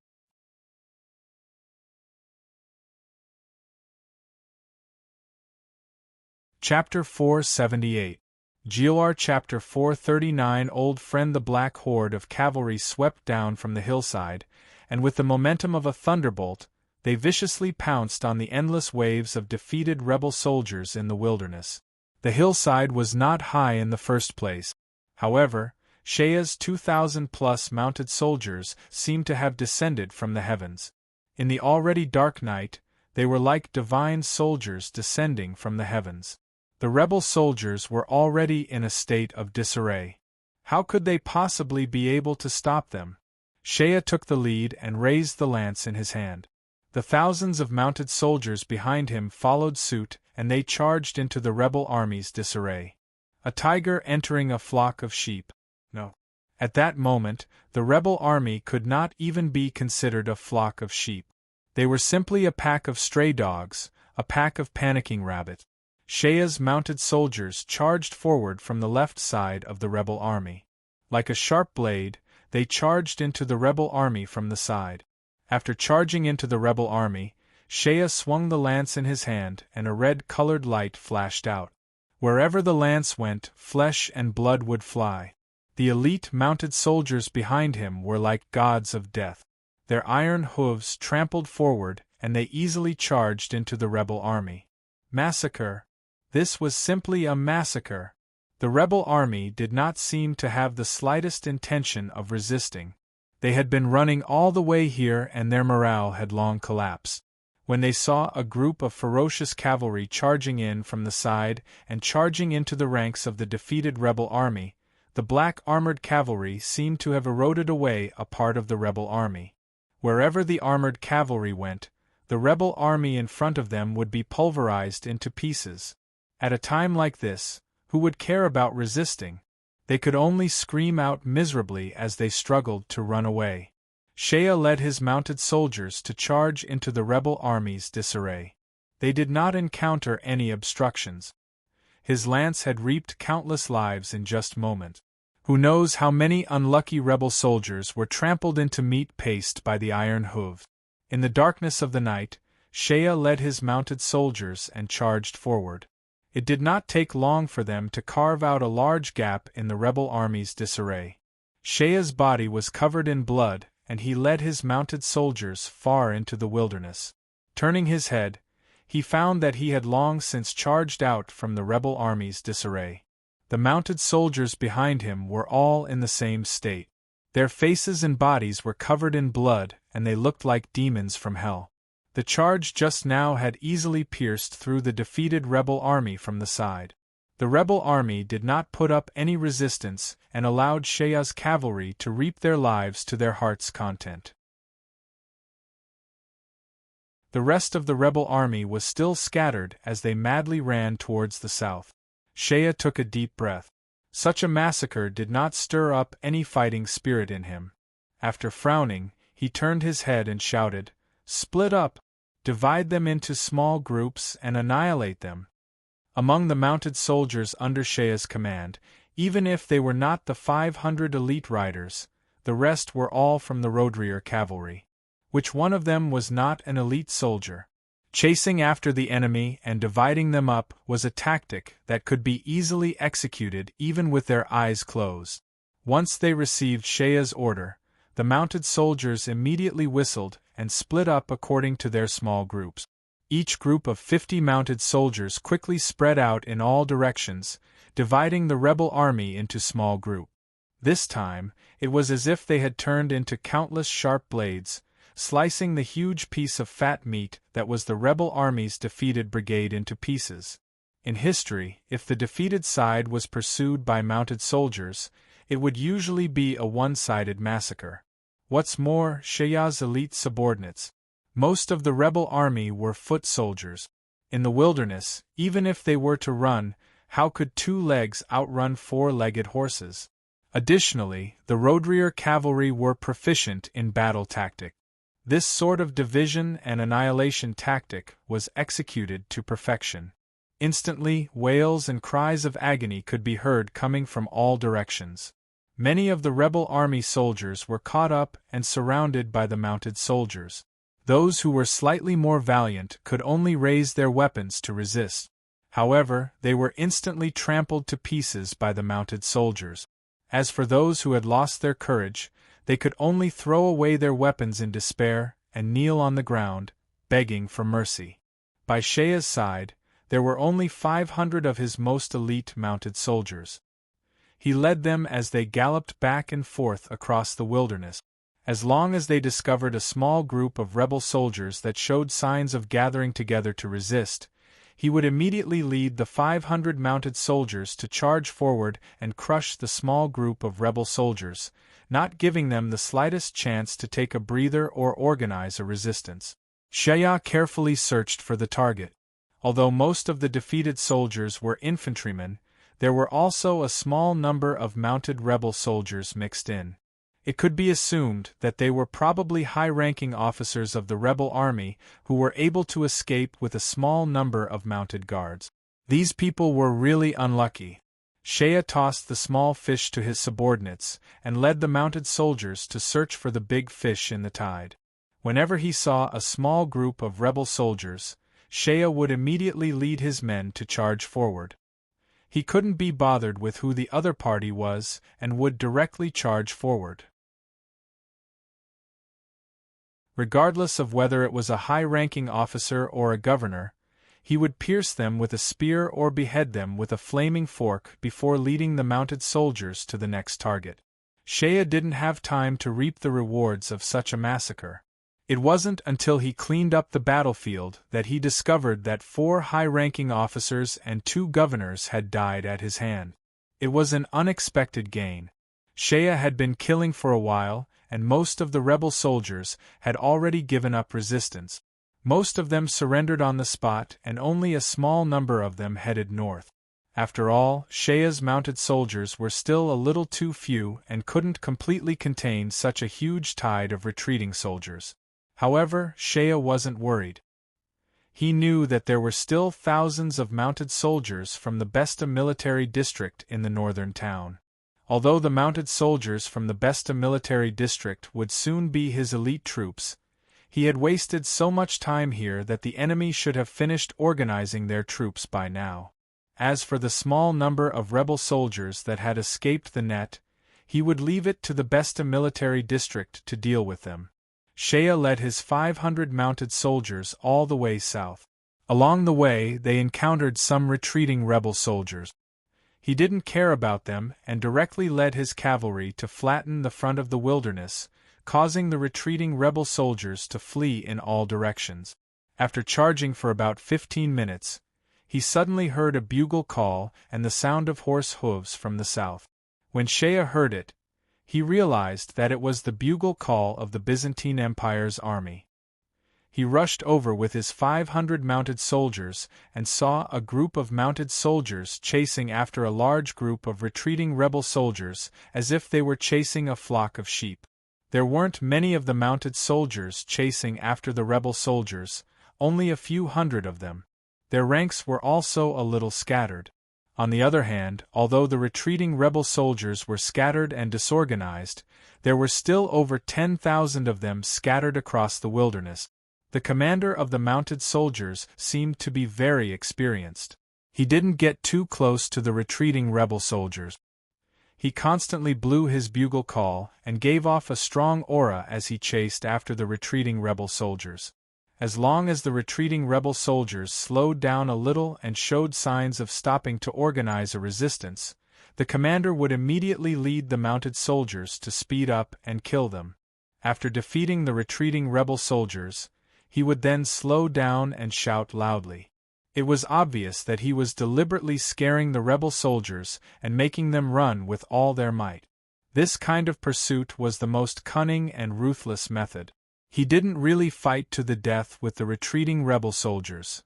Chapter 478. GOR Chapter 439. Old friend. The black horde of cavalry swept down from the hillside, and with the momentum of a thunderbolt, they viciously pounced on the endless waves of defeated rebel soldiers in the wilderness. The hillside was not high in the first place. However, Shea's 2,000-plus mounted soldiers seemed to have descended from the heavens. In the already dark night, they were like divine soldiers descending from the heavens. The rebel soldiers were already in a state of disarray. How could they possibly be able to stop them? Shea took the lead and raised the lance in his hand. The thousands of mounted soldiers behind him followed suit, and they charged into the rebel army's disarray. A tiger entering a flock of sheep. No. At that moment, the rebel army could not even be considered a flock of sheep. They were simply a pack of stray dogs, a pack of panicking rabbits. Shea's mounted soldiers charged forward from the left side of the rebel army. Like a sharp blade, they charged into the rebel army from the side. After charging into the rebel army, Shea swung the lance in his hand and a red-colored light flashed out. Wherever the lance went, flesh and blood would fly. The elite mounted soldiers behind him were like gods of death. Their iron hooves trampled forward, and they easily charged into the rebel army. Massacre. This was simply a massacre. The rebel army did not seem to have the slightest intention of resisting. They had been running all the way here and their morale had long collapsed. When they saw a group of ferocious cavalry charging in from the side and charging into the ranks of the defeated rebel army, the black armored cavalry seemed to have eroded away a part of the rebel army. Wherever the armored cavalry went, the rebel army in front of them would be pulverized into pieces. At a time like this, who would care about resisting? They could only scream out miserably as they struggled to run away. Shea led his mounted soldiers to charge into the rebel army's disarray. They did not encounter any obstructions. His lance had reaped countless lives in just moments. Who knows how many unlucky rebel soldiers were trampled into meat paste by the iron hooves. In the darkness of the night, Shea led his mounted soldiers and charged forward. It did not take long for them to carve out a large gap in the rebel army's disarray. Shea's body was covered in blood, and he led his mounted soldiers far into the wilderness. Turning his head, he found that he had long since charged out from the rebel army's disarray. The mounted soldiers behind him were all in the same state. Their faces and bodies were covered in blood, and they looked like demons from hell. The charge just now had easily pierced through the defeated rebel army from the side. The rebel army did not put up any resistance and allowed Shea's cavalry to reap their lives to their heart's content. The rest of the rebel army was still scattered as they madly ran towards the south. Shea took a deep breath. Such a massacre did not stir up any fighting spirit in him. After frowning, he turned his head and shouted, "Split up! Divide them into small groups and annihilate them." Among the mounted soldiers under Shea's command, even if they were not the 500 elite riders, the rest were all from the roadrear cavalry. Which one of them was not an elite soldier? Chasing after the enemy and dividing them up was a tactic that could be easily executed even with their eyes closed. Once they received Shea's order, the mounted soldiers immediately whistled and split up according to their small groups. Each group of 50 mounted soldiers quickly spread out in all directions, dividing the rebel army into small groups. This time, it was as if they had turned into countless sharp blades, slicing the huge piece of fat meat that was the rebel army's defeated brigade into pieces. In history, if the defeated side was pursued by mounted soldiers, it would usually be a one-sided massacre. What's more, Shea's elite subordinates, most of the rebel army were foot soldiers. In the wilderness, even if they were to run, how could 2 legs outrun 4-legged horses? Additionally, the roadrear cavalry were proficient in battle tactics. This sort of division and annihilation tactic was executed to perfection. Instantly, wails and cries of agony could be heard coming from all directions. Many of the rebel army soldiers were caught up and surrounded by the mounted soldiers. Those who were slightly more valiant could only raise their weapons to resist. However, they were instantly trampled to pieces by the mounted soldiers. As for those who had lost their courage, they could only throw away their weapons in despair and kneel on the ground, begging for mercy. By Shea's side, there were only 500 of his most elite mounted soldiers. He led them as they galloped back and forth across the wilderness. As long as they discovered a small group of rebel soldiers that showed signs of gathering together to resist, he would immediately lead the 500 mounted soldiers to charge forward and crush the small group of rebel soldiers, not giving them the slightest chance to take a breather or organize a resistance. Shea carefully searched for the target. Although most of the defeated soldiers were infantrymen, there were also a small number of mounted rebel soldiers mixed in. It could be assumed that they were probably high-ranking officers of the rebel army who were able to escape with a small number of mounted guards. These people were really unlucky. Shea tossed the small fish to his subordinates and led the mounted soldiers to search for the big fish in the tide. Whenever he saw a small group of rebel soldiers, Shea would immediately lead his men to charge forward. He couldn't be bothered with who the other party was and would directly charge forward. Regardless of whether it was a high-ranking officer or a governor, he would pierce them with a spear or behead them with a flaming fork before leading the mounted soldiers to the next target. Shea didn't have time to reap the rewards of such a massacre. It wasn't until he cleaned up the battlefield that he discovered that 4 high-ranking officers and 2 governors had died at his hand. It was an unexpected gain. Shea had been killing for a while, and most of the rebel soldiers had already given up resistance. Most of them surrendered on the spot and only a small number of them headed north. After all, Shea's mounted soldiers were still a little too few and couldn't completely contain such a huge tide of retreating soldiers. However, Shea wasn't worried. He knew that there were still thousands of mounted soldiers from the Besta military district in the northern town. Although the mounted soldiers from the Besta military district would soon be his elite troops, he had wasted so much time here that the enemy should have finished organizing their troops by now. As for the small number of rebel soldiers that had escaped the net, he would leave it to the Besta military district to deal with them. Shea led his 500 mounted soldiers all the way south. Along the way, they encountered some retreating rebel soldiers. He didn't care about them and directly led his cavalry to flatten the front of the wilderness, causing the retreating rebel soldiers to flee in all directions. After charging for about 15 minutes, he suddenly heard a bugle call and the sound of horse hooves from the south. When Shea heard it, he realized that it was the bugle call of the Byzantine Empire's army. He rushed over with his 500 mounted soldiers and saw a group of mounted soldiers chasing after a large group of retreating rebel soldiers as if they were chasing a flock of sheep. There weren't many of the mounted soldiers chasing after the rebel soldiers, only a few hundred of them. Their ranks were also a little scattered. On the other hand, although the retreating rebel soldiers were scattered and disorganized, there were still over 10,000 of them scattered across the wilderness. The commander of the mounted soldiers seemed to be very experienced. He didn't get too close to the retreating rebel soldiers. He constantly blew his bugle call and gave off a strong aura as he chased after the retreating rebel soldiers. As long as the retreating rebel soldiers slowed down a little and showed signs of stopping to organize a resistance, the commander would immediately lead the mounted soldiers to speed up and kill them. After defeating the retreating rebel soldiers, he would then slow down and shout loudly. It was obvious that he was deliberately scaring the rebel soldiers and making them run with all their might. This kind of pursuit was the most cunning and ruthless method. He didn't really fight to the death with the retreating rebel soldiers.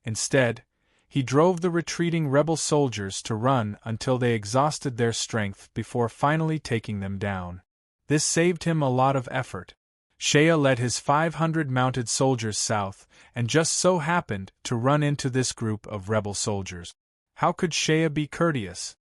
Instead, he drove the retreating rebel soldiers to run until they exhausted their strength before finally taking them down. This saved him a lot of effort. Shea led his 500 mounted soldiers south, and just so happened to run into this group of rebel soldiers. How could Shea be courteous?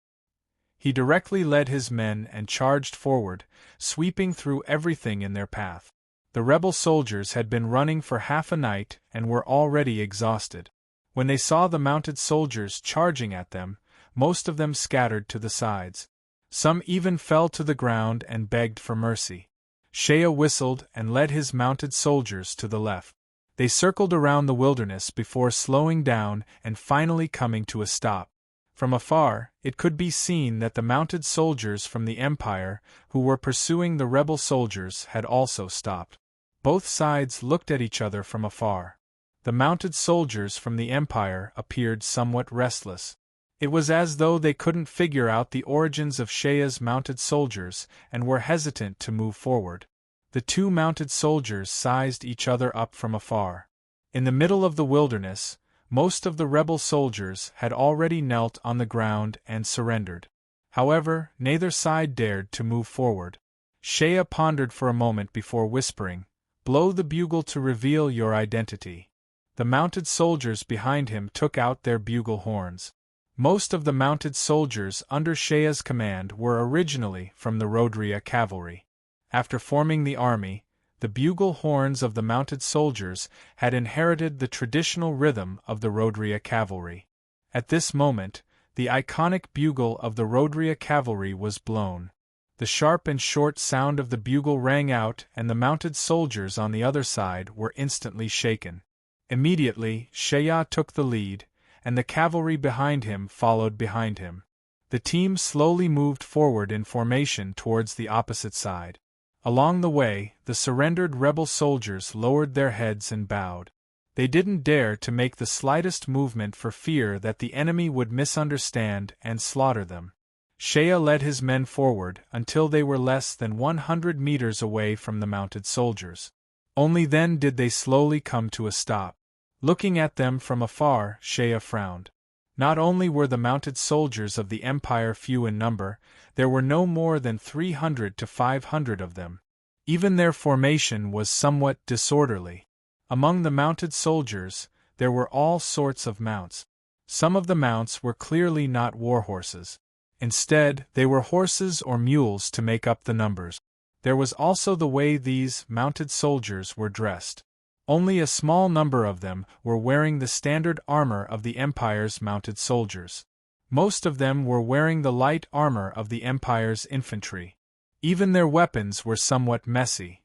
He directly led his men and charged forward, sweeping through everything in their path. The rebel soldiers had been running for half a night and were already exhausted. When they saw the mounted soldiers charging at them, most of them scattered to the sides. Some even fell to the ground and begged for mercy. Shea whistled and led his mounted soldiers to the left. They circled around the wilderness before slowing down and finally coming to a stop. From afar, it could be seen that the mounted soldiers from the Empire who were pursuing the rebel soldiers had also stopped. Both sides looked at each other from afar. The mounted soldiers from the Empire appeared somewhat restless. It was as though they couldn't figure out the origins of Shea's mounted soldiers and were hesitant to move forward. The two mounted soldiers sized each other up from afar. In the middle of the wilderness, most of the rebel soldiers had already knelt on the ground and surrendered. However, neither side dared to move forward. Shea pondered for a moment before whispering, "Blow the bugle to reveal your identity." The mounted soldiers behind him took out their bugle horns. Most of the mounted soldiers under Shea's command were originally from the Rhodria cavalry. After forming the army, the bugle horns of the mounted soldiers had inherited the traditional rhythm of the Rhodria cavalry. At this moment, the iconic bugle of the Rhodria cavalry was blown. The sharp and short sound of the bugle rang out and the mounted soldiers on the other side were instantly shaken. Immediately, Shea took the lead, and the cavalry behind him followed behind him. The team slowly moved forward in formation towards the opposite side. Along the way, the surrendered rebel soldiers lowered their heads and bowed. They didn't dare to make the slightest movement for fear that the enemy would misunderstand and slaughter them. Shea led his men forward until they were less than 100 meters away from the mounted soldiers. Only then did they slowly come to a stop. Looking at them from afar, Shea frowned. Not only were the mounted soldiers of the Empire few in number, there were no more than 300 to 500 of them. Even their formation was somewhat disorderly. Among the mounted soldiers, there were all sorts of mounts. Some of the mounts were clearly not war horses. Instead, they were horses or mules to make up the numbers. There was also the way these mounted soldiers were dressed. Only a small number of them were wearing the standard armor of the Empire's mounted soldiers. Most of them were wearing the light armor of the Empire's infantry. Even their weapons were somewhat messy.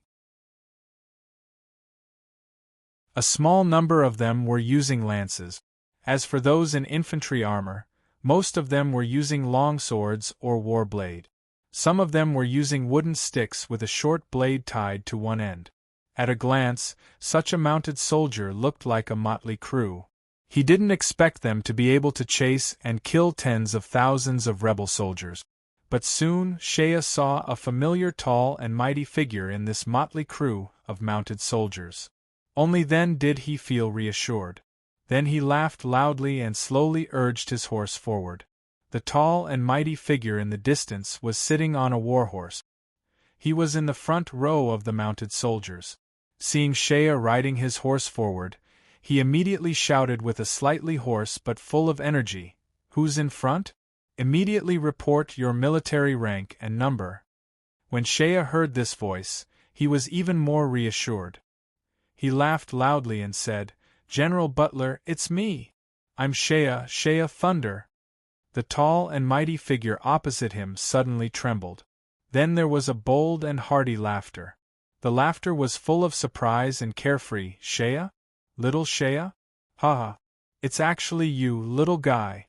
A small number of them were using lances. As for those in infantry armor, most of them were using long swords or war blade. Some of them were using wooden sticks with a short blade tied to one end. At a glance, such a mounted soldier looked like a motley crew. He didn't expect them to be able to chase and kill tens of thousands of rebel soldiers. But soon Shea saw a familiar tall and mighty figure in this motley crew of mounted soldiers. Only then did he feel reassured. Then he laughed loudly and slowly urged his horse forward. The tall and mighty figure in the distance was sitting on a warhorse. He was in the front row of the mounted soldiers. Seeing Shea riding his horse forward, he immediately shouted with a slightly hoarse but full of energy, "Who's in front? Immediately report your military rank and number." When Shea heard this voice, he was even more reassured. He laughed loudly and said, "General Butler, it's me. I'm Shea Thunder." The tall and mighty figure opposite him suddenly trembled. Then there was a bold and hearty laughter. The laughter was full of surprise and carefree. "Shea? Little Shea? Ha ha! It's actually you, little guy."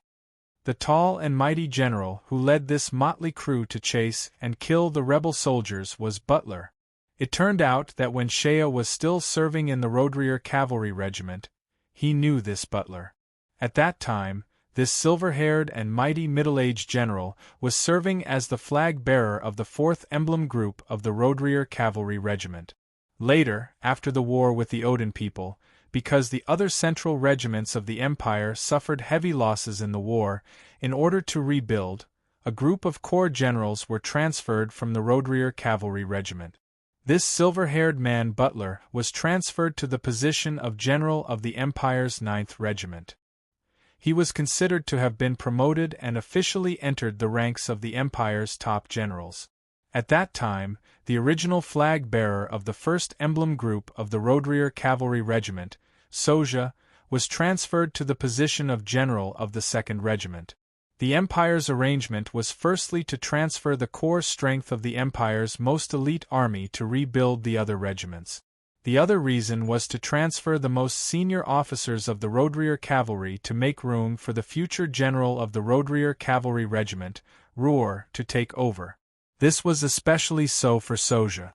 The tall and mighty general who led this motley crew to chase and kill the rebel soldiers was Butler. It turned out that when Shea was still serving in the Roadrear Cavalry Regiment, he knew this Butler. At that time, this silver-haired and mighty middle-aged general was serving as the flag-bearer of the 4th Emblem Group of the Roadrear Cavalry Regiment. Later, after the war with the Odin people, because the other central regiments of the Empire suffered heavy losses in the war, in order to rebuild, a group of corps generals were transferred from the Roadrear Cavalry Regiment. This silver-haired man Butler was transferred to the position of General of the Empire's 9th Regiment. He was considered to have been promoted and officially entered the ranks of the Empire's top generals. At that time, the original flag-bearer of the 1st Emblem Group of the Roadrear Cavalry Regiment, Soja, was transferred to the position of General of the 2nd Regiment. The Empire's arrangement was firstly to transfer the core strength of the Empire's most elite army to rebuild the other regiments. The other reason was to transfer the most senior officers of the Roadrear Cavalry to make room for the future General of the Roadrear Cavalry Regiment, Roer, to take over. This was especially so for Soja.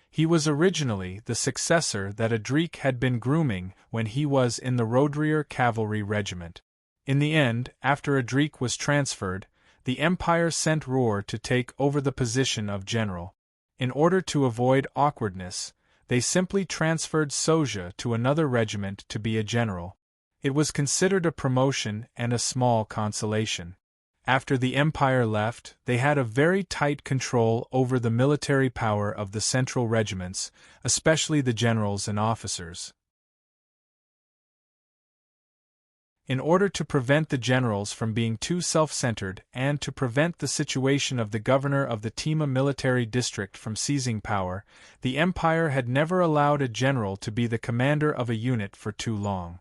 He was originally the successor that Adrik had been grooming when he was in the Roadrear Cavalry Regiment. In the end, after Adrik was transferred, the Empire sent Roer to take over the position of general. In order to avoid awkwardness, they simply transferred Soja to another regiment to be a general. It was considered a promotion and a small consolation. After the Empire left, they had a very tight control over the military power of the central regiments, especially the generals and officers. In order to prevent the generals from being too self-centered and to prevent the situation of the governor of the Tima military district from seizing power, the Empire had never allowed a general to be the commander of a unit for too long.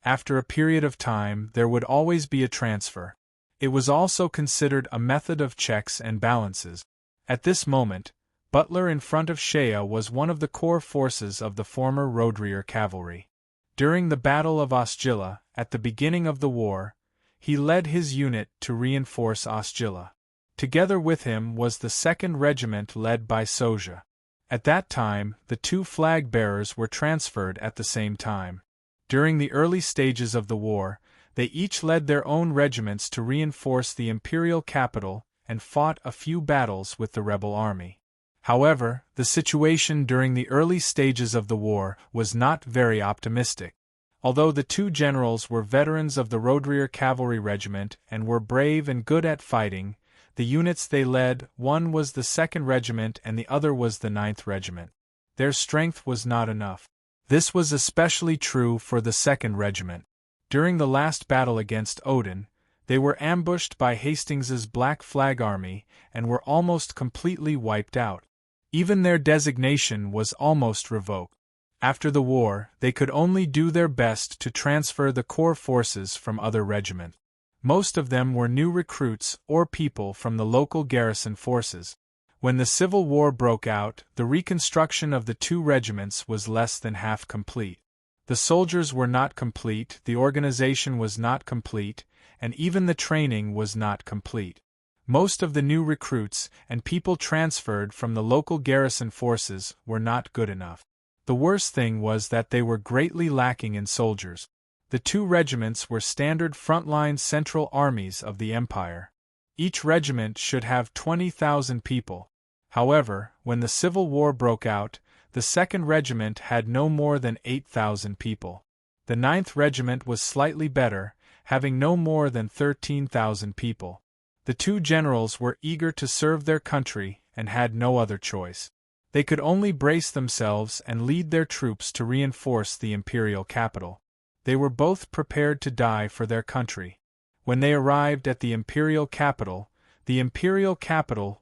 After a period of time, there would always be a transfer. It was also considered a method of checks and balances. At this moment, Butler in front of Shea was one of the core forces of the former Roadrear Cavalry. During the Battle of Ostjilla, at the beginning of the war, he led his unit to reinforce Ostjilla. Together with him was the 2nd Regiment led by Soja. At that time, the two flag-bearers were transferred at the same time. During the early stages of the war, they each led their own regiments to reinforce the imperial capital and fought a few battles with the rebel army. However, the situation during the early stages of the war was not very optimistic. Although the two generals were veterans of the Roadrear Cavalry Regiment and were brave and good at fighting, the units they led, one was the 2nd Regiment and the other was the 9th Regiment. Their strength was not enough. This was especially true for the 2nd Regiment. During the last battle against Odin, they were ambushed by Hastings's Black Flag Army and were almost completely wiped out. Even their designation was almost revoked. After the war, they could only do their best to transfer the core forces from other regiments. Most of them were new recruits or people from the local garrison forces. When the Civil War broke out, the reconstruction of the two regiments was less than half complete. The soldiers were not complete, the organization was not complete, and even the training was not complete. Most of the new recruits and people transferred from the local garrison forces were not good enough. The worst thing was that they were greatly lacking in soldiers. The two regiments were standard frontline central armies of the Empire. Each regiment should have 20,000 people. However, when the Civil War broke out, the 2nd Regiment had no more than 8,000 people. The 9th Regiment was slightly better, having no more than 13,000 people. The two generals were eager to serve their country and had no other choice. They could only brace themselves and lead their troops to reinforce the imperial capital. They were both prepared to die for their country. When they arrived at the imperial capital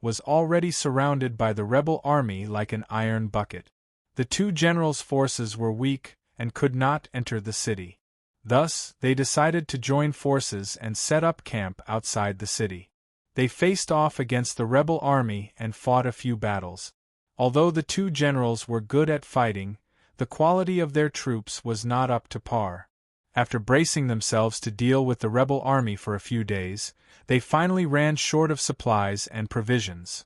was already surrounded by the rebel army like an iron bucket. The two generals' forces were weak and could not enter the city. Thus, they decided to join forces and set up camp outside the city. They faced off against the rebel army and fought a few battles. Although the two generals were good at fighting, the quality of their troops was not up to par. After bracing themselves to deal with the rebel army for a few days, they finally ran short of supplies and provisions.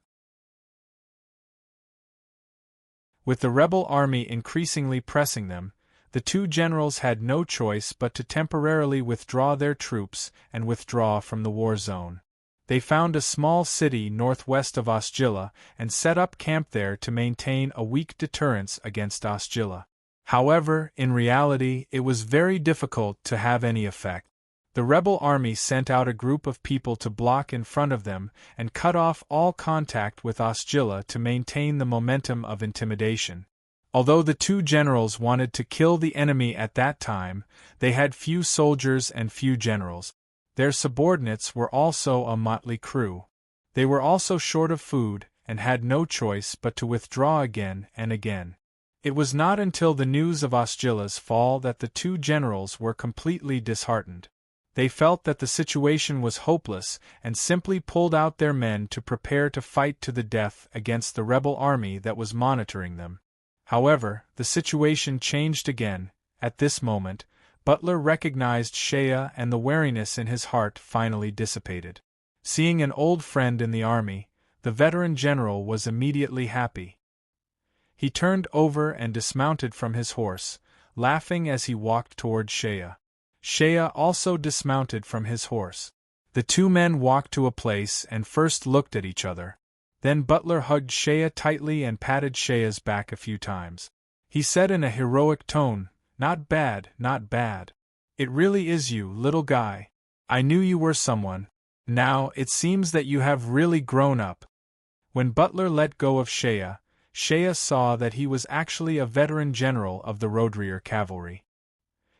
With the rebel army increasingly pressing them, the two generals had no choice but to temporarily withdraw their troops and withdraw from the war zone. They found a small city northwest of Osgilla and set up camp there to maintain a weak deterrence against Osgilla. However, in reality, it was very difficult to have any effect. The rebel army sent out a group of people to block in front of them and cut off all contact with Osgilla to maintain the momentum of intimidation. Although the two generals wanted to kill the enemy at that time, they had few soldiers and few generals. Their subordinates were also a motley crew. They were also short of food and had no choice but to withdraw again and again. It was not until the news of Osgilla's fall that the two generals were completely disheartened. They felt that the situation was hopeless and simply pulled out their men to prepare to fight to the death against the rebel army that was monitoring them. However, the situation changed again. At this moment, Butler recognized Shea and the wariness in his heart finally dissipated. Seeing an old friend in the army, the veteran general was immediately happy. He turned over and dismounted from his horse, laughing as he walked toward Shea. Shea also dismounted from his horse. The two men walked to a place and first looked at each other. Then Butler hugged Shea tightly and patted Shea's back a few times. He said in a heroic tone, "Not bad, not bad. It really is you, little guy. I knew you were someone. Now, it seems that you have really grown up." When Butler let go of Shea saw that he was actually a veteran general of the Roadrear Cavalry.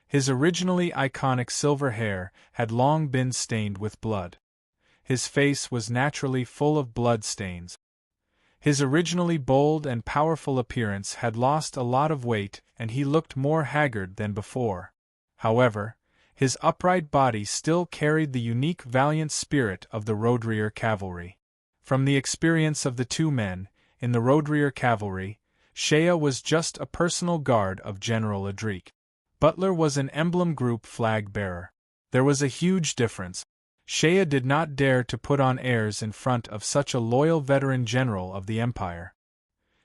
His originally iconic silver hair had long been stained with blood. His face was naturally full of blood stains. His originally bold and powerful appearance had lost a lot of weight and he looked more haggard than before. However, his upright body still carried the unique valiant spirit of the Roadrear Cavalry. From the experience of the two men, in the Roadrear Cavalry, Shea was just a personal guard of General Adric. Butler was an emblem group flag bearer. There was a huge difference. Shea did not dare to put on airs in front of such a loyal veteran general of the Empire.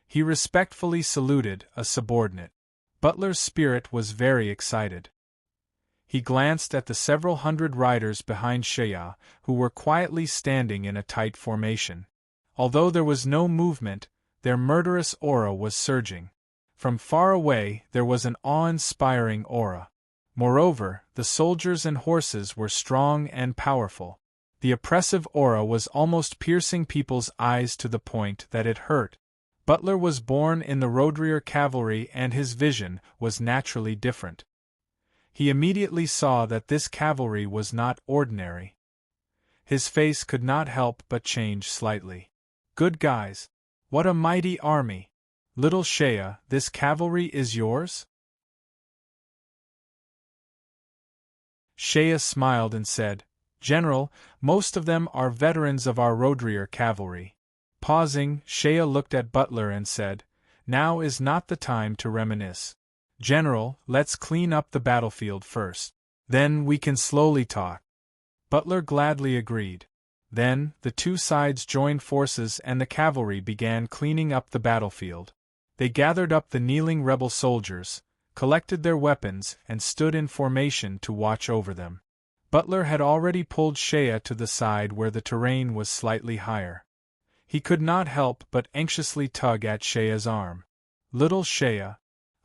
He respectfully saluted a subordinate. Butler's spirit was very excited. He glanced at the several hundred riders behind Shea, who were quietly standing in a tight formation. Although there was no movement, their murderous aura was surging. From far away there was an awe-inspiring aura. Moreover, the soldiers and horses were strong and powerful. The oppressive aura was almost piercing people's eyes to the point that it hurt. Butler was born in the Roadrear Cavalry and his vision was naturally different. He immediately saw that this cavalry was not ordinary. His face could not help but change slightly. "Good guys. What a mighty army. Little Shea, this cavalry is yours?" Shea smiled and said, "General, most of them are veterans of our Roadrear Cavalry." Pausing, Shea looked at Butler and said, "Now is not the time to reminisce. General, let's clean up the battlefield first. Then we can slowly talk." Butler gladly agreed. Then, the two sides joined forces and the cavalry began cleaning up the battlefield. They gathered up the kneeling rebel soldiers, collected their weapons, and stood in formation to watch over them. Butler had already pulled Shea to the side where the terrain was slightly higher. He could not help but anxiously tug at Shea's arm. "Little Shea,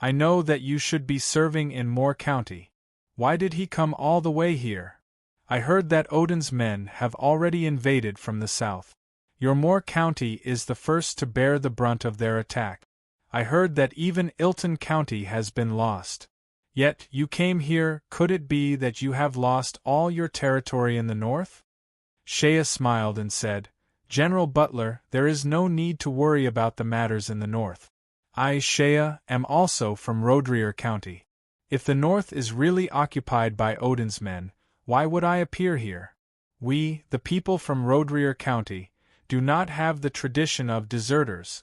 I know that you should be serving in Moore County. Why did he come all the way here? I heard that Odin's men have already invaded from the south. Your Moore County is the first to bear the brunt of their attack. I heard that even Ilton County has been lost. Yet you came here. Could it be that you have lost all your territory in the north?" Shea smiled and said, "General Butler, there is no need to worry about the matters in the north. I, Shea, am also from Rodriguer County. If the north is really occupied by Odin's men, why would I appear here? We, the people from Rodriguer County, do not have the tradition of deserters."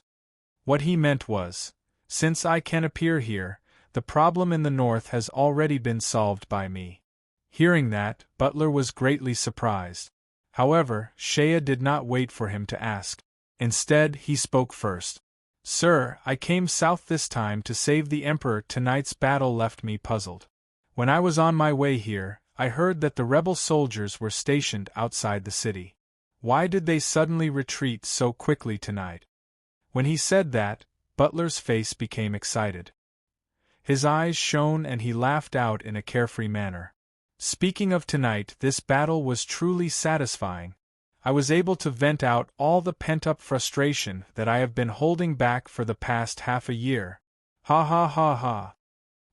What he meant was, since I can appear here, the problem in the north has already been solved by me. Hearing that, Butler was greatly surprised. However, Shea did not wait for him to ask. Instead, he spoke first. "Sir, I came south this time to save the Emperor. Tonight's battle left me puzzled. When I was on my way here, I heard that the rebel soldiers were stationed outside the city. Why did they suddenly retreat so quickly tonight?" When he said that, Butler's face became excited. His eyes shone and he laughed out in a carefree manner. "Speaking of tonight, this battle was truly satisfying. I was able to vent out all the pent-up frustration that I have been holding back for the past half a year. Ha ha ha ha."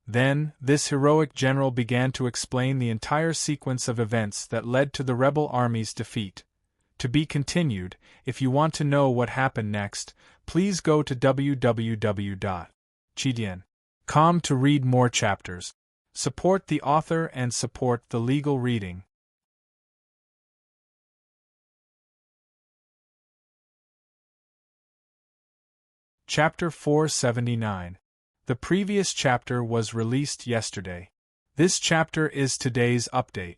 Then, this heroic general began to explain the entire sequence of events that led to the rebel army's defeat. To be continued. If you want to know what happened next, please go to www.chidian.com to read more chapters. Support the author and support the legal reading. Chapter 479. The previous chapter was released yesterday. This chapter is today's update.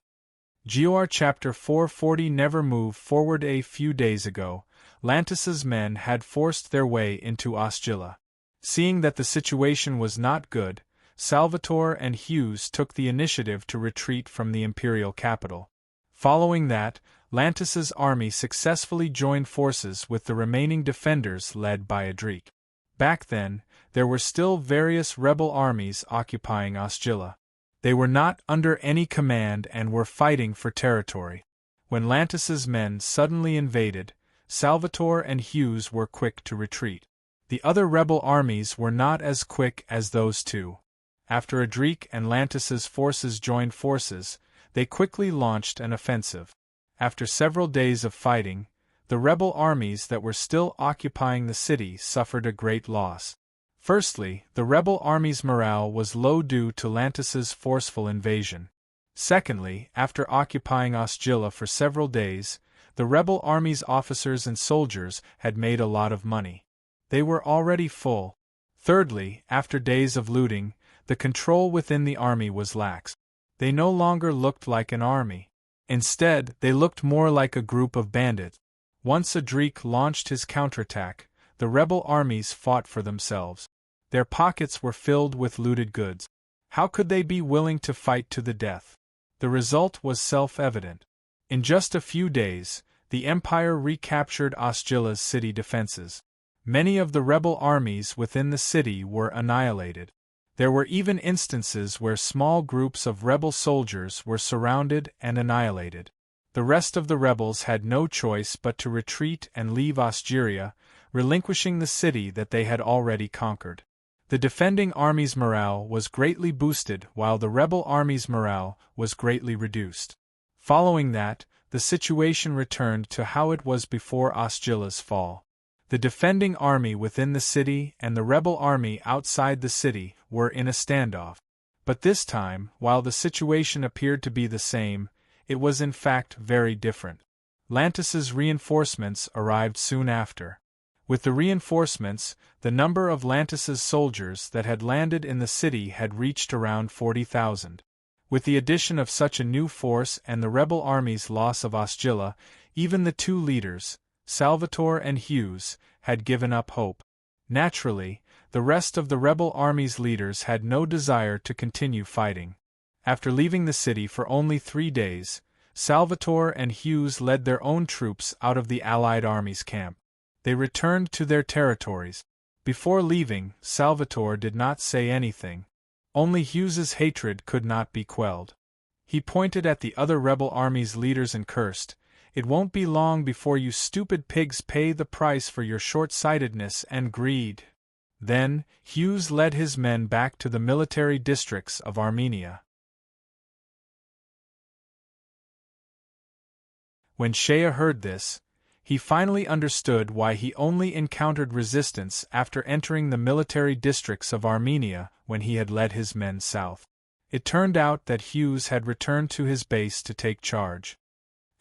GOR Chapter 440. Never move forward. A few days ago, Lantis's men had forced their way into Osgilla. Seeing that the situation was not good, Salvatore and Hughes took the initiative to retreat from the imperial capital. Following that, Lantis's army successfully joined forces with the remaining defenders led by Adric. Back then, there were still various rebel armies occupying Osgilla. They were not under any command and were fighting for territory. When Lantis's men suddenly invaded, Salvatore and Hughes were quick to retreat. The other rebel armies were not as quick as those two. After Adric and Lantis's forces joined forces, they quickly launched an offensive. After several days of fighting, the rebel armies that were still occupying the city suffered a great loss. Firstly, the rebel army's morale was low due to Lantis's forceful invasion. Secondly, after occupying Osgilla for several days, the rebel army's officers and soldiers had made a lot of money. They were already full. Thirdly, after days of looting, the control within the army was lax. They no longer looked like an army. Instead, they looked more like a group of bandits. Once Adric launched his counterattack, the rebel armies fought for themselves. Their pockets were filled with looted goods. How could they be willing to fight to the death? The result was self-evident. In just a few days, the Empire recaptured Osgilla's city defenses. Many of the rebel armies within the city were annihilated. There were even instances where small groups of rebel soldiers were surrounded and annihilated. The rest of the rebels had no choice but to retreat and leave Osgilla, relinquishing the city that they had already conquered. The defending army's morale was greatly boosted while the rebel army's morale was greatly reduced. Following that, the situation returned to how it was before Osgilla's fall. The defending army within the city and the rebel army outside the city were in a standoff. But this time, while the situation appeared to be the same, it was in fact very different. Lantis's reinforcements arrived soon after. With the reinforcements, the number of Lantis's soldiers that had landed in the city had reached around 40,000. With the addition of such a new force and the rebel army's loss of Osgilla, even the two leaders, Salvatore and Hughes, had given up hope. Naturally, the rest of the rebel army's leaders had no desire to continue fighting. After leaving the city for only 3 days, Salvatore and Hughes led their own troops out of the Allied army's camp. They returned to their territories. Before leaving, Salvatore did not say anything. Only Hughes's hatred could not be quelled. He pointed at the other rebel army's leaders and cursed, "It won't be long before you stupid pigs pay the price for your short-sightedness and greed." Then, Hughes led his men back to the military districts of Armenia. When Shea heard this, he finally understood why he only encountered resistance after entering the military districts of Armenia when he had led his men south. It turned out that Hughes had returned to his base to take charge.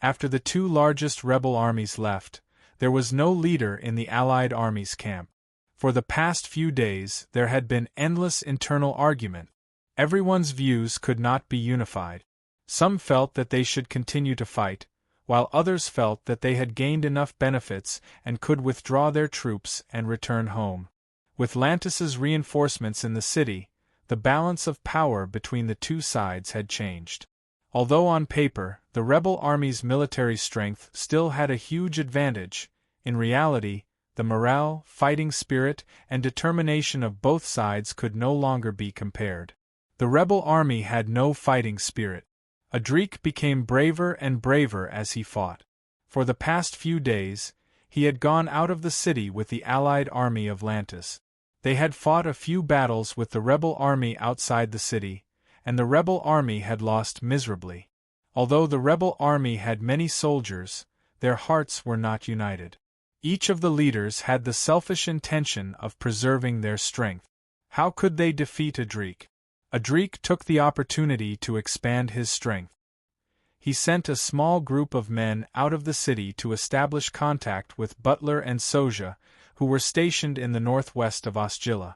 After the 2 largest rebel armies left, there was no leader in the Allied army's camp. For the past few days there had been endless internal argument. Everyone's views could not be unified. Some felt that they should continue to fight, while others felt that they had gained enough benefits and could withdraw their troops and return home. With Lantis's reinforcements in the city, the balance of power between the 2 sides had changed. Although on paper, the rebel army's military strength still had a huge advantage, in reality, the morale, fighting spirit, and determination of both sides could no longer be compared. The rebel army had no fighting spirit. Adrik became braver and braver as he fought. For the past few days, he had gone out of the city with the allied army of Lantis. They had fought a few battles with the rebel army outside the city, and the rebel army had lost miserably. Although the rebel army had many soldiers, their hearts were not united. Each of the leaders had the selfish intention of preserving their strength. How could they defeat Adrik? Adrik took the opportunity to expand his strength. He sent a small group of men out of the city to establish contact with Butler and Soja, who were stationed in the northwest of Osgilla.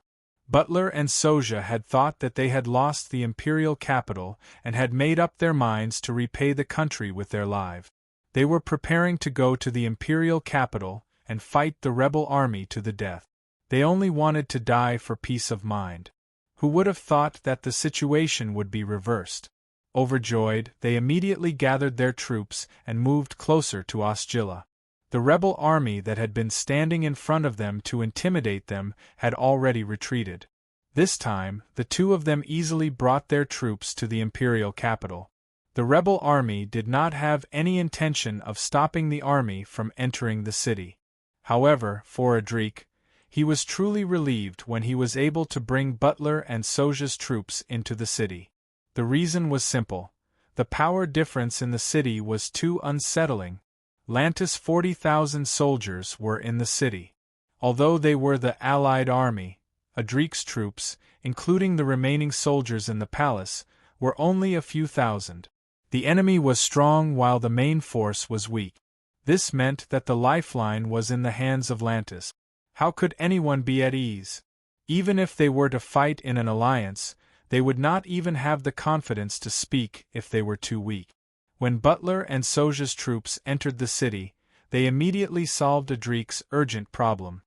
Butler and Soja had thought that they had lost the imperial capital and had made up their minds to repay the country with their lives. They were preparing to go to the imperial capital and fight the rebel army to the death. They only wanted to die for peace of mind. Who would have thought that the situation would be reversed? Overjoyed, they immediately gathered their troops and moved closer to Osgilla. The rebel army that had been standing in front of them to intimidate them had already retreated. This time, the 2 of them easily brought their troops to the imperial capital. The rebel army did not have any intention of stopping the army from entering the city. However, for Adrik, he was truly relieved when he was able to bring Butler and Soja's troops into the city. The reason was simple. The power difference in the city was too unsettling. Lantis' 40,000 soldiers were in the city. Although they were the Allied army, Adrik's troops, including the remaining soldiers in the palace, were only a few thousand. The enemy was strong while the main force was weak. This meant that the lifeline was in the hands of Lantis. How could anyone be at ease? Even if they were to fight in an alliance, they would not even have the confidence to speak if they were too weak. When Butler and Soja's troops entered the city, they immediately solved Adrik's urgent problem.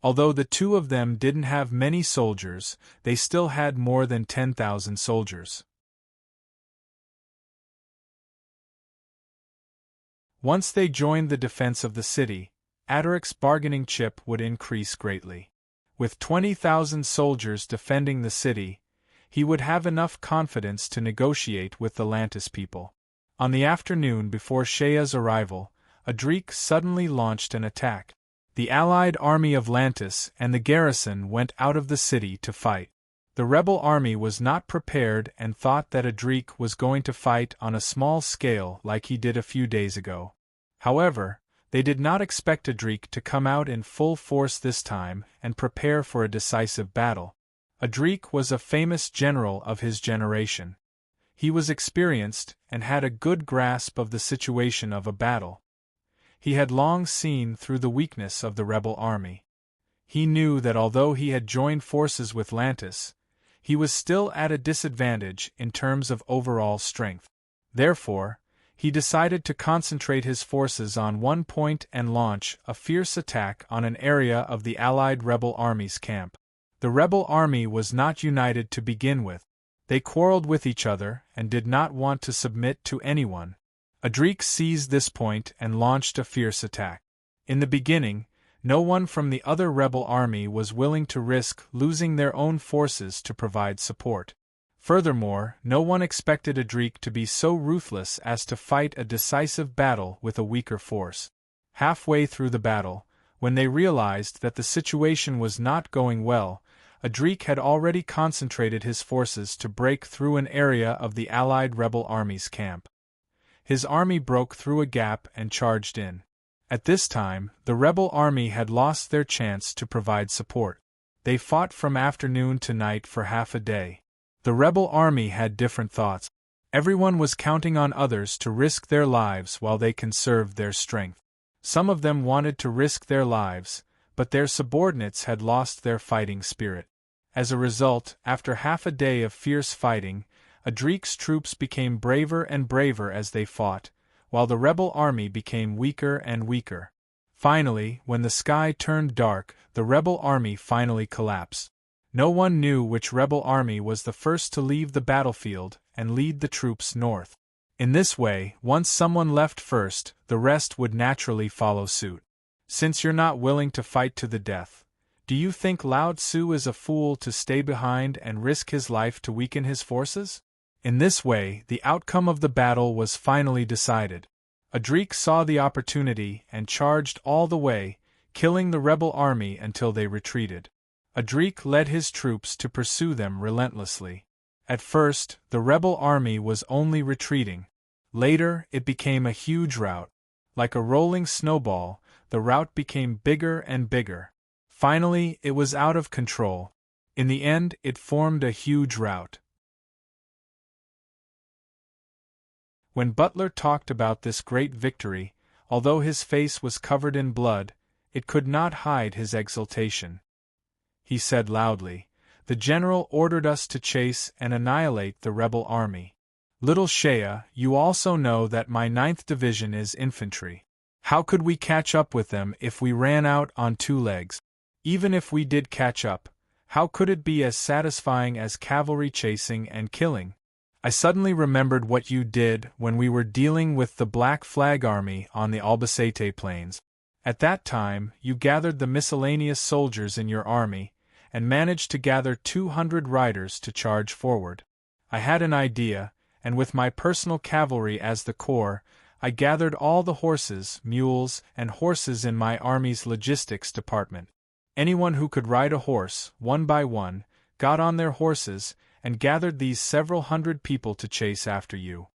Although the 2 of them didn't have many soldiers, they still had more than 10,000 soldiers. Once they joined the defense of the city, Adaric's bargaining chip would increase greatly. With 20,000 soldiers defending the city, he would have enough confidence to negotiate with the Lantis people. On the afternoon before Shea's arrival, Adrik suddenly launched an attack. The allied army of Lantis and the garrison went out of the city to fight. The rebel army was not prepared and thought that Adrik was going to fight on a small scale like he did a few days ago. However, they did not expect Adrik to come out in full force this time and prepare for a decisive battle. Adrik was a famous general of his generation. He was experienced and had a good grasp of the situation of a battle. He had long seen through the weakness of the rebel army. He knew that although he had joined forces with Lantis, he was still at a disadvantage in terms of overall strength. Therefore, He decided to concentrate his forces on one point and launch a fierce attack on an area of the Allied rebel army's camp. The rebel army was not united to begin with. They quarreled with each other and did not want to submit to anyone. Audric seized this point and launched a fierce attack. In the beginning, no one from the other rebel army was willing to risk losing their own forces to provide support. Furthermore, no one expected Audric to be so ruthless as to fight a decisive battle with a weaker force. Halfway through the battle, when they realized that the situation was not going well, Audric had already concentrated his forces to break through an area of the Allied rebel army's camp. His army broke through a gap and charged in. At this time, the rebel army had lost their chance to provide support. They fought from afternoon to night for half a day. The rebel army had different thoughts. Everyone was counting on others to risk their lives while they conserved their strength. Some of them wanted to risk their lives, but their subordinates had lost their fighting spirit. As a result, after half a day of fierce fighting, Audric's troops became braver and braver as they fought, while the rebel army became weaker and weaker. Finally, when the sky turned dark, the rebel army finally collapsed. No one knew which rebel army was the first to leave the battlefield and lead the troops north. In this way, once someone left first, the rest would naturally follow suit. Since you're not willing to fight to the death, do you think Lao Tzu is a fool to stay behind and risk his life to weaken his forces? In this way, the outcome of the battle was finally decided. Audric saw the opportunity and charged all the way, killing the rebel army until they retreated. Audric led his troops to pursue them relentlessly. At first, the rebel army was only retreating. Later, it became a huge rout. Like a rolling snowball, the rout became bigger and bigger. Finally, it was out of control. In the end, it formed a huge rout. When Butler talked about this great victory, although his face was covered in blood, it could not hide his exultation. He said loudly, "The general ordered us to chase and annihilate the rebel army. Little Shea, you also know that my 9th Division is infantry. How could we catch up with them if we ran out on 2 legs? Even if we did catch up, how could it be as satisfying as cavalry chasing and killing? I suddenly remembered what you did when we were dealing with the Black Flag Army on the Albacete Plains. At that time, you gathered the miscellaneous soldiers in your army, and managed to gather 200 riders to charge forward. I had an idea, and with my personal cavalry as the core, I gathered all the horses, mules, and horses in my army's logistics department. Anyone who could ride a horse, one by one, got on their horses, and gathered these several hundred people to chase after you.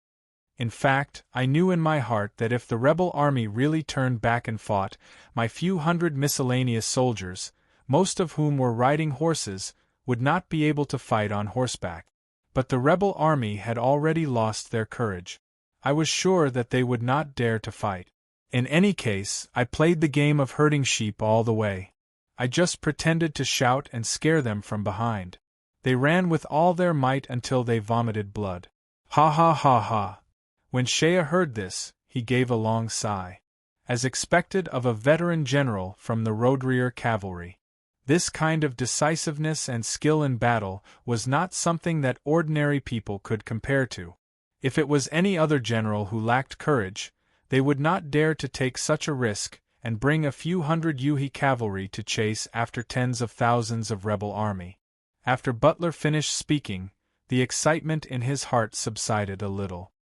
In fact, I knew in my heart that if the rebel army really turned back and fought, my few hundred miscellaneous soldiers, most of whom were riding horses, would not be able to fight on horseback. But the rebel army had already lost their courage. I was sure that they would not dare to fight. In any case, I played the game of herding sheep all the way. I just pretended to shout and scare them from behind. They ran with all their might until they vomited blood. Ha ha ha ha. When Shea heard this, he gave a long sigh. As expected of a veteran general from the Roadrear cavalry. This kind of decisiveness and skill in battle was not something that ordinary people could compare to. If it was any other general who lacked courage, they would not dare to take such a risk and bring a few hundred Yuhi cavalry to chase after tens of thousands of rebel army. After Butler finished speaking, the excitement in his heart subsided a little.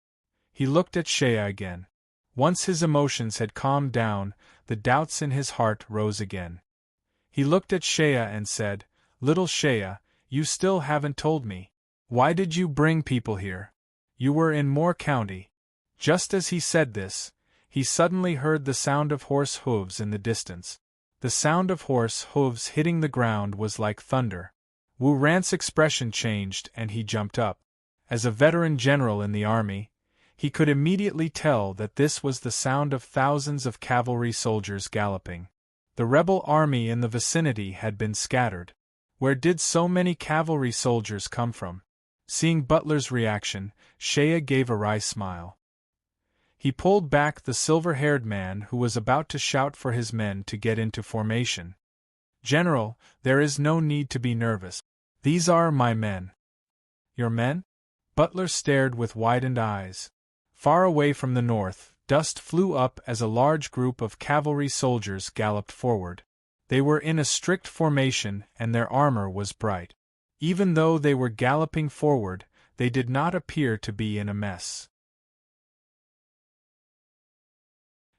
He looked at Shea again. Once his emotions had calmed down, the doubts in his heart rose again. He looked at Shea and said, "Little Shea, you still haven't told me. Why did you bring people here? You were in Moore County." Just as he said this, he suddenly heard the sound of horse hooves in the distance. The sound of horse hooves hitting the ground was like thunder. Wu Rant's expression changed and he jumped up. As a veteran general in the army, he could immediately tell that this was the sound of thousands of cavalry soldiers galloping. The rebel army in the vicinity had been scattered. Where did so many cavalry soldiers come from? Seeing Butler's reaction, Shea gave a wry smile. He pulled back the silver-haired man who was about to shout for his men to get into formation. "General, there is no need to be nervous. These are my men." "Your men?" Butler stared with widened eyes. Far away from the north, dust flew up as a large group of cavalry soldiers galloped forward. They were in a strict formation and their armor was bright. Even though they were galloping forward, they did not appear to be in a mess.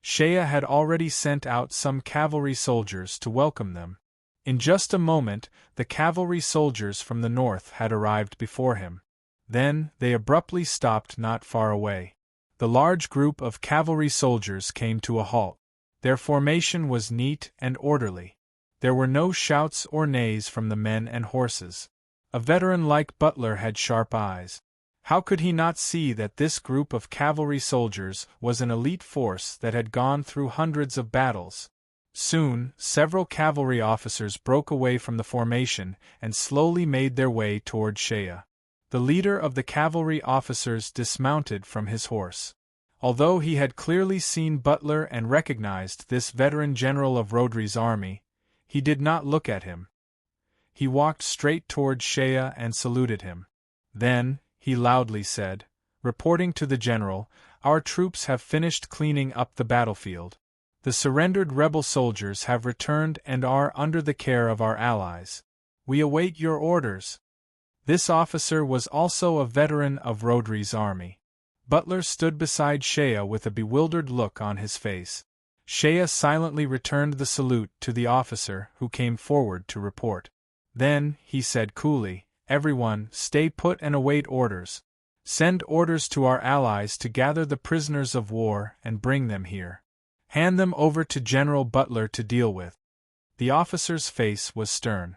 Shea had already sent out some cavalry soldiers to welcome them. In just a moment, the cavalry soldiers from the north had arrived before him. Then, they abruptly stopped not far away. The large group of cavalry soldiers came to a halt. Their formation was neat and orderly. There were no shouts or neighs from the men and horses. A veteran like Butler had sharp eyes. How could he not see that this group of cavalry soldiers was an elite force that had gone through hundreds of battles? Soon, several cavalry officers broke away from the formation and slowly made their way toward Shea. The leader of the cavalry officers dismounted from his horse. Although he had clearly seen Butler and recognized this veteran general of Rhodri's army, he did not look at him. He walked straight toward Shea and saluted him. Then, he loudly said, reporting to the general, "Our troops have finished cleaning up the battlefield. The surrendered rebel soldiers have returned and are under the care of our allies. We await your orders." This officer was also a veteran of Rhodri's army. Butler stood beside Shea with a bewildered look on his face. Shea silently returned the salute to the officer who came forward to report. Then, he said coolly, "Everyone, stay put and await orders. Send orders to our allies to gather the prisoners of war and bring them here. Hand them over to General Butler to deal with." The officer's face was stern.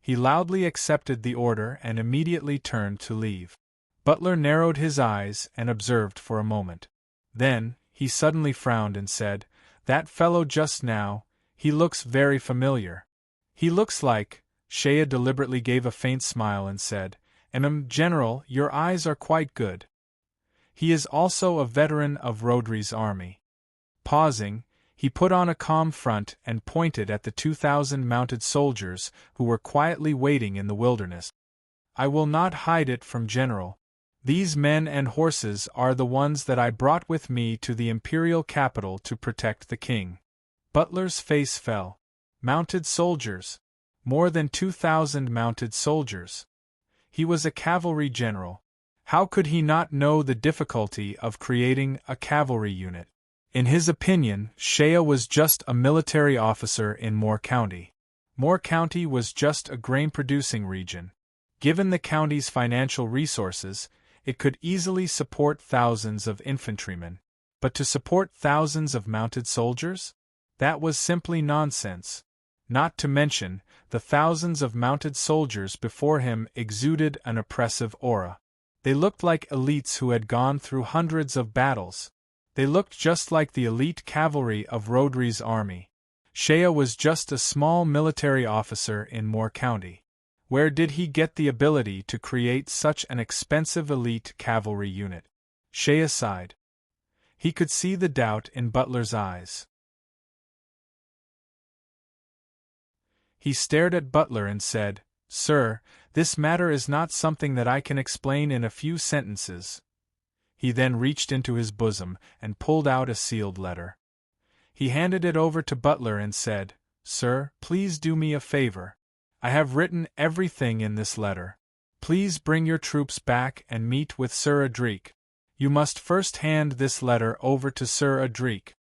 He loudly accepted the order and immediately turned to leave. Butler narrowed his eyes and observed for a moment. Then, he suddenly frowned and said, "That fellow just now, he looks very familiar. He looks like—" Shea deliberately gave a faint smile and said, General, your eyes are quite good. He is also a veteran of Rhodri's army." Pausing, he put on a calm front and pointed at the 2,000 mounted soldiers who were quietly waiting in the wilderness. "I will not hide it from General. These men and horses are the ones that I brought with me to the imperial capital to protect the king." Butler's face fell. Mounted soldiers. More than 2,000 mounted soldiers. He was a cavalry general. How could he not know the difficulty of creating a cavalry unit? In his opinion, Shea was just a military officer in Moore County. Moore County was just a grain-producing region. Given the county's financial resources, it could easily support thousands of infantrymen. But to support thousands of mounted soldiers? That was simply nonsense. Not to mention, the thousands of mounted soldiers before him exuded an oppressive aura. They looked like elites who had gone through hundreds of battles. They looked just like the elite cavalry of Rhodri's army. Shea was just a small military officer in Moore County. Where did he get the ability to create such an expensive elite cavalry unit? Shea sighed. He could see the doubt in Butler's eyes. He stared at Butler and said, "Sir, this matter is not something that I can explain in a few sentences." He then reached into his bosom and pulled out a sealed letter. He handed it over to Butler and said, "Sir, please do me a favor. I have written everything in this letter. Please bring your troops back and meet with Sir Adric. You must first hand this letter over to Sir Adric."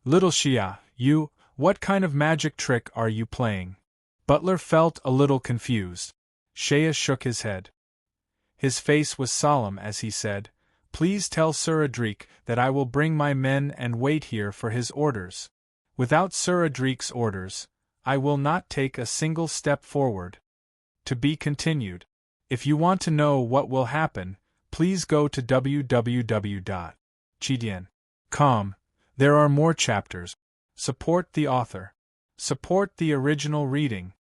"Little Shea, what kind of magic trick are you playing?" Butler felt a little confused. Shea shook his head. His face was solemn as he said, "Please tell Sir Adric that I will bring my men and wait here for his orders. Without Sir Adric's orders, I will not take a single step forward." To be continued. If you want to know what will happen, please go to www.chidien.com. There are more chapters. Support the author. Support the original reading.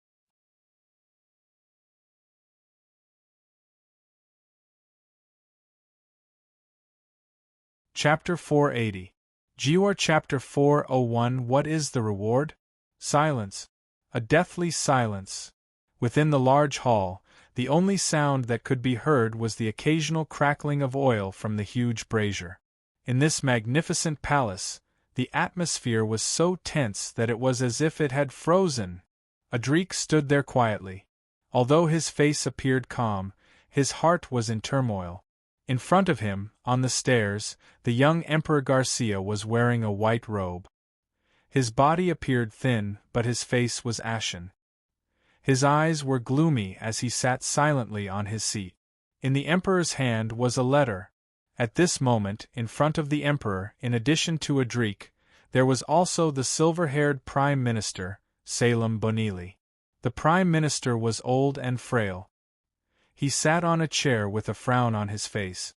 Chapter 480. Gior Chapter 401. What is the reward? Silence. A deathly silence. Within the large hall, the only sound that could be heard was the occasional crackling of oil from the huge brazier. In this magnificent palace, the atmosphere was so tense that it was as if it had frozen. Adrik stood there quietly. Although his face appeared calm, his heart was in turmoil. In front of him, on the stairs, the young Emperor Garcia was wearing a white robe. His body appeared thin, but his face was ashen. His eyes were gloomy as he sat silently on his seat. In the Emperor's hand was a letter. At this moment, in front of the Emperor, in addition to Adrik, there was also the silver-haired Prime Minister, Salem Bonili. The Prime Minister was old and frail. He sat on a chair with a frown on his face.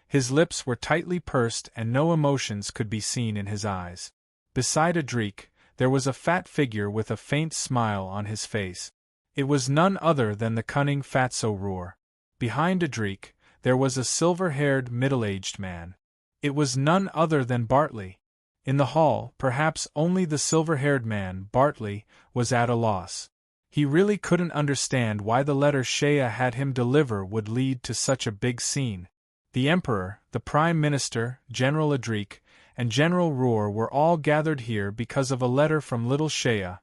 His lips were tightly pursed and no emotions could be seen in his eyes. Beside Adrik, there was a fat figure with a faint smile on his face. It was none other than the cunning Fatso Roer. Behind Adrik, there was a silver-haired middle-aged man. It was none other than Bartley. In the hall, perhaps only the silver-haired man, Bartley, was at a loss. He really couldn't understand why the letter Shea had him deliver would lead to such a big scene. The Emperor, the Prime Minister, General Adrik, and General Roer were all gathered here because of a letter from little Shea.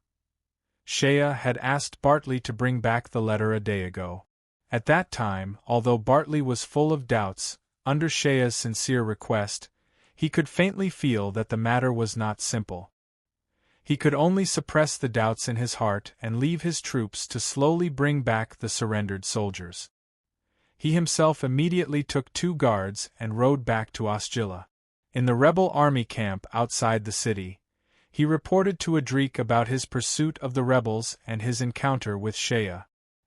Shea had asked Bartley to bring back the letter a day ago. At that time, although Bartley was full of doubts, under Shea's sincere request, he could faintly feel that the matter was not simple. He could only suppress the doubts in his heart and leave his troops to slowly bring back the surrendered soldiers. He himself immediately took 2 guards and rode back to Osgilla. In the rebel army camp outside the city, he reported to Adrik about his pursuit of the rebels and his encounter with Shea.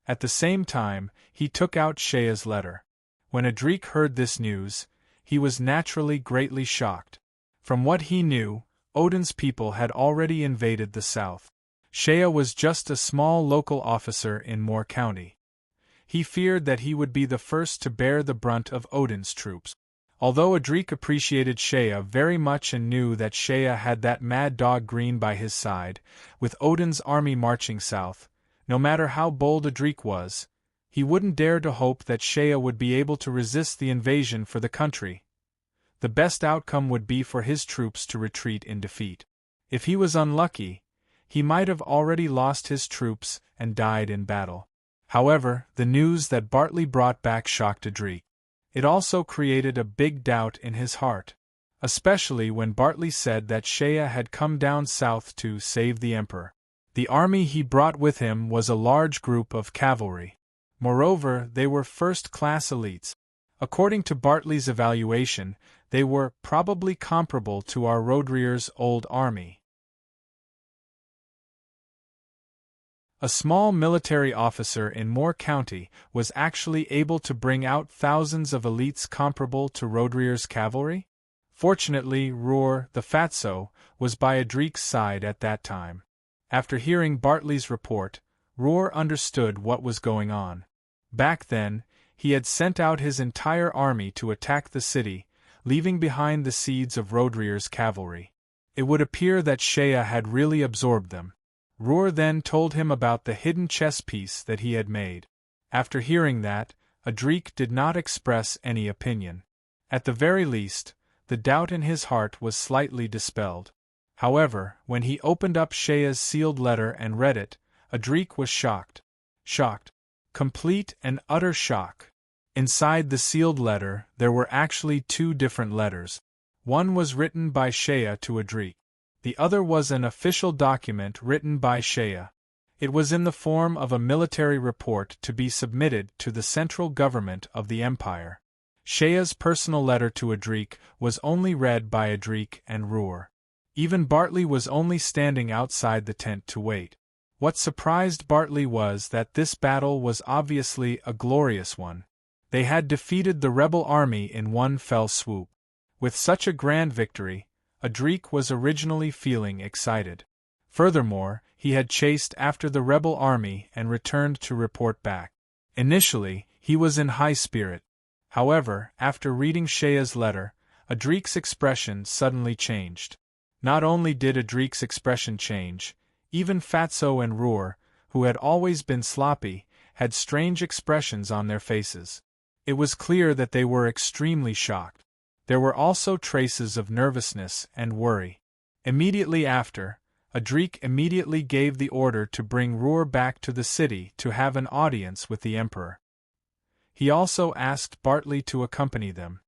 At the same time, he took out Shea's letter. When Adrik heard this news, he was naturally greatly shocked. From what he knew, Odin's people had already invaded the south. Shea was just a small local officer in Moore County. He feared that he would be the first to bear the brunt of Odin's troops. Although Adrik appreciated Shea very much and knew that Shea had that mad dog Green by his side, with Odin's army marching south, no matter how bold Adrik was, he wouldn't dare to hope that Shea would be able to resist the invasion for the country. The best outcome would be for his troops to retreat in defeat. If he was unlucky, he might have already lost his troops and died in battle. However, the news that Bartley brought back shocked Adrik. It also created a big doubt in his heart, especially when Bartley said that Shea had come down south to save the Emperor. The army he brought with him was a large group of cavalry. Moreover, they were first-class elites. According to Bartley's evaluation, they were probably comparable to our Roderier's old army. A small military officer in Moore County was actually able to bring out thousands of elites comparable to Roderier's cavalry? Fortunately, Roer, the Fatso, was by Adrik's side at that time. After hearing Bartley's report, Roer understood what was going on. Back then, he had sent out his entire army to attack the city, leaving behind the seeds of Roderier's cavalry. It would appear that Shea had really absorbed them. Roer then told him about the hidden chess piece that he had made. After hearing that, Adrik did not express any opinion. At the very least, the doubt in his heart was slightly dispelled. However, when he opened up Shea's sealed letter and read it, Adrik was shocked. Shocked. Complete and utter shock. Inside the sealed letter, there were actually 2 different letters. One was written by Shea to Adrik. The other was an official document written by Shea. It was in the form of a military report to be submitted to the central government of the empire. Shea's personal letter to Adrik was only read by Adrik and Roer. Even Bartley was only standing outside the tent to wait. What surprised Bartley was that this battle was obviously a glorious one. They had defeated the rebel army in one fell swoop. With such a grand victory, Adrik was originally feeling excited. Furthermore, he had chased after the rebel army and returned to report back. Initially, he was in high spirit. However, after reading Shea's letter, Adrik's expression suddenly changed. Not only did Adrik's expression change, even Fatso and Roer, who had always been sloppy, had strange expressions on their faces. It was clear that they were extremely shocked. There were also traces of nervousness and worry. Immediately after, Adrik immediately gave the order to bring Roer back to the city to have an audience with the Emperor. He also asked Bartley to accompany them.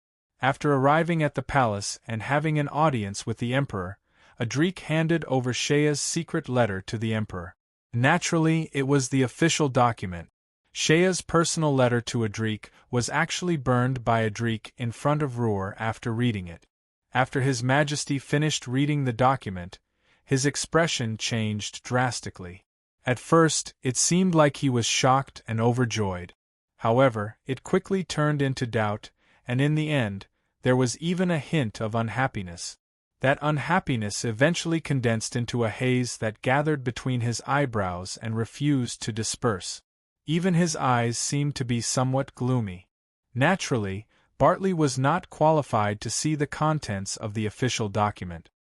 After arriving at the palace and having an audience with the Emperor, Adrik handed over Shea's secret letter to the Emperor. Naturally, it was the official document. Shea's personal letter to Adrik was actually burned by Adrik in front of Roer after reading it. After His Majesty finished reading the document, his expression changed drastically. At first, it seemed like he was shocked and overjoyed. However, it quickly turned into doubt, and in the end, there was even a hint of unhappiness. That unhappiness eventually condensed into a haze that gathered between his eyebrows and refused to disperse. Even his eyes seemed to be somewhat gloomy. Naturally, Bartley was not qualified to see the contents of the official document.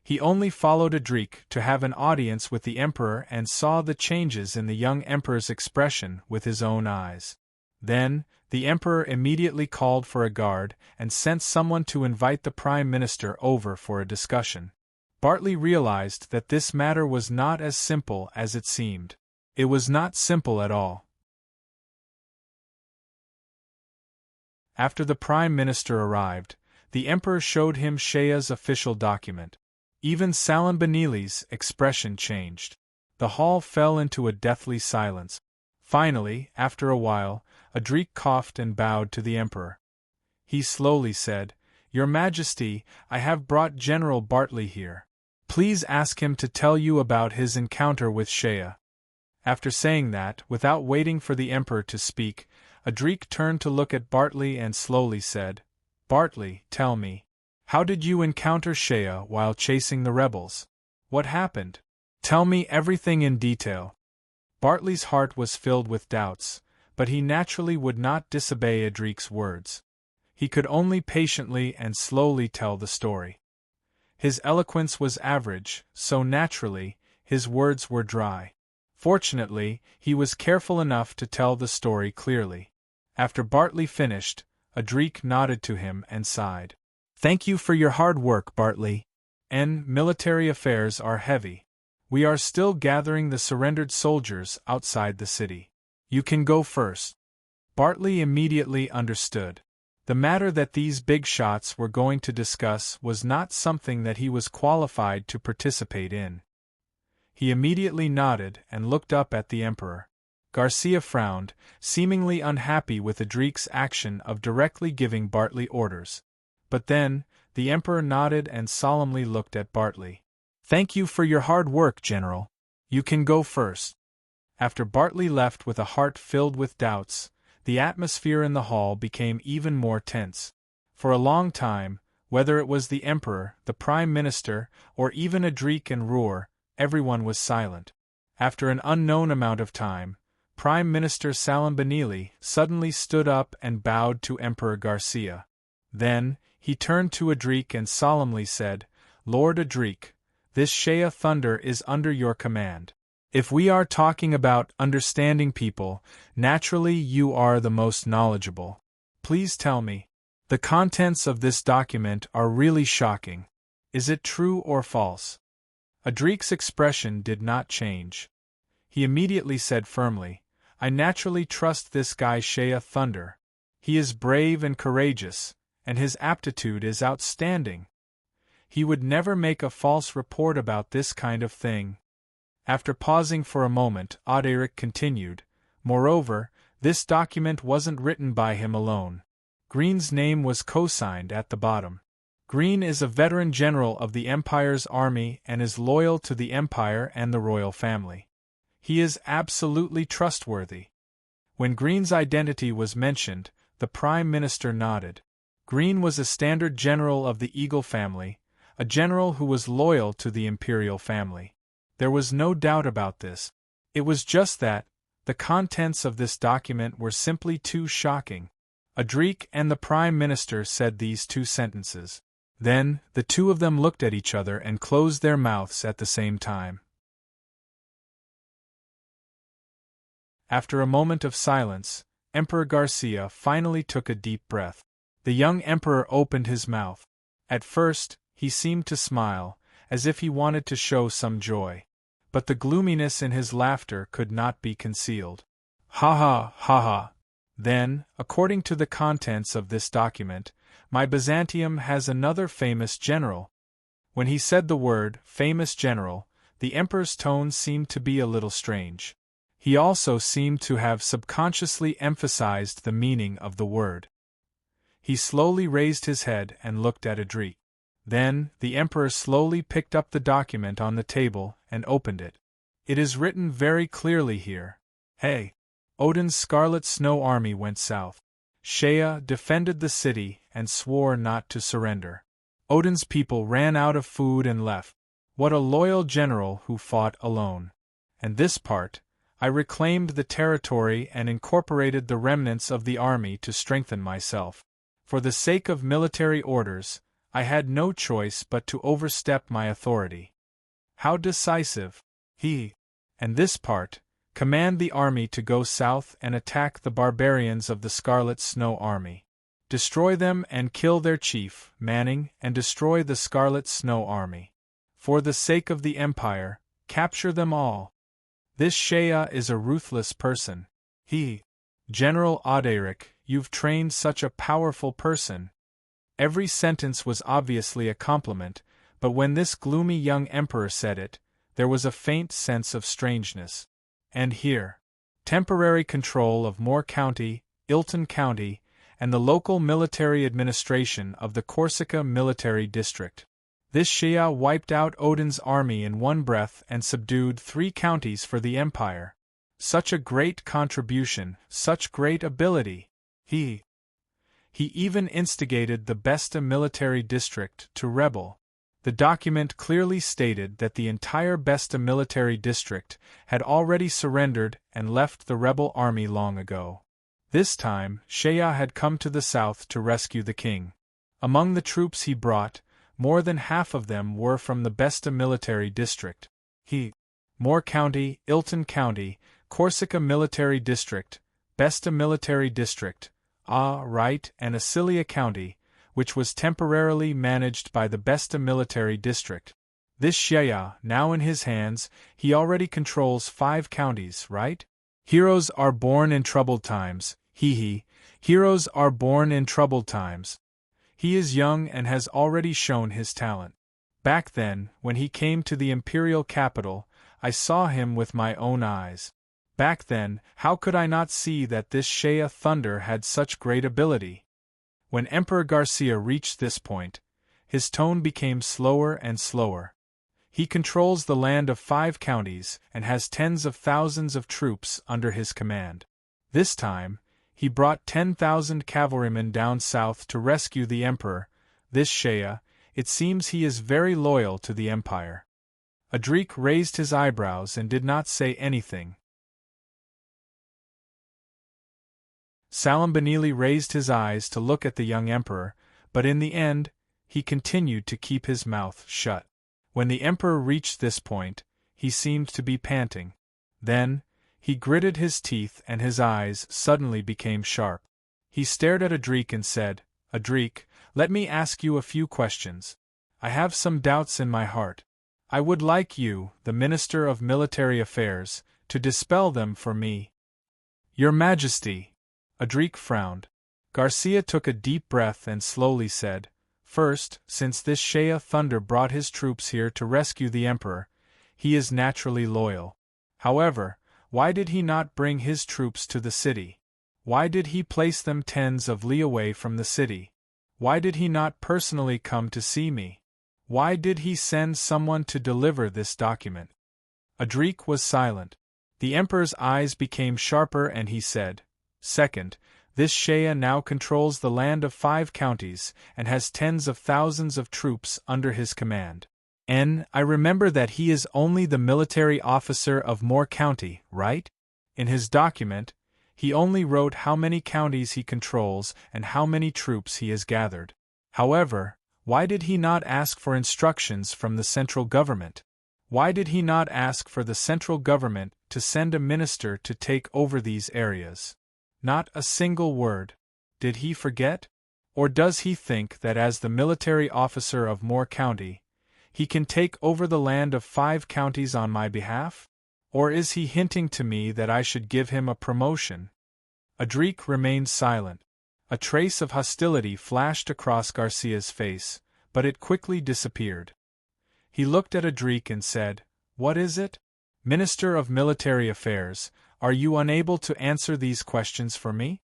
He only followed Adrik to have an audience with the Emperor and saw the changes in the young Emperor's expression with his own eyes. Then, the Emperor immediately called for a guard and sent someone to invite the Prime Minister over for a discussion. Bartley realized that this matter was not as simple as it seemed. It was not simple at all. After the Prime Minister arrived, the Emperor showed him Shea's official document. Even Salambanili's expression changed. The hall fell into a deathly silence. Finally, after a while, Adrik coughed and bowed to the Emperor. He slowly said, "Your Majesty, I have brought General Bartley here. Please ask him to tell you about his encounter with Shea." After saying that, without waiting for the Emperor to speak, Adrik turned to look at Bartley and slowly said, "Bartley, tell me. How did you encounter Shea while chasing the rebels? What happened? Tell me everything in detail." Bartley's heart was filled with doubts, but he naturally would not disobey Adrik's words. He could only patiently and slowly tell the story. His eloquence was average, so naturally, his words were dry. Fortunately, he was careful enough to tell the story clearly. After Bartley finished, Adrik nodded to him and sighed. "Thank you for your hard work, Bartley. Military affairs are heavy. We are still gathering the surrendered soldiers outside the city. You can go first." Bartley immediately understood. The matter that these big shots were going to discuss was not something that he was qualified to participate in. He immediately nodded and looked up at the Emperor. Garcia frowned, seemingly unhappy with Adrik's action of directly giving Bartley orders. But then, the Emperor nodded and solemnly looked at Bartley. "Thank you for your hard work, General. You can go first." After Bartley left with a heart filled with doubts, the atmosphere in the hall became even more tense. For a long time, whether it was the Emperor, the Prime Minister, or even Adrik and Roer, everyone was silent. After an unknown amount of time, Prime Minister Salambanili suddenly stood up and bowed to Emperor Garcia. Then, he turned to Adrik and solemnly said, "Lord Adrik, this Shea thunder is under your command. If we are talking about understanding people, naturally you are the most knowledgeable. Please tell me, the contents of this document are really shocking. Is it true or false?" Adrik's expression did not change. He immediately said firmly, "I naturally trust this guy Shea Thunder. He is brave and courageous, and his aptitude is outstanding. He would never make a false report about this kind of thing." After pausing for a moment, Audiobook continued, "Moreover, this document wasn't written by him alone. Green's name was co-signed at the bottom. Green is a veteran general of the Empire's army and is loyal to the Empire and the royal family. He is absolutely trustworthy." When Green's identity was mentioned, the Prime Minister nodded. Green was a standard general of the Eagle family, a general who was loyal to the imperial family. There was no doubt about this. It was just that, the contents of this document were simply too shocking. Adrik and the Prime Minister said these two sentences. Then, the two of them looked at each other and closed their mouths at the same time. After a moment of silence, Emperor Garcia finally took a deep breath. The young emperor opened his mouth. At first, he seemed to smile, as if he wanted to show some joy. But the gloominess in his laughter could not be concealed. Ha ha, ha ha. Then, according to the contents of this document, my Byzantium has another famous general. When he said the word, famous general, the emperor's tone seemed to be a little strange. He also seemed to have subconsciously emphasized the meaning of the word. He slowly raised his head and looked at Adrik. Then, the emperor slowly picked up the document on the table and opened it. It is written very clearly here. Hey! Odin's Scarlet Snow Army went south. Shea defended the city and swore not to surrender. Odin's people ran out of food and left. What a loyal general who fought alone. And this part, I reclaimed the territory and incorporated the remnants of the army to strengthen myself. For the sake of military orders, I had no choice but to overstep my authority. How decisive! And this part, command the army to go south and attack the barbarians of the Scarlet Snow Army. Destroy them and kill their chief, Manning, and destroy the Scarlet Snow Army. For the sake of the Empire, capture them all. This Shea is a ruthless person. General Audiobook, you've trained such a powerful person. Every sentence was obviously a compliment, but when this gloomy young emperor said it, there was a faint sense of strangeness. And here, temporary control of Moore County, Ilton County, and the local military administration of the Corsica Military District. This Shea wiped out Odin's army in one breath and subdued 3 counties for the empire. Such a great contribution, such great ability. He even instigated the Besta Military District to rebel. The document clearly stated that the entire Besta Military District had already surrendered and left the rebel army long ago. This time, Shea had come to the south to rescue the king. Among the troops he brought, more than half of them were from the Besta Military District. Moore County, Ilton County, Corsica Military District, Besta Military District, and Acilia County, which was temporarily managed by the Besta Military District. This Shea, now in his hands, he already controls 5 counties, right? Heroes are born in troubled times, heroes are born in troubled times. He is young and has already shown his talent. Back then, when he came to the imperial capital, I saw him with my own eyes. Back then, how could I not see that this Shea Thunder had such great ability? When Emperor Garcia reached this point, his tone became slower and slower. He controls the land of 5 counties and has tens of thousands of troops under his command. This time, he brought 10,000 cavalrymen down south to rescue the emperor. This Shea, it seems he is very loyal to the empire. Adrik raised his eyebrows and did not say anything. Salim Benili raised his eyes to look at the young emperor, but in the end, he continued to keep his mouth shut. When the emperor reached this point, he seemed to be panting. Then, he gritted his teeth and his eyes suddenly became sharp. He stared at Adrik and said, "Adrik, let me ask you a few questions. I have some doubts in my heart. I would like you, the Minister of Military Affairs, to dispel them for me." "Your Majesty." Adrik frowned. Garcia took a deep breath and slowly said, "First, since this Shea Thunder brought his troops here to rescue the emperor, he is naturally loyal. However, why did he not bring his troops to the city? Why did he place them tens of li away from the city? Why did he not personally come to see me? Why did he send someone to deliver this document?" Adrik was silent. The emperor's eyes became sharper and he said, "Second, this Shea now controls the land of 5 counties and has tens of thousands of troops under his command. I remember that he is only the military officer of Moore County, right? In his document, He only wrote how many counties he controls and how many troops he has gathered. However, why did he not ask for instructions from the central government? Why did he not ask for the central government to send a minister to take over these areas? Not a single word. Did he forget? Or does he think that as the military officer of Moore County, he can take over the land of 5 counties on my behalf? Or is he hinting to me that I should give him a promotion? Adric remained silent. A trace of hostility flashed across Garcia's face, but it quickly disappeared. He looked at Adric and said, "What is it? Minister of Military Affairs, are you unable to answer these questions for me?"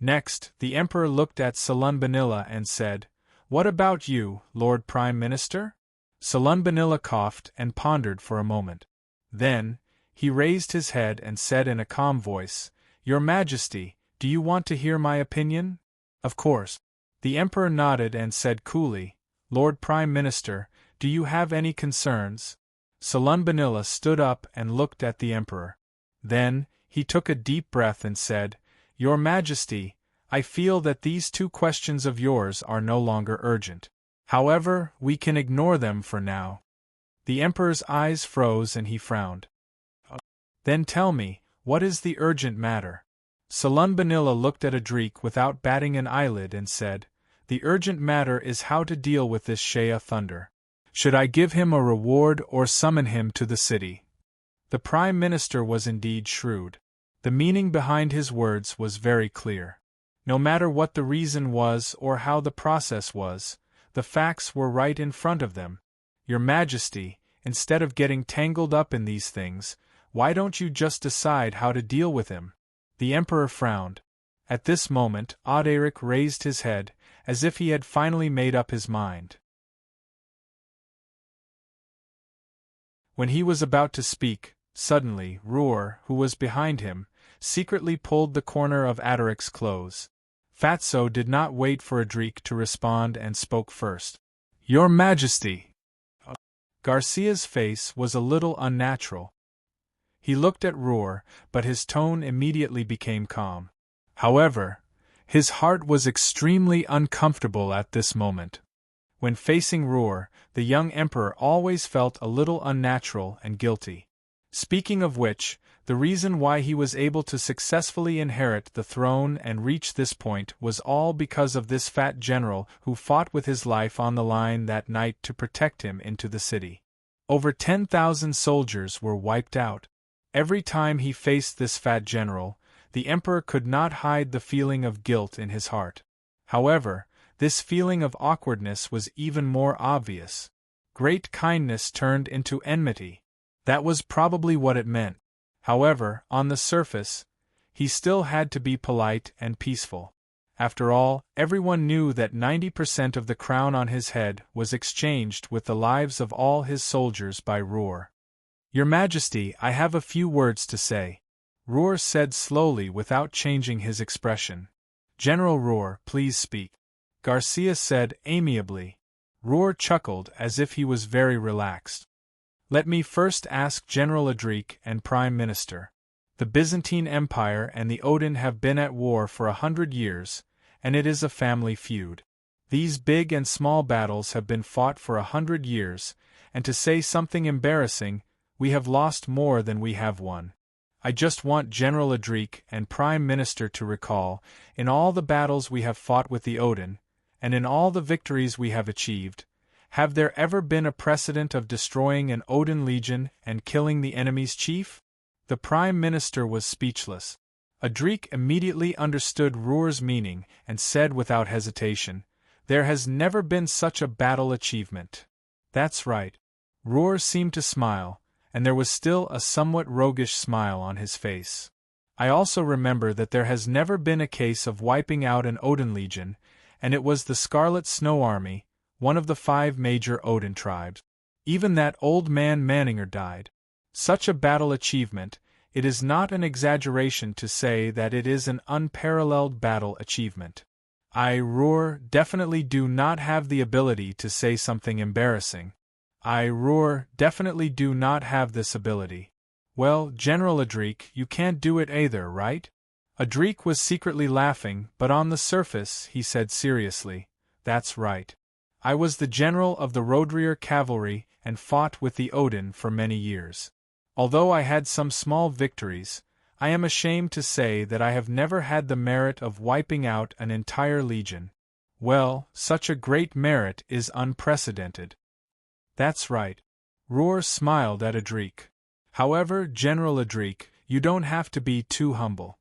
Next, the Emperor looked at Salunbanilla and said, "What about you, Lord Prime Minister?" Salunbanilla coughed and pondered for a moment. Then, he raised his head and said in a calm voice, "Your Majesty, do you want to hear my opinion?" "Of course." The Emperor nodded and said coolly, "Lord Prime Minister, do you have any concerns?" Salunbanilla stood up and looked at the Emperor. Then, he took a deep breath and said, "Your Majesty, I feel that these 2 questions of yours are no longer urgent. However, we can ignore them for now." The Emperor's eyes froze and he frowned. "Then tell me, what is the urgent matter?" Salunbanilla looked at Adric without batting an eyelid and said, "The urgent matter is how to deal with this Shea Thunder. Should I give him a reward or summon him to the city?" The Prime Minister was indeed shrewd. The meaning behind his words was very clear. No matter what the reason was or how the process was, the facts were right in front of them. "Your Majesty, instead of getting tangled up in these things, why don't you just decide how to deal with him?" The Emperor frowned. At this moment, Auderic raised his head, as if he had finally made up his mind. When he was about to speak, suddenly, Ruhr, who was behind him, secretly pulled the corner of Aderic's clothes. Fatso did not wait for Adric to respond and spoke first. "Your Majesty!" Garcia's face was a little unnatural. He looked at Ruhr, but his tone immediately became calm. However, his heart was extremely uncomfortable at this moment. When facing Ruhr, the young emperor always felt a little unnatural and guilty. Speaking of which, the reason why he was able to successfully inherit the throne and reach this point was all because of this fat general who fought with his life on the line that night to protect him into the city. Over 10,000 soldiers were wiped out. Every time he faced this fat general, the emperor could not hide the feeling of guilt in his heart. However, this feeling of awkwardness was even more obvious. Great kindness turned into enmity. That was probably what it meant. However, on the surface, he still had to be polite and peaceful. After all, everyone knew that 90% of the crown on his head was exchanged with the lives of all his soldiers by Ruhr. "Your Majesty, I have a few words to say," Ruhr said slowly without changing his expression. "General Ruhr, please speak," Garcia said amiably. Ruhr chuckled as if he was very relaxed. "Let me first ask General Adric and Prime Minister. The Byzantine Empire and the Odin have been at war for 100 years, and it is a family feud. These big and small battles have been fought for 100 years, and to say something embarrassing, we have lost more than we have won. I just want General Adric and Prime Minister to recall, in all the battles we have fought with the Odin, and in all the victories we have achieved, have there ever been a precedent of destroying an Odin legion and killing the enemy's chief?" The Prime Minister was speechless. Adric immediately understood Ruhr's meaning and said without hesitation, "There has never been such a battle achievement." "That's right." Ruhr seemed to smile, and there was still a somewhat roguish smile on his face. "I also remember that there has never been a case of wiping out an Odin legion, and it was the Scarlet Snow Army, one of the 5 major Odin tribes. Even that old man Manninger died. Such a battle achievement, it is not an exaggeration to say that it is an unparalleled battle achievement. I, Ruhr, definitely do not have the ability to say something embarrassing. I, Ruhr, definitely do not have this ability." "Well, General Adric, you can't do it either, right?" Adrik was secretly laughing, but on the surface he said seriously, "That's right. I was the general of the Rodreer cavalry and fought with the Odin for many years. Although I had some small victories, I am ashamed to say that I have never had the merit of wiping out an entire legion. Well, such a great merit is unprecedented." "That's right." Roar smiled at Adrik. "However, General Adrik, you don't have to be too humble.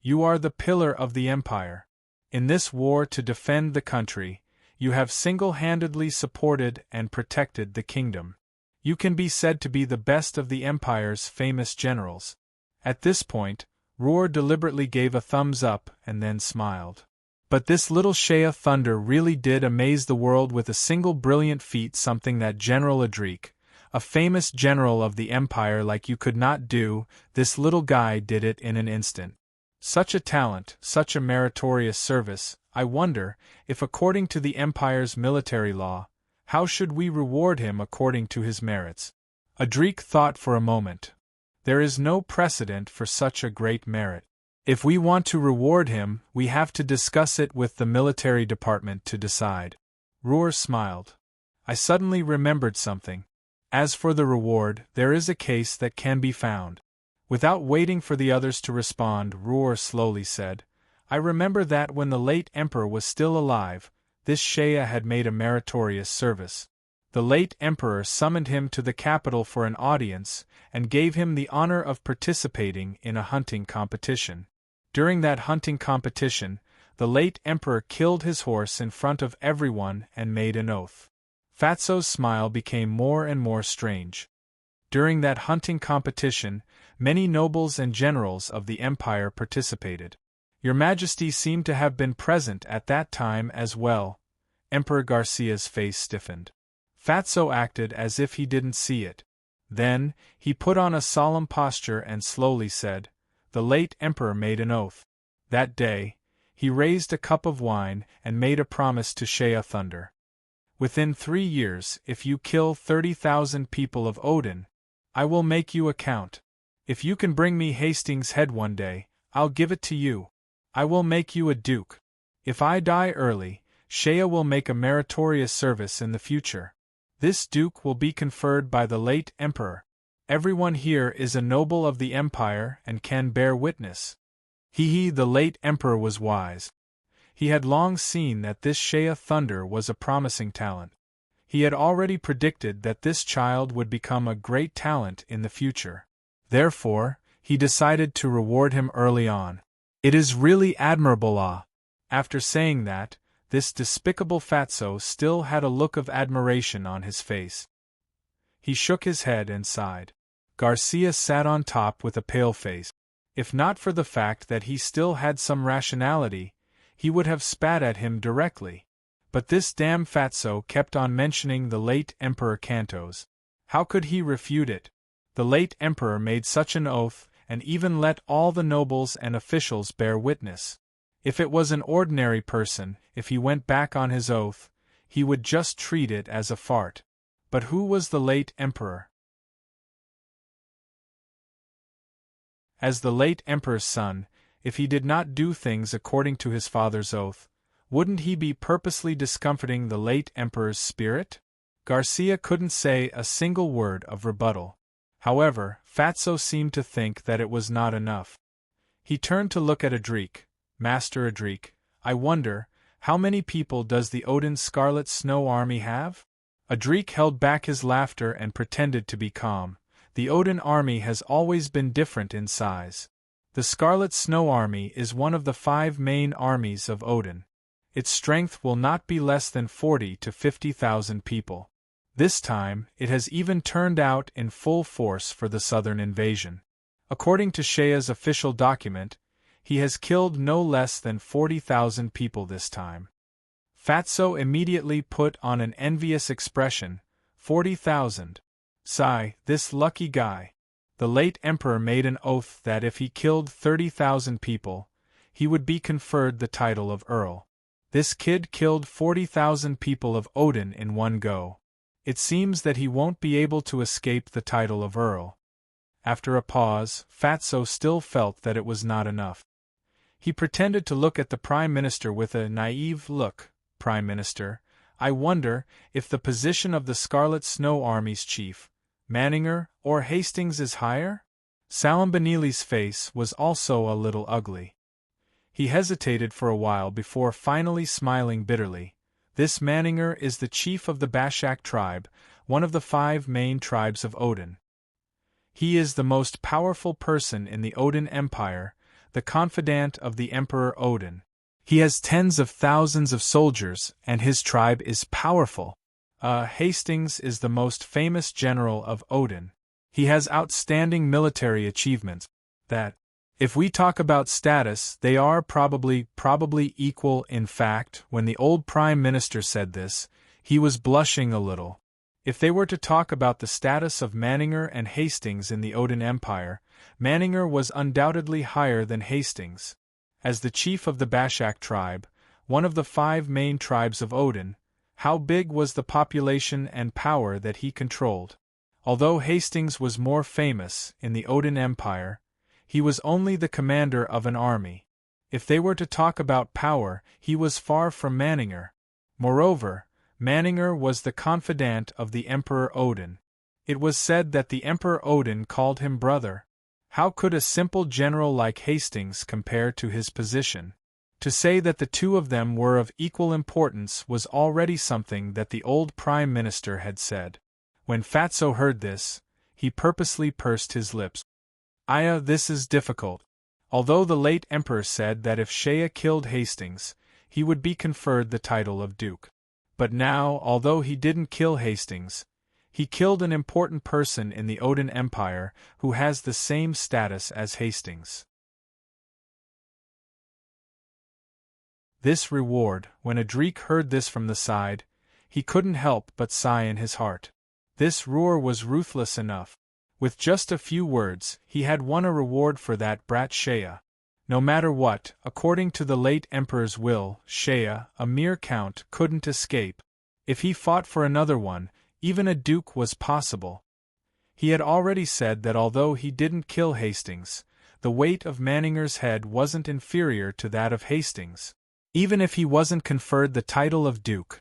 You are the pillar of the Empire. In this war to defend the country, you have single-handedly supported and protected the kingdom. You can be said to be the best of the Empire's famous generals." At this point, Roar deliberately gave a thumbs up and then smiled. But this little Shea Thunder really did amaze the world with a single brilliant feat, something that General Adrik, a famous general of the Empire like you, could not do. This little guy did it in an instant. Such a talent, such a meritorious service. I wonder, if according to the Empire's military law, how should we reward him according to his merits? Adrik thought for a moment. There is no precedent for such a great merit. If we want to reward him, we have to discuss it with the military department to decide. Roar smiled. I suddenly remembered something. As for the reward, there is a case that can be found. Without waiting for the others to respond, Roar slowly said, "I remember that when the late Emperor was still alive, this Shea had made a meritorious service. The late Emperor summoned him to the capital for an audience, and gave him the honor of participating in a hunting competition. During that hunting competition, the late Emperor killed his horse in front of everyone and made an oath." Fatso's smile became more and more strange. "During that hunting competition, many nobles and generals of the Empire participated. Your Majesty seemed to have been present at that time as well." Emperor Garcia's face stiffened. Fatso acted as if he didn't see it. Then, he put on a solemn posture and slowly said, "The late Emperor made an oath. That day, he raised a cup of wine and made a promise to Shea Thunder. Within 3 years, if you kill 30,000 people of Odin, I will make you a count. If you can bring me Hastings' head one day, I'll give it to you. I will make you a duke. If I die early, Shea will make a meritorious service in the future. This duke will be conferred by the late Emperor. Everyone here is a noble of the Empire and can bear witness." The late Emperor was wise. He had long seen that this Shea Thunder was a promising talent. He had already predicted that this child would become a great talent in the future. Therefore, he decided to reward him early on. "It is really admirable, ah." After saying that, this despicable Fatso still had a look of admiration on his face. He shook his head and sighed. Garcia sat on top with a pale face. If not for the fact that he still had some rationality, he would have spat at him directly. But this damn Fatso kept on mentioning the late Emperor Cantos. How could he refute it? The late Emperor made such an oath, and even let all the nobles and officials bear witness. If it was an ordinary person, if he went back on his oath, he would just treat it as a fart. But who was the late Emperor? As the late Emperor's son, if he did not do things according to his father's oath, wouldn't he be purposely discomforting the late Emperor's spirit? Garcia couldn't say a single word of rebuttal. However, Fatso seemed to think that it was not enough. He turned to look at Adrik. "Master Adrik, I wonder, how many people does the Odin Scarlet Snow Army have?" Adrik held back his laughter and pretended to be calm. "The Odin Army has always been different in size. The Scarlet Snow Army is one of the 5 main armies of Odin. Its strength will not be less than 40 to 50,000 people. This time, it has even turned out in full force for the southern invasion. According to Shea's official document, he has killed no less than 40,000 people this time." Fatso immediately put on an envious expression. 40,000. Sigh, this lucky guy. The late Emperor made an oath that if he killed 30,000 people, he would be conferred the title of Earl. This kid killed 40,000 people of Odin in one go. It seems that he won't be able to escape the title of Earl. After a pause, Fatso still felt that it was not enough. He pretended to look at the Prime Minister with a naive look. Prime Minister, I wonder if the position of the Scarlet Snow Army's chief, Manninger or Hastings, is higher? Salambanili's face was also a little ugly. He hesitated for a while before finally smiling bitterly. This Manninger is the chief of the Bashak tribe, one of the 5 main tribes of Odin. He is the most powerful person in the Odin Empire, the confidant of the Emperor Odin. He has tens of thousands of soldiers, and his tribe is powerful. Hastings is the most famous general of Odin. He has outstanding military achievements that, if we talk about status, they are probably equal. In fact, when the old Prime Minister said this, he was blushing a little. If they were to talk about the status of Manninger and Hastings in the Odin Empire, Manninger was undoubtedly higher than Hastings. As the chief of the Bashak tribe, one of the 5 main tribes of Odin, how big was the population and power that he controlled? Although Hastings was more famous in the Odin Empire, he was only the commander of an army. If they were to talk about power, he was far from Manninger. Moreover, Manninger was the confidant of the Emperor Odin. It was said that the Emperor Odin called him brother. How could a simple general like Hastings compare to his position? To say that the two of them were of equal importance was already something that the old Prime Minister had said. When Fatso heard this, he purposely pursed his lips. This is difficult. Although the late Emperor said that if Shea killed Hastings, he would be conferred the title of Duke. But now, although he didn't kill Hastings, he killed an important person in the Odin Empire who has the same status as Hastings. This reward, when Adrik heard this from the side, he couldn't help but sigh in his heart. This Ruhr was ruthless enough. With just a few words, he had won a reward for that brat Shea. No matter what, according to the late Emperor's will, Shea, a mere count, couldn't escape. If he fought for another one, even a duke was possible. He had already said that although he didn't kill Hastings, the weight of Manninger's head wasn't inferior to that of Hastings. Even if he wasn't conferred the title of duke,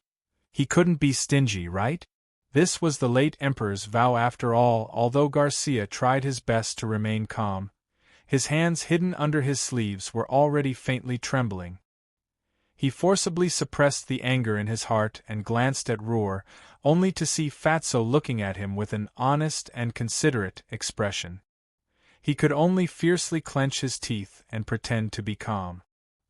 he couldn't be stingy, right? This was the late Emperor's vow after all. Although Garcia tried his best to remain calm, his hands hidden under his sleeves were already faintly trembling. He forcibly suppressed the anger in his heart and glanced at Ruhr, only to see Fatso looking at him with an honest and considerate expression. He could only fiercely clench his teeth and pretend to be calm.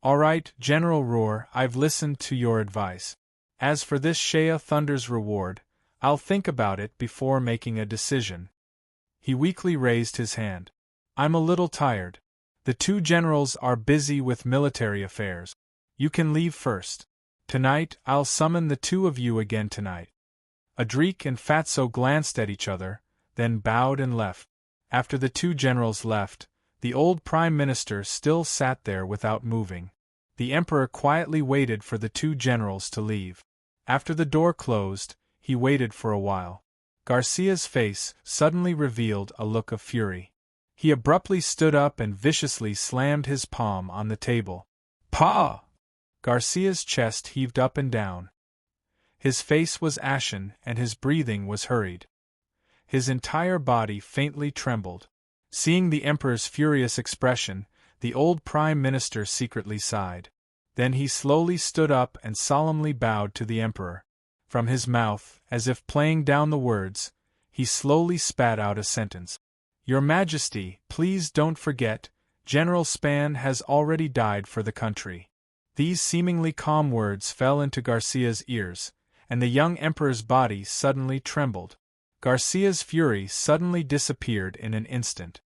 All right, General Ruhr, I've listened to your advice. As for this Shea Thunder's reward, I'll think about it before making a decision. He weakly raised his hand. I'm a little tired. The 2 generals are busy with military affairs. You can leave first. Tonight, I'll summon the 2 of you again tonight. Adrik and Fatso glanced at each other, then bowed and left. After the 2 generals left, the old Prime Minister still sat there without moving. The Emperor quietly waited for the 2 generals to leave. After the door closed, he waited for a while. Garcia's face suddenly revealed a look of fury. He abruptly stood up and viciously slammed his palm on the table. "Pah!" Garcia's chest heaved up and down. His face was ashen and his breathing was hurried. His entire body faintly trembled. Seeing the Emperor's furious expression, the old Prime Minister secretly sighed. Then he slowly stood up and solemnly bowed to the Emperor. From his mouth, as if playing down the words, he slowly spat out a sentence. "Your Majesty, please don't forget, General Span has already died for the country." These seemingly calm words fell into Garcia's ears, and the young Emperor's body suddenly trembled. Garcia's fury suddenly disappeared in an instant.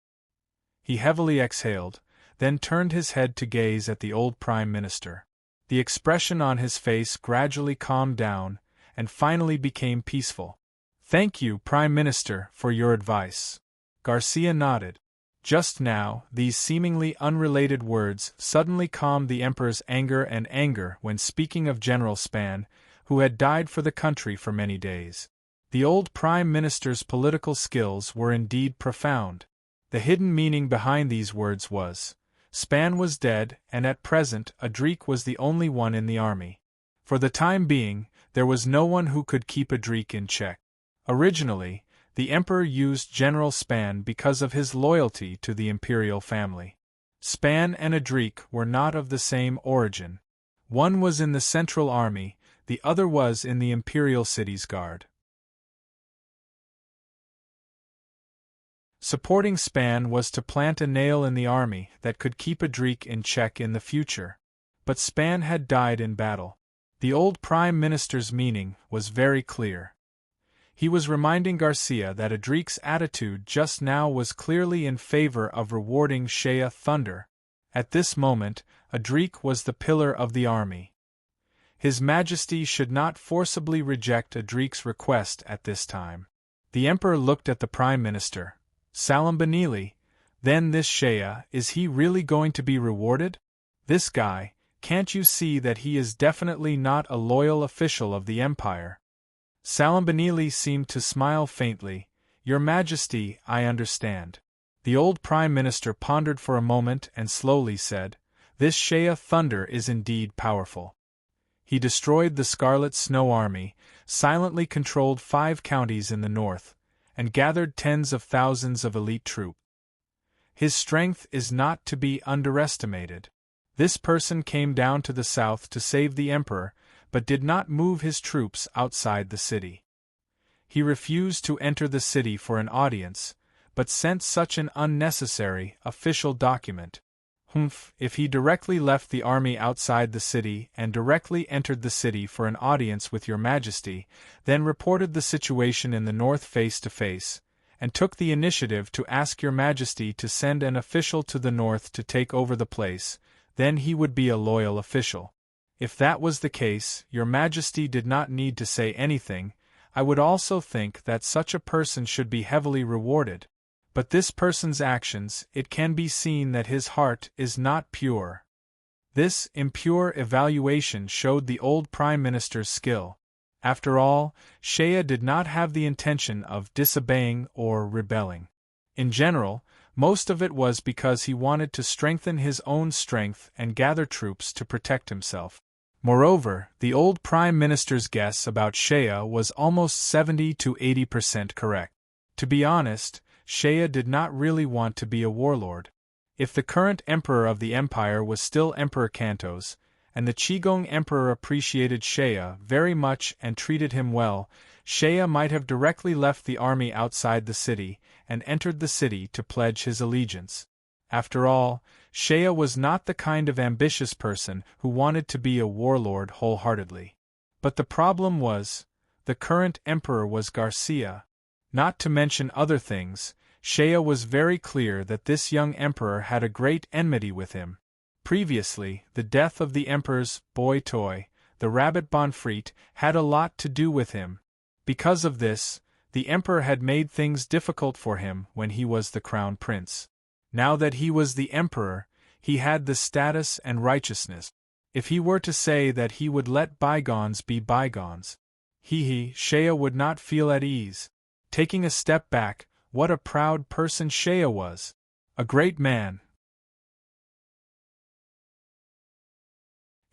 He heavily exhaled, then turned his head to gaze at the old Prime Minister. The expression on his face gradually calmed down, and finally became peaceful. "Thank you, Prime Minister, for your advice." Garcia nodded. Just now, these seemingly unrelated words suddenly calmed the Emperor's anger when speaking of General Span, who had died for the country for many days. The old Prime Minister's political skills were indeed profound. The hidden meaning behind these words was, Span was dead, and at present Adrik was the only one in the army. For the time being, there was no one who could keep Adrik in check. Originally, the Emperor used General Span because of his loyalty to the imperial family. Span and Adrik were not of the same origin. One was in the Central Army, the other was in the Imperial City's Guard. Supporting Span was to plant a nail in the army that could keep Adrik in check in the future. But Span had died in battle. The old Prime Minister's meaning was very clear. He was reminding Garcia that Adrik's attitude just now was clearly in favor of rewarding Shea Thunder. At this moment, Adrik was the pillar of the army. His Majesty should not forcibly reject Adrik's request at this time. The Emperor looked at the Prime Minister. Salam Benili, then this Shea, is he really going to be rewarded? This guy, can't you see that he is definitely not a loyal official of the Empire? Salam Benili seemed to smile faintly. Your Majesty, I understand. The old Prime Minister pondered for a moment and slowly said, This Shea Thunder is indeed powerful. He destroyed the Scarlet Snow Army, silently controlled 5 counties in the north, and gathered tens of thousands of elite troops. His strength is not to be underestimated. This person came down to the south to save the Emperor, but did not move his troops outside the city. He refused to enter the city for an audience, but sent such an unnecessary, official document. If he directly left the army outside the city and directly entered the city for an audience with your Majesty, then reported the situation in the north face to face, and took the initiative to ask your Majesty to send an official to the north to take over the place, then he would be a loyal official. If that was the case, your Majesty did not need to say anything. I would also think that such a person should be heavily rewarded. But this person's actions, it can be seen that his heart is not pure. This impure evaluation showed the old Prime Minister's skill. After all, Shea did not have the intention of disobeying or rebelling. In general, most of it was because he wanted to strengthen his own strength and gather troops to protect himself. Moreover, the old Prime Minister's guess about Shea was almost 70 to 80% correct. To be honest, Shea did not really want to be a warlord. If the current emperor of the empire was still Emperor Kantos, and the Qigong Emperor appreciated Shea very much and treated him well, Shea might have directly left the army outside the city and entered the city to pledge his allegiance. After all, Shea was not the kind of ambitious person who wanted to be a warlord wholeheartedly. But the problem was, the current emperor was Garcia. Not to mention other things, Shea was very clear that this young emperor had a great enmity with him. Previously, the death of the emperor's boy toy, the rabbit Bonfreet, had a lot to do with him. Because of this, the emperor had made things difficult for him when he was the crown prince. Now that he was the emperor, he had the status and righteousness. If he were to say that he would let bygones be bygones, Shea would not feel at ease. Taking a step back, what a proud person Shea was! A great man.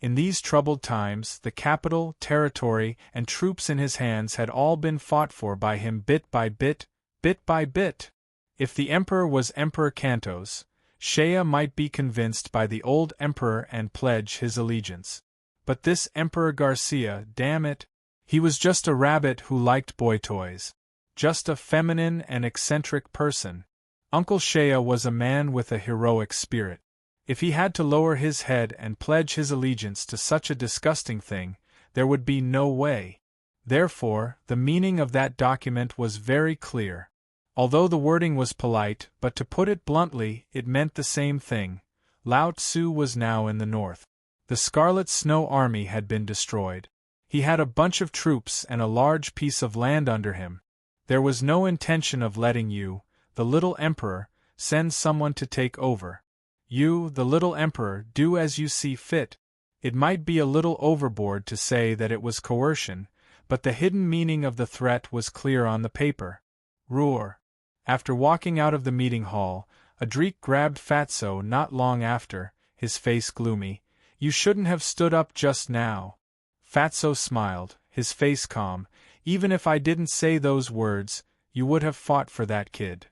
In these troubled times, the capital, territory, and troops in his hands had all been fought for by him bit by bit, bit by bit. If the emperor was Emperor Kantos, Shea might be convinced by the old emperor and pledge his allegiance. But this Emperor Garcia, damn it, he was just a rabbit who liked boy toys. Just a feminine and eccentric person. Uncle Shea was a man with a heroic spirit. If he had to lower his head and pledge his allegiance to such a disgusting thing, there would be no way. Therefore, the meaning of that document was very clear. Although the wording was polite, but to put it bluntly, it meant the same thing. Lao Tzu was now in the north. The Scarlet Snow Army had been destroyed. He had a bunch of troops and a large piece of land under him. There was no intention of letting you, the little emperor, send someone to take over. You, the little emperor, do as you see fit. It might be a little overboard to say that it was coercion, but the hidden meaning of the threat was clear on the paper. Roar. After walking out of the meeting hall, Adrik grabbed Fatso not long after, his face gloomy. "You shouldn't have stood up just now." Fatso smiled, his face calm. "Even if I didn't say those words, you would have fought for that kid."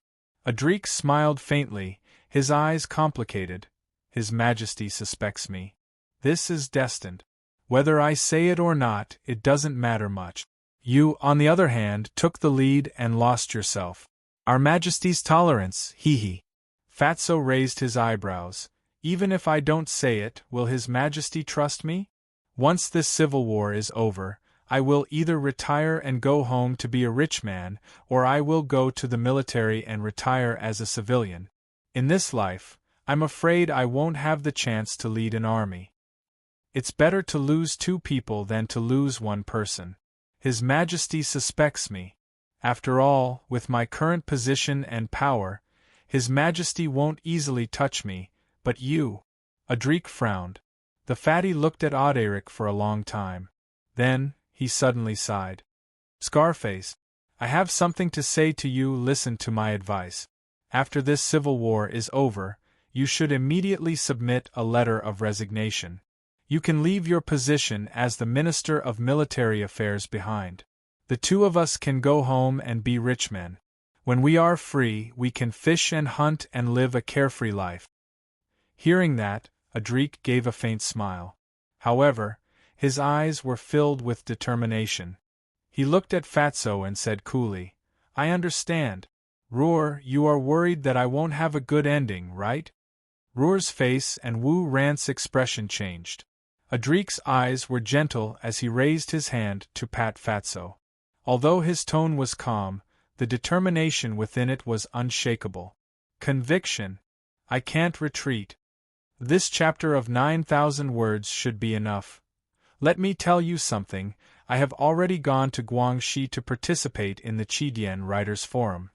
Adrik smiled faintly, his eyes complicated. "His Majesty suspects me. This is destined. Whether I say it or not, it doesn't matter much. You, on the other hand, took the lead and lost yourself. Our Majesty's tolerance, hee. Fatso raised his eyebrows. "Even if I don't say it, will His Majesty trust me? Once this civil war is over, I will either retire and go home to be a rich man, or I will go to the military and retire as a civilian. In this life, I'm afraid I won't have the chance to lead an army. It's better to lose 2 people than to lose 1 person. His Majesty suspects me. After all, with my current position and power, His Majesty won't easily touch me, but you." Adrik frowned. The fatty looked at Auderic for a long time. Then, he suddenly sighed. "Scarface, I have something to say to you. Listen to my advice. After this civil war is over, you should immediately submit a letter of resignation. You can leave your position as the Minister of Military Affairs behind. The 2 of us can go home and be rich men. When we are free, we can fish and hunt and live a carefree life." Hearing that, Adrik gave a faint smile. However, his eyes were filled with determination. He looked at Fatso and said coolly, "I understand. Roar, you are worried that I won't have a good ending, right?" Roar's face and Wu Rant's expression changed. Adrik's eyes were gentle as he raised his hand to pat Fatso. Although his tone was calm, the determination within it was unshakable. Conviction. "I can't retreat. This chapter of 9,000 words should be enough. Let me tell you something, I have already gone to Guangxi to participate in the Qidian Writers' Forum.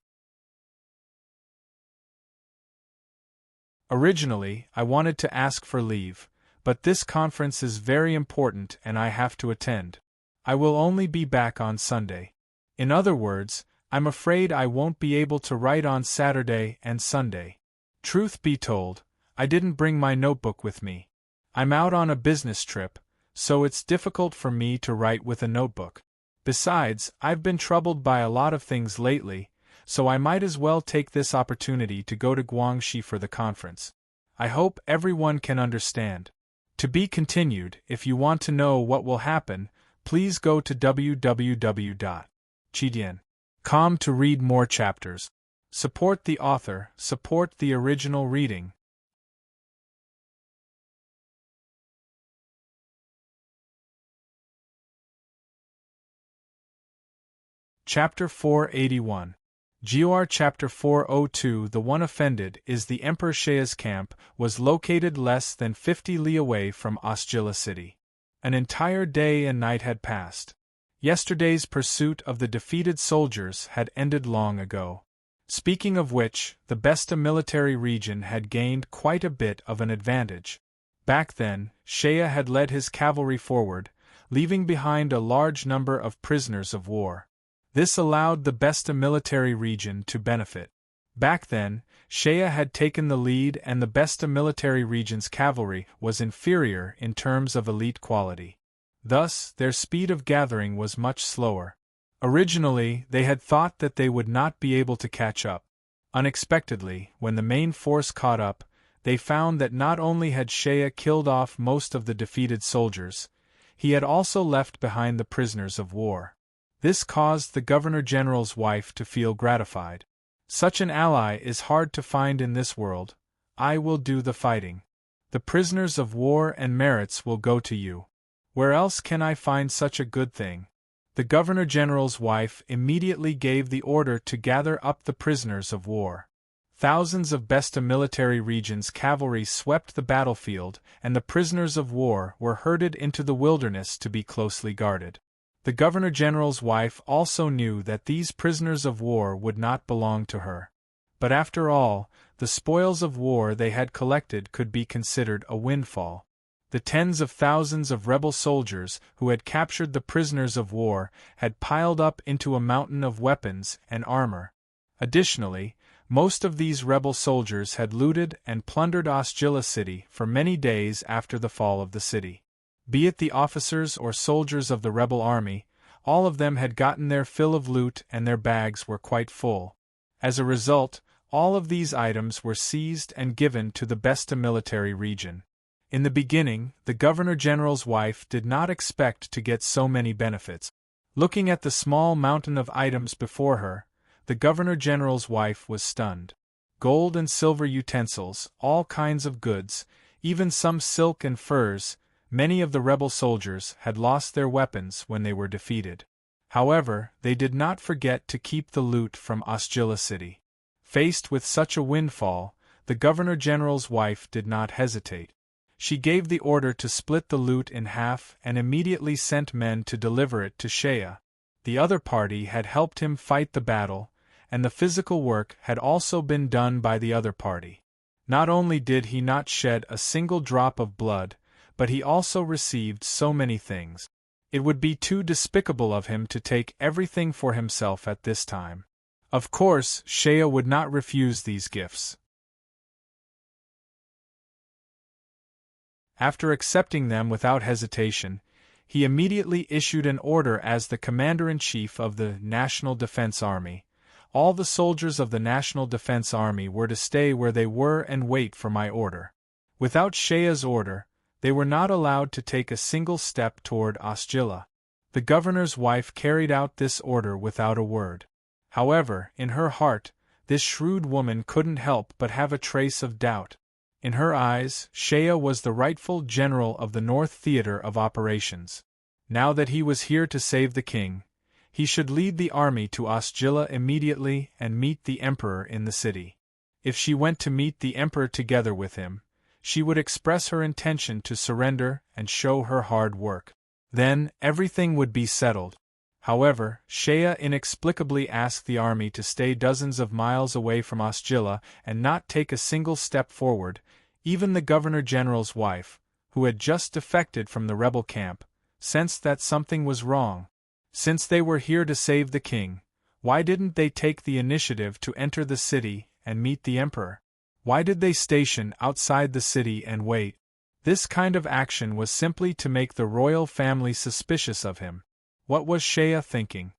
Originally, I wanted to ask for leave, but this conference is very important and I have to attend. I will only be back on Sunday. In other words, I'm afraid I won't be able to write on Saturday and Sunday. Truth be told, I didn't bring my notebook with me. I'm out on a business trip, so it's difficult for me to write with a notebook. Besides, I've been troubled by a lot of things lately, so I might as well take this opportunity to go to Guangxi for the conference. I hope everyone can understand. To be continued. If you want to know what will happen, please go to www.qidian.com to read more chapters. Support the author, support the original reading. Chapter 481. GOR Chapter 402. The one offended is the Emperor Shea's camp was located less than 50 li away from Osjila city. An entire day and night had passed. Yesterday's pursuit of the defeated soldiers had ended long ago. Speaking of which, the Besta military region had gained quite a bit of an advantage. Back then, Shea had led his cavalry forward, leaving behind a large number of prisoners of war. This allowed the Besta military region to benefit. Back then, Shea had taken the lead and the Besta military region's cavalry was inferior in terms of elite quality. Thus, their speed of gathering was much slower. Originally, they had thought that they would not be able to catch up. Unexpectedly, when the main force caught up, they found that not only had Shea killed off most of the defeated soldiers, he had also left behind the prisoners of war. This caused the Governor-General's wife to feel gratified. Such an ally is hard to find in this world. I will do the fighting. The prisoners of war and merits will go to you. Where else can I find such a good thing? The Governor-General's wife immediately gave the order to gather up the prisoners of war. Thousands of Besta military region's cavalry swept the battlefield, and the prisoners of war were herded into the wilderness to be closely guarded. The Governor-General's wife also knew that these prisoners of war would not belong to her. But after all, the spoils of war they had collected could be considered a windfall. The tens of thousands of rebel soldiers who had captured the prisoners of war had piled up into a mountain of weapons and armor. Additionally, most of these rebel soldiers had looted and plundered Ostjilla city for many days after the fall of the city. Be it the officers or soldiers of the rebel army, all of them had gotten their fill of loot and their bags were quite full. As a result, all of these items were seized and given to the Besta military region. In the beginning, the Governor-General's wife did not expect to get so many benefits. Looking at the small mountain of items before her, the Governor-General's wife was stunned. Gold and silver utensils, all kinds of goods, even some silk and furs. Many of the rebel soldiers had lost their weapons when they were defeated. However, they did not forget to keep the loot from Ostjilla city. Faced with such a windfall, the Governor-General's wife did not hesitate. She gave the order to split the loot in half and immediately sent men to deliver it to Shea. The other party had helped him fight the battle, and the physical work had also been done by the other party. Not only did he not shed a single drop of blood, but he also received so many things. It would be too despicable of him to take everything for himself at this time. Of course, Shea would not refuse these gifts. After accepting them without hesitation, he immediately issued an order as the Commander-in-Chief of the National Defense Army. All the soldiers of the National Defense Army were to stay where they were and wait for my order. Without Shea's order, they were not allowed to take a single step toward Ostjilla. The governor's wife carried out this order without a word. However, in her heart, this shrewd woman couldn't help but have a trace of doubt. In her eyes, Shea was the rightful general of the North Theater of Operations. Now that he was here to save the king, he should lead the army to Ostjilla immediately and meet the emperor in the city. If she went to meet the emperor together with him, she would express her intention to surrender and show her hard work. Then, everything would be settled. However, Shea inexplicably asked the army to stay dozens of miles away from Ostjilla and not take a single step forward. Even the Governor-General's wife, who had just defected from the rebel camp, sensed that something was wrong. Since they were here to save the king, why didn't they take the initiative to enter the city and meet the emperor? Why did they station outside the city and wait? This kind of action was simply to make the royal family suspicious of him. What was Shea thinking?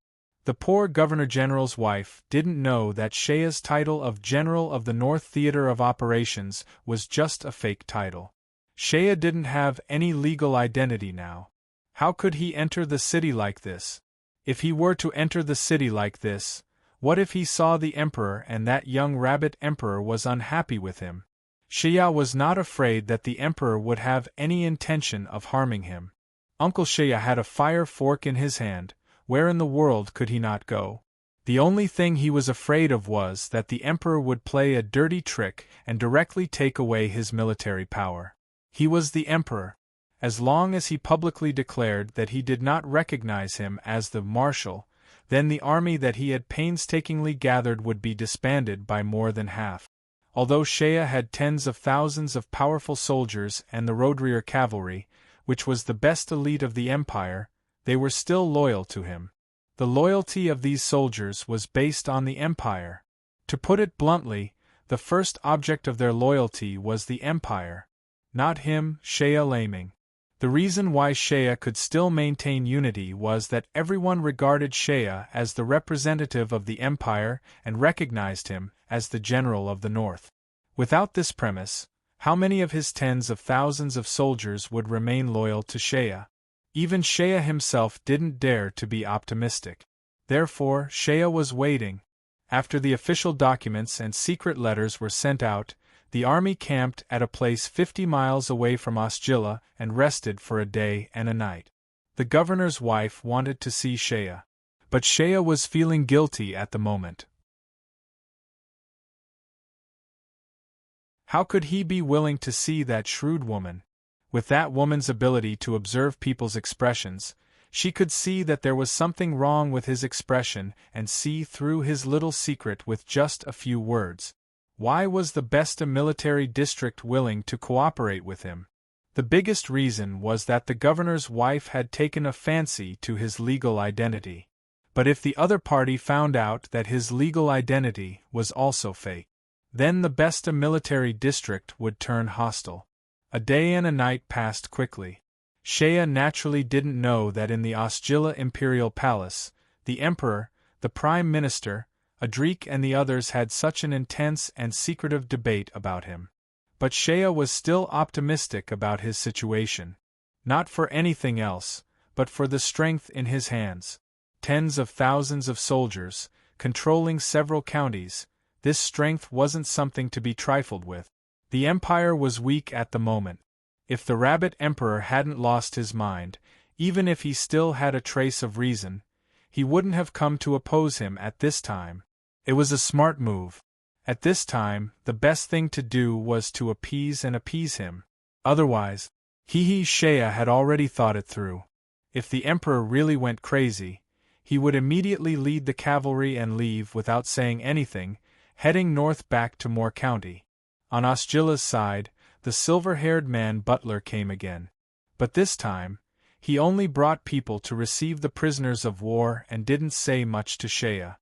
The poor Governor-General's wife didn't know that Shea's title of General of the North Theater of Operations was just a fake title. Shea didn't have any legal identity now. How could he enter the city like this? If he were to enter the city like this, what if he saw the emperor and that young rabbit emperor was unhappy with him? Shea was not afraid that the emperor would have any intention of harming him. Uncle Shea had a fire fork in his hand. Where in the world could he not go? The only thing he was afraid of was that the emperor would play a dirty trick and directly take away his military power. He was the emperor. As long as he publicly declared that he did not recognize him as the marshal, then the army that he had painstakingly gathered would be disbanded by more than half. Although Shea had tens of thousands of powerful soldiers and the Roadrear cavalry, which was the best elite of the empire, they were still loyal to him. The loyalty of these soldiers was based on the empire. To put it bluntly, the first object of their loyalty was the empire, not him, Shea Laming. The reason why Shea could still maintain unity was that everyone regarded Shea as the representative of the empire and recognized him as the general of the North. Without this premise, how many of his tens of thousands of soldiers would remain loyal to Shea? Even Shea himself didn't dare to be optimistic. Therefore, Shea was waiting. After the official documents and secret letters were sent out, the army camped at a place 50 miles away from Ostjilla and rested for a day and a night. The governor's wife wanted to see Shea, but Shea was feeling guilty at the moment. How could he be willing to see that shrewd woman? With that woman's ability to observe people's expressions, she could see that there was something wrong with his expression and see through his little secret with just a few words. Why was the Besta military district willing to cooperate with him? The biggest reason was that the governor's wife had taken a fancy to his legal identity. But if the other party found out that his legal identity was also fake, then the Besta military district would turn hostile. A day and a night passed quickly. Shea naturally didn't know that in the Ostjila imperial palace, the emperor, the prime minister, Adrik and the others had such an intense and secretive debate about him. But Shea was still optimistic about his situation. Not for anything else, but for the strength in his hands. Tens of thousands of soldiers, controlling several counties, this strength wasn't something to be trifled with. The empire was weak at the moment. If the Rabbit Emperor hadn't lost his mind, even if he still had a trace of reason, he wouldn't have come to oppose him at this time. It was a smart move. At this time, the best thing to do was to appease him. Otherwise, Shea had already thought it through. If the Emperor really went crazy, he would immediately lead the cavalry and leave without saying anything, heading north back to Moore County. On Ostjila's side, the silver-haired man Butler came again. But this time, he only brought people to receive the prisoners of war and didn't say much to Shea.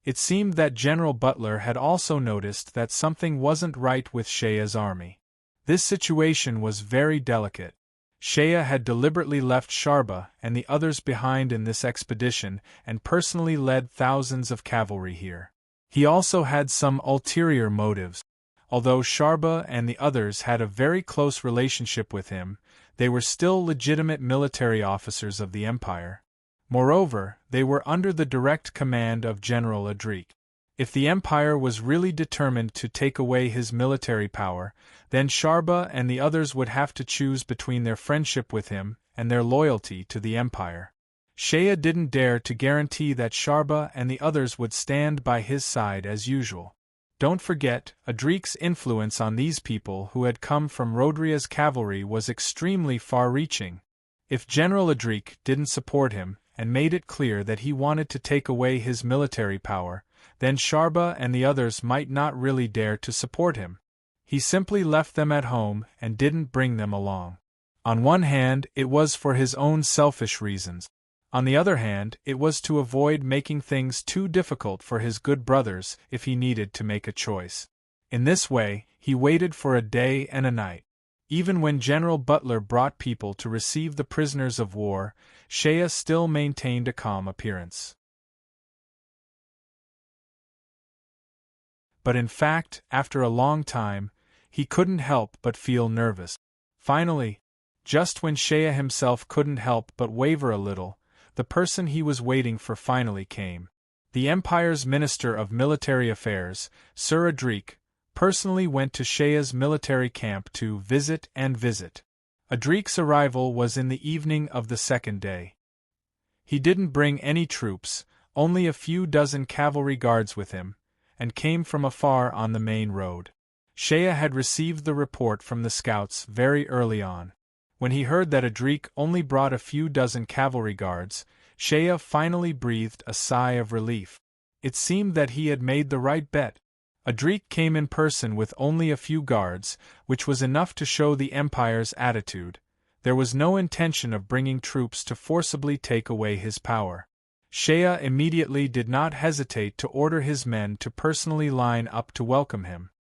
It seemed that General Butler had also noticed that something wasn't right with Shea's army. This situation was very delicate. Shea had deliberately left Sharba and the others behind in this expedition and personally led thousands of cavalry here. He also had some ulterior motives. Although Sharba and the others had a very close relationship with him, they were still legitimate military officers of the Empire. Moreover, they were under the direct command of General Adrik. If the Empire was really determined to take away his military power, then Sharba and the others would have to choose between their friendship with him and their loyalty to the Empire. Shea didn't dare to guarantee that Sharba and the others would stand by his side as usual. Don't forget, Adrik's influence on these people who had come from Rodria's cavalry was extremely far-reaching. If General Adrik didn't support him and made it clear that he wanted to take away his military power, then Sharba and the others might not really dare to support him. He simply left them at home and didn't bring them along. On one hand, it was for his own selfish reasons. On the other hand, it was to avoid making things too difficult for his good brothers if he needed to make a choice. In this way, he waited for a day and a night. Even when General Butler brought people to receive the prisoners of war, Shea still maintained a calm appearance. But in fact, after a long time, he couldn't help but feel nervous. Finally, just when Shea himself couldn't help but waver a little, the person he was waiting for finally came. The Empire's Minister of Military Affairs, Sir Adrik, personally went to Shea's military camp to visit. Adrik's arrival was in the evening of the second day. He didn't bring any troops, only a few dozen cavalry guards with him, and came from afar on the main road. Shea had received the report from the scouts very early on. When he heard that Adrik only brought a few dozen cavalry guards, Shea finally breathed a sigh of relief. It seemed that he had made the right bet. Adrik came in person with only a few guards, which was enough to show the Empire's attitude. There was no intention of bringing troops to forcibly take away his power. Shea immediately did not hesitate to order his men to personally line up to welcome him.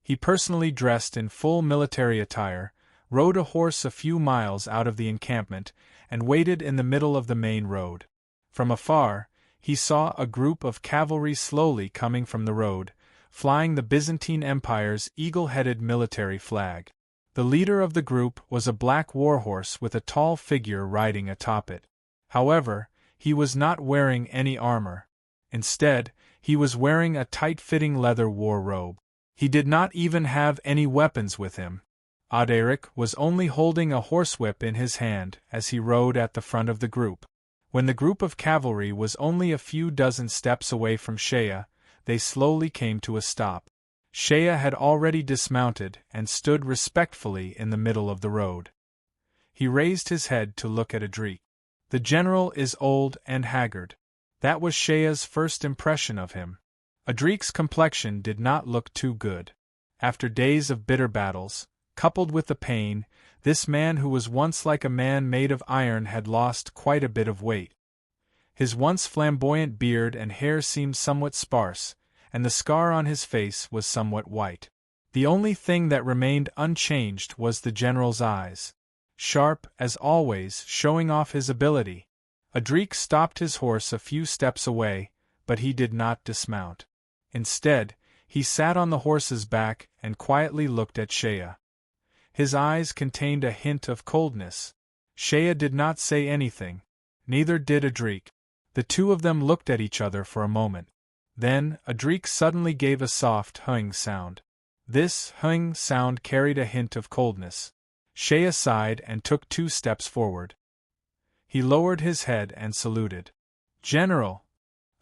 He personally dressed in full military attire, rode a horse a few miles out of the encampment, and waited in the middle of the main road. From afar, he saw a group of cavalry slowly coming from the road, flying the Byzantine Empire's eagle-headed military flag. The leader of the group was a black warhorse with a tall figure riding atop it. However, he was not wearing any armor. Instead, he was wearing a tight-fitting leather war robe. He did not even have any weapons with him. Auderic was only holding a horsewhip in his hand as he rode at the front of the group. When the group of cavalry was only a few dozen steps away from Shea, they slowly came to a stop. Shea had already dismounted and stood respectfully in the middle of the road. He raised his head to look at Adrik. The general is old and haggard. That was Shea's first impression of him. Adrik's complexion did not look too good. After days of bitter battles, coupled with the pain, this man who was once like a man made of iron had lost quite a bit of weight. His once flamboyant beard and hair seemed somewhat sparse, and the scar on his face was somewhat white. The only thing that remained unchanged was the general's eyes. Sharp, as always, showing off his ability. Audric stopped his horse a few steps away, but he did not dismount. Instead, he sat on the horse's back and quietly looked at Shea. His eyes contained a hint of coldness. Shea did not say anything. Neither did Audric. The two of them looked at each other for a moment. Then, Audric suddenly gave a soft humming sound. This humming sound carried a hint of coldness. Shea sighed and took 2 steps forward. He lowered his head and saluted. "General!"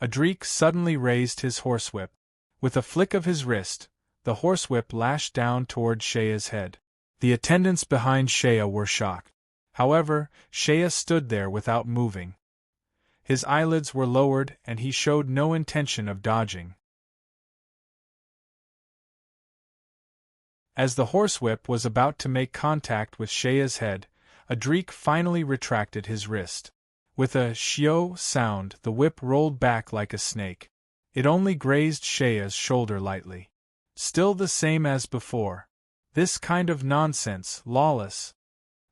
Audric suddenly raised his horsewhip. With a flick of his wrist, the horsewhip lashed down toward Shea's head. The attendants behind Shea were shocked. However, Shea stood there without moving. His eyelids were lowered and he showed no intention of dodging. As the horsewhip was about to make contact with Shea's head, Audric finally retracted his wrist. With a shio sound, the whip rolled back like a snake. It only grazed Shea's shoulder lightly. Still the same as before. This kind of nonsense, lawless.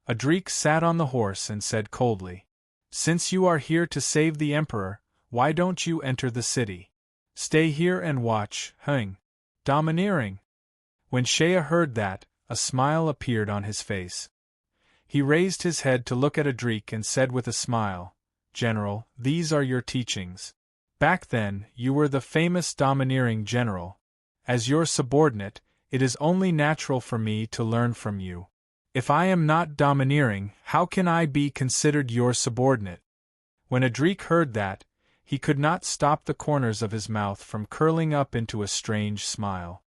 Audric sat on the horse and said coldly, "Since you are here to save the Emperor, why don't you enter the city? Stay here and watch, domineering." When Shea heard that, a smile appeared on his face. He raised his head to look at Audric and said with a smile, "General, these are your teachings. Back then, you were the famous domineering general. As your subordinate, it is only natural for me to learn from you. If I am not domineering, how can I be considered your subordinate?" When Audric heard that, he could not stop the corners of his mouth from curling up into a strange smile.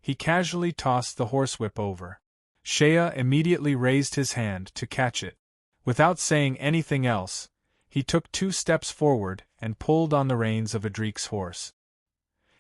He casually tossed the horsewhip over. Shea immediately raised his hand to catch it. Without saying anything else, he took 2 steps forward and pulled on the reins of Audric's horse.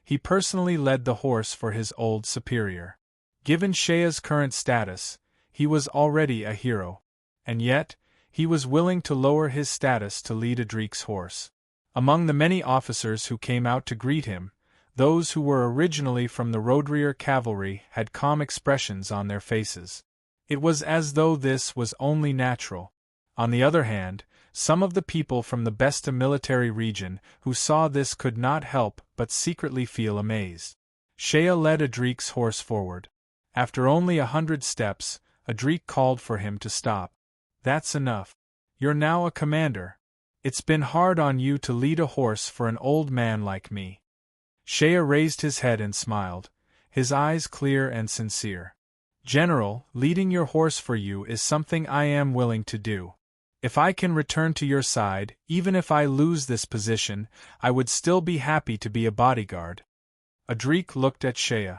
He personally led the horse for his old superior. Given Shea's current status, he was already a hero. And yet, he was willing to lower his status to lead Audric's horse. Among the many officers who came out to greet him, those who were originally from the Roadrear cavalry had calm expressions on their faces. It was as though this was only natural. On the other hand, some of the people from the Besta military region who saw this could not help but secretly feel amazed. Shea led Audric's horse forward. After only 100 steps, Audric called for him to stop. "That's enough. You're now a commander. It's been hard on you to lead a horse for an old man like me." Shea raised his head and smiled, his eyes clear and sincere. "General, leading your horse for you is something I am willing to do. If I can return to your side, even if I lose this position, I would still be happy to be a bodyguard." Audric looked at Shea.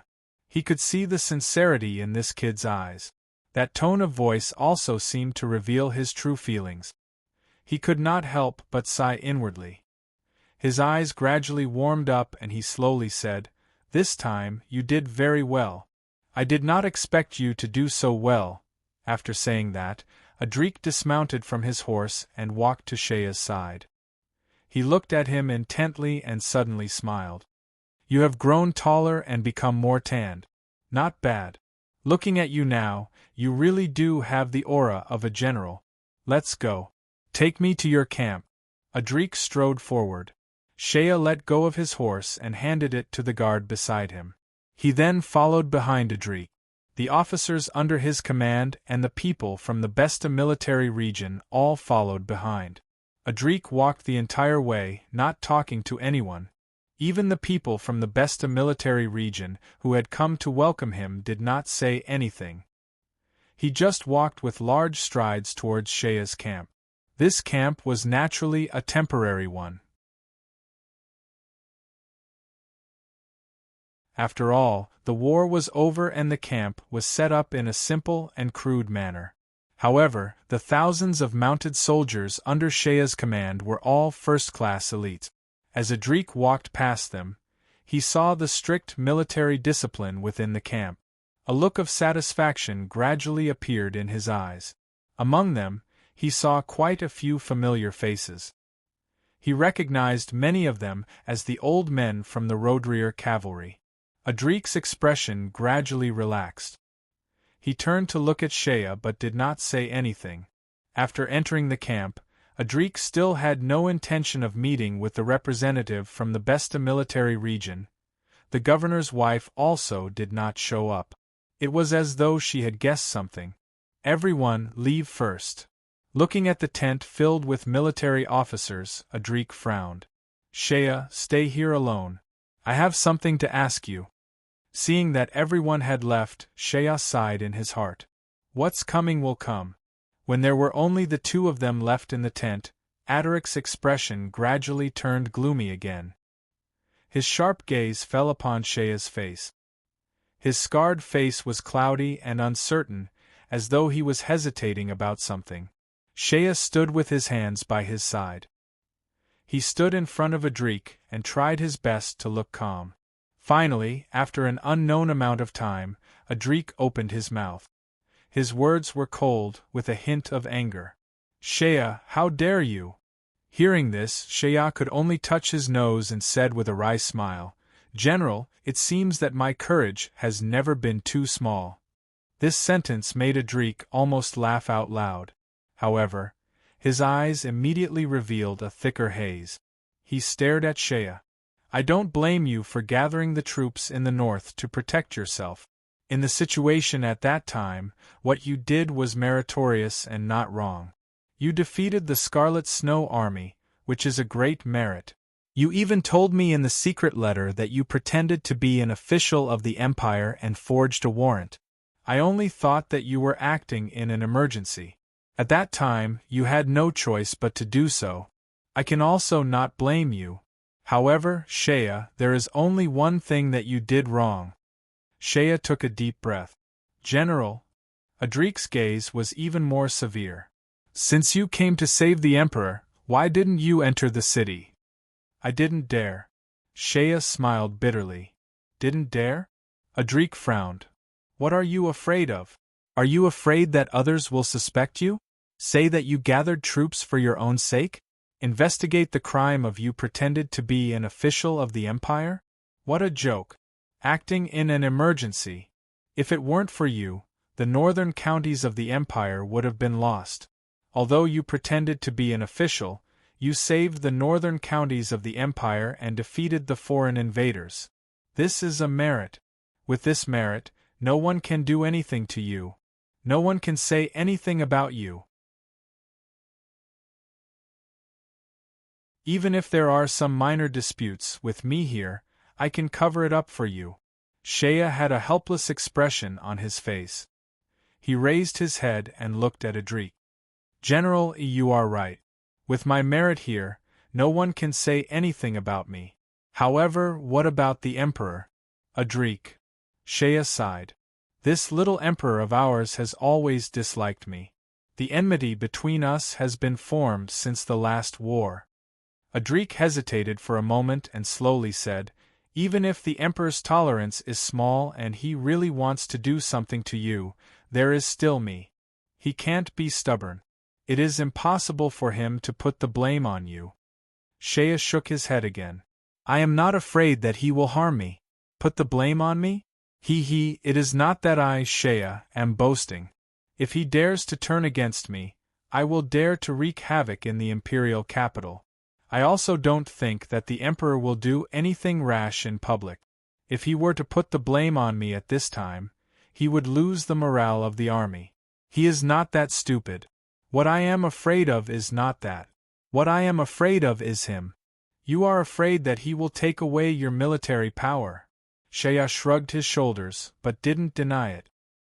He could see the sincerity in this kid's eyes. That tone of voice also seemed to reveal his true feelings. He could not help but sigh inwardly. His eyes gradually warmed up and he slowly said, "This time, you did very well. I did not expect you to do so well." After saying that, Audric dismounted from his horse and walked to Shea's side. He looked at him intently and suddenly smiled. "You have grown taller and become more tanned. Not bad. Looking at you now, you really do have the aura of a general. Let's go. Take me to your camp." Audric strode forward. Shea let go of his horse and handed it to the guard beside him. He then followed behind Audric. The officers under his command and the people from the Besta military region all followed behind. Audric walked the entire way, not talking to anyone. Even the people from the Besta military region who had come to welcome him did not say anything. He just walked with large strides towards Shea's camp. This camp was naturally a temporary one. After all, the war was over and the camp was set up in a simple and crude manner. However, the thousands of mounted soldiers under Shea's command were all first-class elites. As Audric walked past them, he saw the strict military discipline within the camp. A look of satisfaction gradually appeared in his eyes. Among them, he saw quite a few familiar faces. He recognized many of them as the old men from the Rodreer cavalry. Adrik's expression gradually relaxed. He turned to look at Shea but did not say anything. After entering the camp, Adrik still had no intention of meeting with the representative from the Besta military region. The governor's wife also did not show up. It was as though she had guessed something. Everyone, leave first. Looking at the tent filled with military officers, Adrik frowned. Shea, stay here alone. I have something to ask you. Seeing that everyone had left, Shea sighed in his heart. What's coming will come. When there were only the two of them left in the tent, Adrik's expression gradually turned gloomy again. His sharp gaze fell upon Shea's face. His scarred face was cloudy and uncertain, as though he was hesitating about something. Shea stood with his hands by his side. He stood in front of Adrik and tried his best to look calm. Finally, after an unknown amount of time, Adrik opened his mouth. His words were cold, with a hint of anger. Shea, how dare you? Hearing this, Shea could only touch his nose and said with a wry smile, General, it seems that my courage has never been too small. This sentence made Adrik almost laugh out loud. However, his eyes immediately revealed a thicker haze. He stared at Shea. I don't blame you for gathering the troops in the north to protect yourself. In the situation at that time, what you did was meritorious and not wrong. You defeated the Scarlet Snow Army, which is a great merit. You even told me in the secret letter that you pretended to be an official of the Empire and forged a warrant. I only thought that you were acting in an emergency. At that time, you had no choice but to do so. I can also not blame you. However, Shea, there is only one thing that you did wrong. Shea took a deep breath. General, Adrik's gaze was even more severe. Since you came to save the Emperor, why didn't you enter the city? I didn't dare. Shea smiled bitterly. Didn't dare? Adrik frowned. What are you afraid of? Are you afraid that others will suspect you? Say that you gathered troops for your own sake? Investigate the crime of you pretended to be an official of the Empire? What a joke. Acting in an emergency. If it weren't for you, the northern counties of the Empire would have been lost. Although you pretended to be an official, you saved the northern counties of the Empire and defeated the foreign invaders. This is a merit. With this merit, no one can do anything to you. No one can say anything about you. Even if there are some minor disputes with me here, I can cover it up for you. Shea had a helpless expression on his face. He raised his head and looked at Adrik. General, you are right. With my merit here, no one can say anything about me. However, what about the Emperor? Adrik. Shea sighed. This little Emperor of ours has always disliked me. The enmity between us has been formed since the last war. Adrik hesitated for a moment and slowly said, Even if the Emperor's tolerance is small and he really wants to do something to you, there is still me. He can't be stubborn. It is impossible for him to put the blame on you. Shea shook his head again. I am not afraid that he will harm me. Put the blame on me? It is not that I, Shea, am boasting. If he dares to turn against me, I will dare to wreak havoc in the imperial capital. I also don't think that the Emperor will do anything rash in public. If he were to put the blame on me at this time, he would lose the morale of the army. He is not that stupid. What I am afraid of is not that. What I am afraid of is him. You are afraid that he will take away your military power. Shea shrugged his shoulders, but didn't deny it.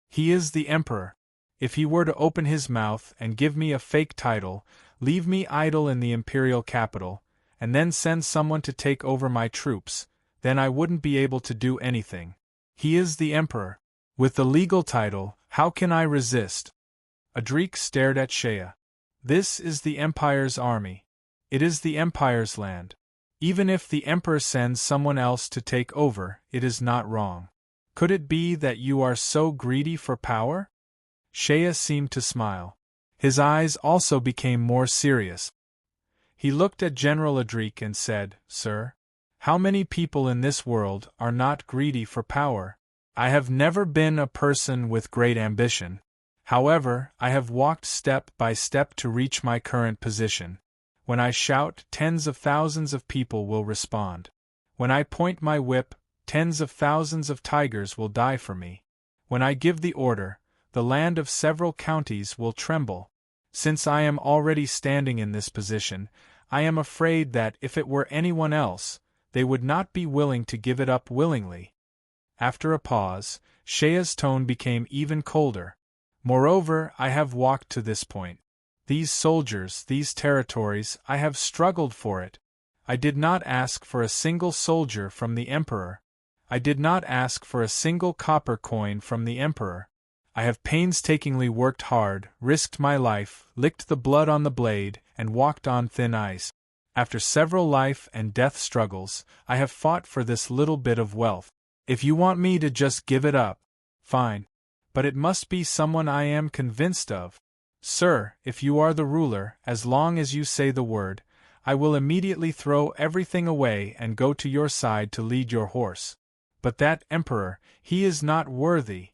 He is the Emperor. If he were to open his mouth and give me a fake title, leave me idle in the imperial capital, and then send someone to take over my troops, then I wouldn't be able to do anything. He is the Emperor. With the legal title, how can I resist? Adrik stared at Shea. This is the Empire's army. It is the Empire's land. Even if the Emperor sends someone else to take over, it is not wrong. Could it be that you are so greedy for power? Shea seemed to smile. His eyes also became more serious. He looked at General Adrik and said, Sir, how many people in this world are not greedy for power? I have never been a person with great ambition. However, I have walked step by step to reach my current position. When I shout, tens of thousands of people will respond. When I point my whip, tens of thousands of tigers will die for me. When I give the order, the land of several counties will tremble. Since I am already standing in this position, I am afraid that if it were anyone else, they would not be willing to give it up willingly. After a pause, Shea's tone became even colder. Moreover, I have walked to this point. These soldiers, these territories, I have struggled for it. I did not ask for a single soldier from the Emperor. I did not ask for a single copper coin from the Emperor. I have painstakingly worked hard, risked my life, licked the blood on the blade, and walked on thin ice. After several life and death struggles, I have fought for this little bit of wealth. If you want me to just give it up, fine. But it must be someone I am convinced of. Sir, if you are the ruler, as long as you say the word, I will immediately throw everything away and go to your side to lead your horse. But that emperor, he is not worthy.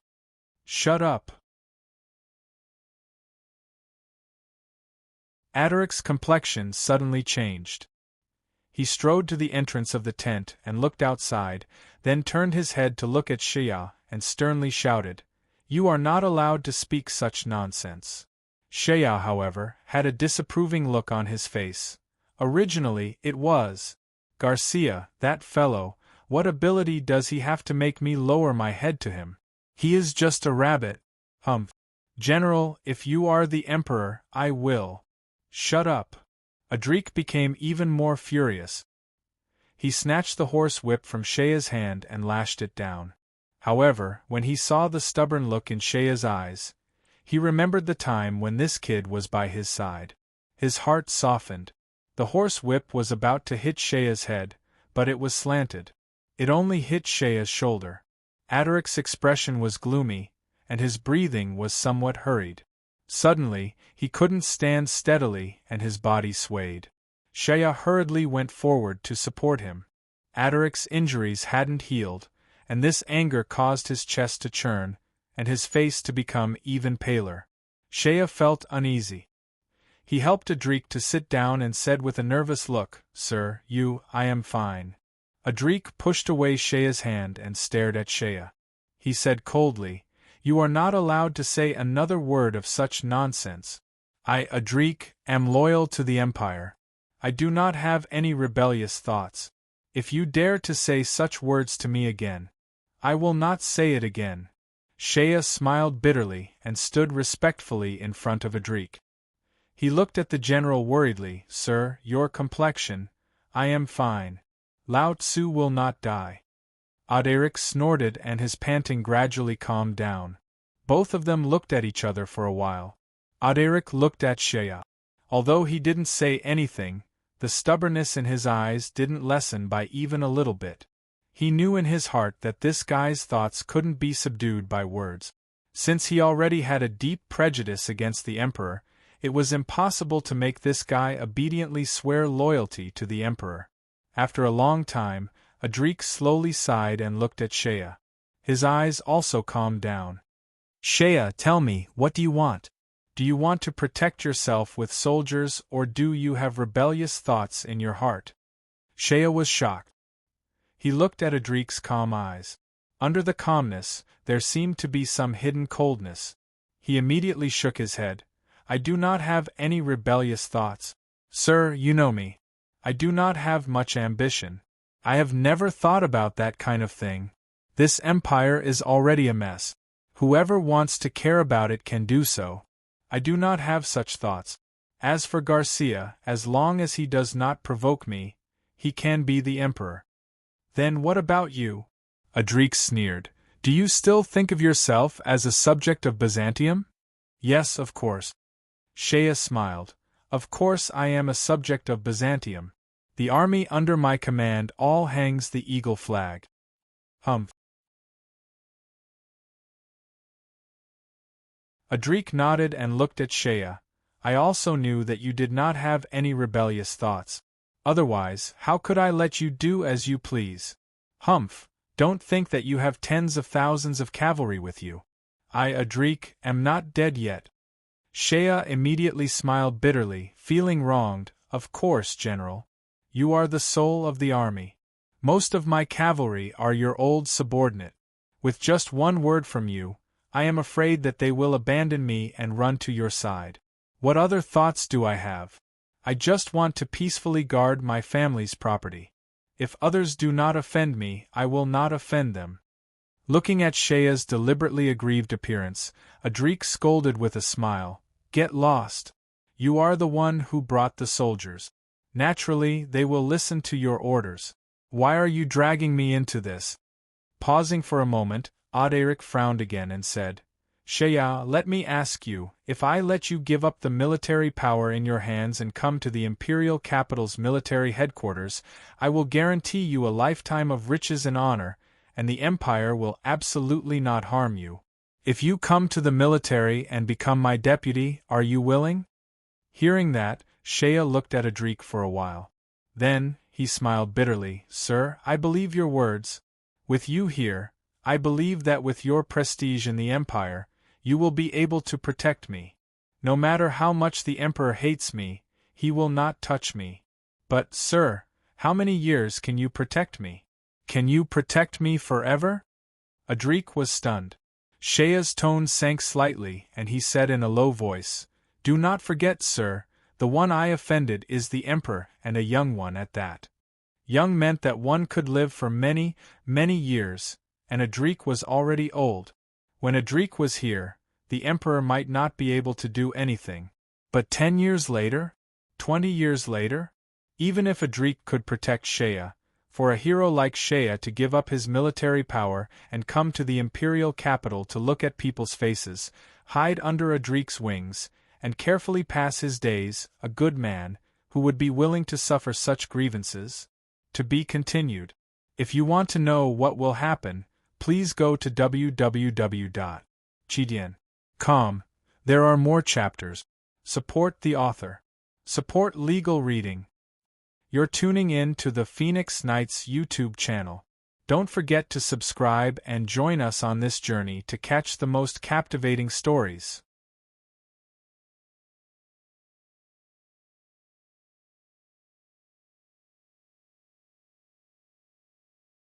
Shut up. Adaric's complexion suddenly changed. He strode to the entrance of the tent and looked outside, then turned his head to look at Shea and sternly shouted, You are not allowed to speak such nonsense. Shea, however, had a disapproving look on his face. Originally, it was, Garcia, that fellow, what ability does he have to make me lower my head to him? He is just a rabbit. Humph. General, if you are the Emperor, I will. Shut up. Adrik became even more furious. He snatched the horse whip from Shea's hand and lashed it down. However, when he saw the stubborn look in Shea's eyes, he remembered the time when this kid was by his side. His heart softened. The horse whip was about to hit Shea's head, but it was slanted. It only hit Shea's shoulder. Adaric's expression was gloomy, and his breathing was somewhat hurried. Suddenly, he couldn't stand steadily and his body swayed. Shea hurriedly went forward to support him. Adaric's injuries hadn't healed, and this anger caused his chest to churn, and his face to become even paler. Shea felt uneasy. He helped Adrik to sit down and said with a nervous look, Sir, I am fine. Adrik pushed away Shea's hand and stared at Shea. He said coldly, You are not allowed to say another word of such nonsense. I, Adrik, am loyal to the Empire. I do not have any rebellious thoughts. If you dare to say such words to me again, I will not say it again. Shea smiled bitterly and stood respectfully in front of Adrik. He looked at the general worriedly, Sir, your complexion, I am fine. Lao Tzu will not die. Adaric snorted and his panting gradually calmed down. Both of them looked at each other for a while. Adaric looked at Shea. Although he didn't say anything, the stubbornness in his eyes didn't lessen by even a little bit. He knew in his heart that this guy's thoughts couldn't be subdued by words. Since he already had a deep prejudice against the Emperor, it was impossible to make this guy obediently swear loyalty to the Emperor. After a long time, Adrik slowly sighed and looked at Shea. His eyes also calmed down. Shea, tell me, what do you want? Do you want to protect yourself with soldiers or do you have rebellious thoughts in your heart? Shea was shocked. He looked at Adrik's calm eyes. Under the calmness, there seemed to be some hidden coldness. He immediately shook his head. I do not have any rebellious thoughts. Sir, you know me. I do not have much ambition. I have never thought about that kind of thing. This empire is already a mess. Whoever wants to care about it can do so. I do not have such thoughts. As for Garcia, as long as he does not provoke me, he can be the emperor. Then what about you? Adrik sneered. Do you still think of yourself as a subject of Byzantium? Yes, of course. Shea smiled. Of course I am a subject of Byzantium. The army under my command all hangs the eagle flag. Humph. Adrik nodded and looked at Shea. I also knew that you did not have any rebellious thoughts. Otherwise, how could I let you do as you please? Humph, don't think that you have tens of thousands of cavalry with you. I, Adrik, am not dead yet. Shea immediately smiled bitterly, feeling wronged. Of course, General. You are the soul of the army. Most of my cavalry are your old subordinate. With just one word from you, I am afraid that they will abandon me and run to your side. What other thoughts do I have? I just want to peacefully guard my family's property. If others do not offend me, I will not offend them. Looking at Shea's deliberately aggrieved appearance, Adrik scolded with a smile, "Get lost. You are the one who brought the soldiers. Naturally, they will listen to your orders. Why are you dragging me into this?" Pausing for a moment, Auderic frowned again and said, "Shea, let me ask you, if I let you give up the military power in your hands and come to the imperial capital's military headquarters, I will guarantee you a lifetime of riches and honor, and the Empire will absolutely not harm you. If you come to the military and become my deputy, are you willing?" Hearing that, Shea looked at Adrik for a while. Then, he smiled bitterly. "Sir, I believe your words. With you here, I believe that with your prestige in the Empire, you will be able to protect me. No matter how much the Emperor hates me, he will not touch me. But, sir, how many years can you protect me? Can you protect me forever?" Adrik was stunned. Shea's tone sank slightly, and he said in a low voice, "Do not forget, sir, the one I offended is the Emperor, and a young one at that." Young meant that one could live for many, many years, and Adrik was already old. When Adrik was here, the Emperor might not be able to do anything. But 10 years later? 20 years later? Even if Adrik could protect Shea, for a hero like Shea to give up his military power and come to the imperial capital to look at people's faces, hide under Adrik's wings, and carefully pass his days, a good man, who would be willing to suffer such grievances? To be continued. If you want to know what will happen, please go to www.chidian.com. There are more chapters. Support the author. Support legal reading. You're tuning in to the Phoenix Knights YouTube channel. Don't forget to subscribe and join us on this journey to catch the most captivating stories.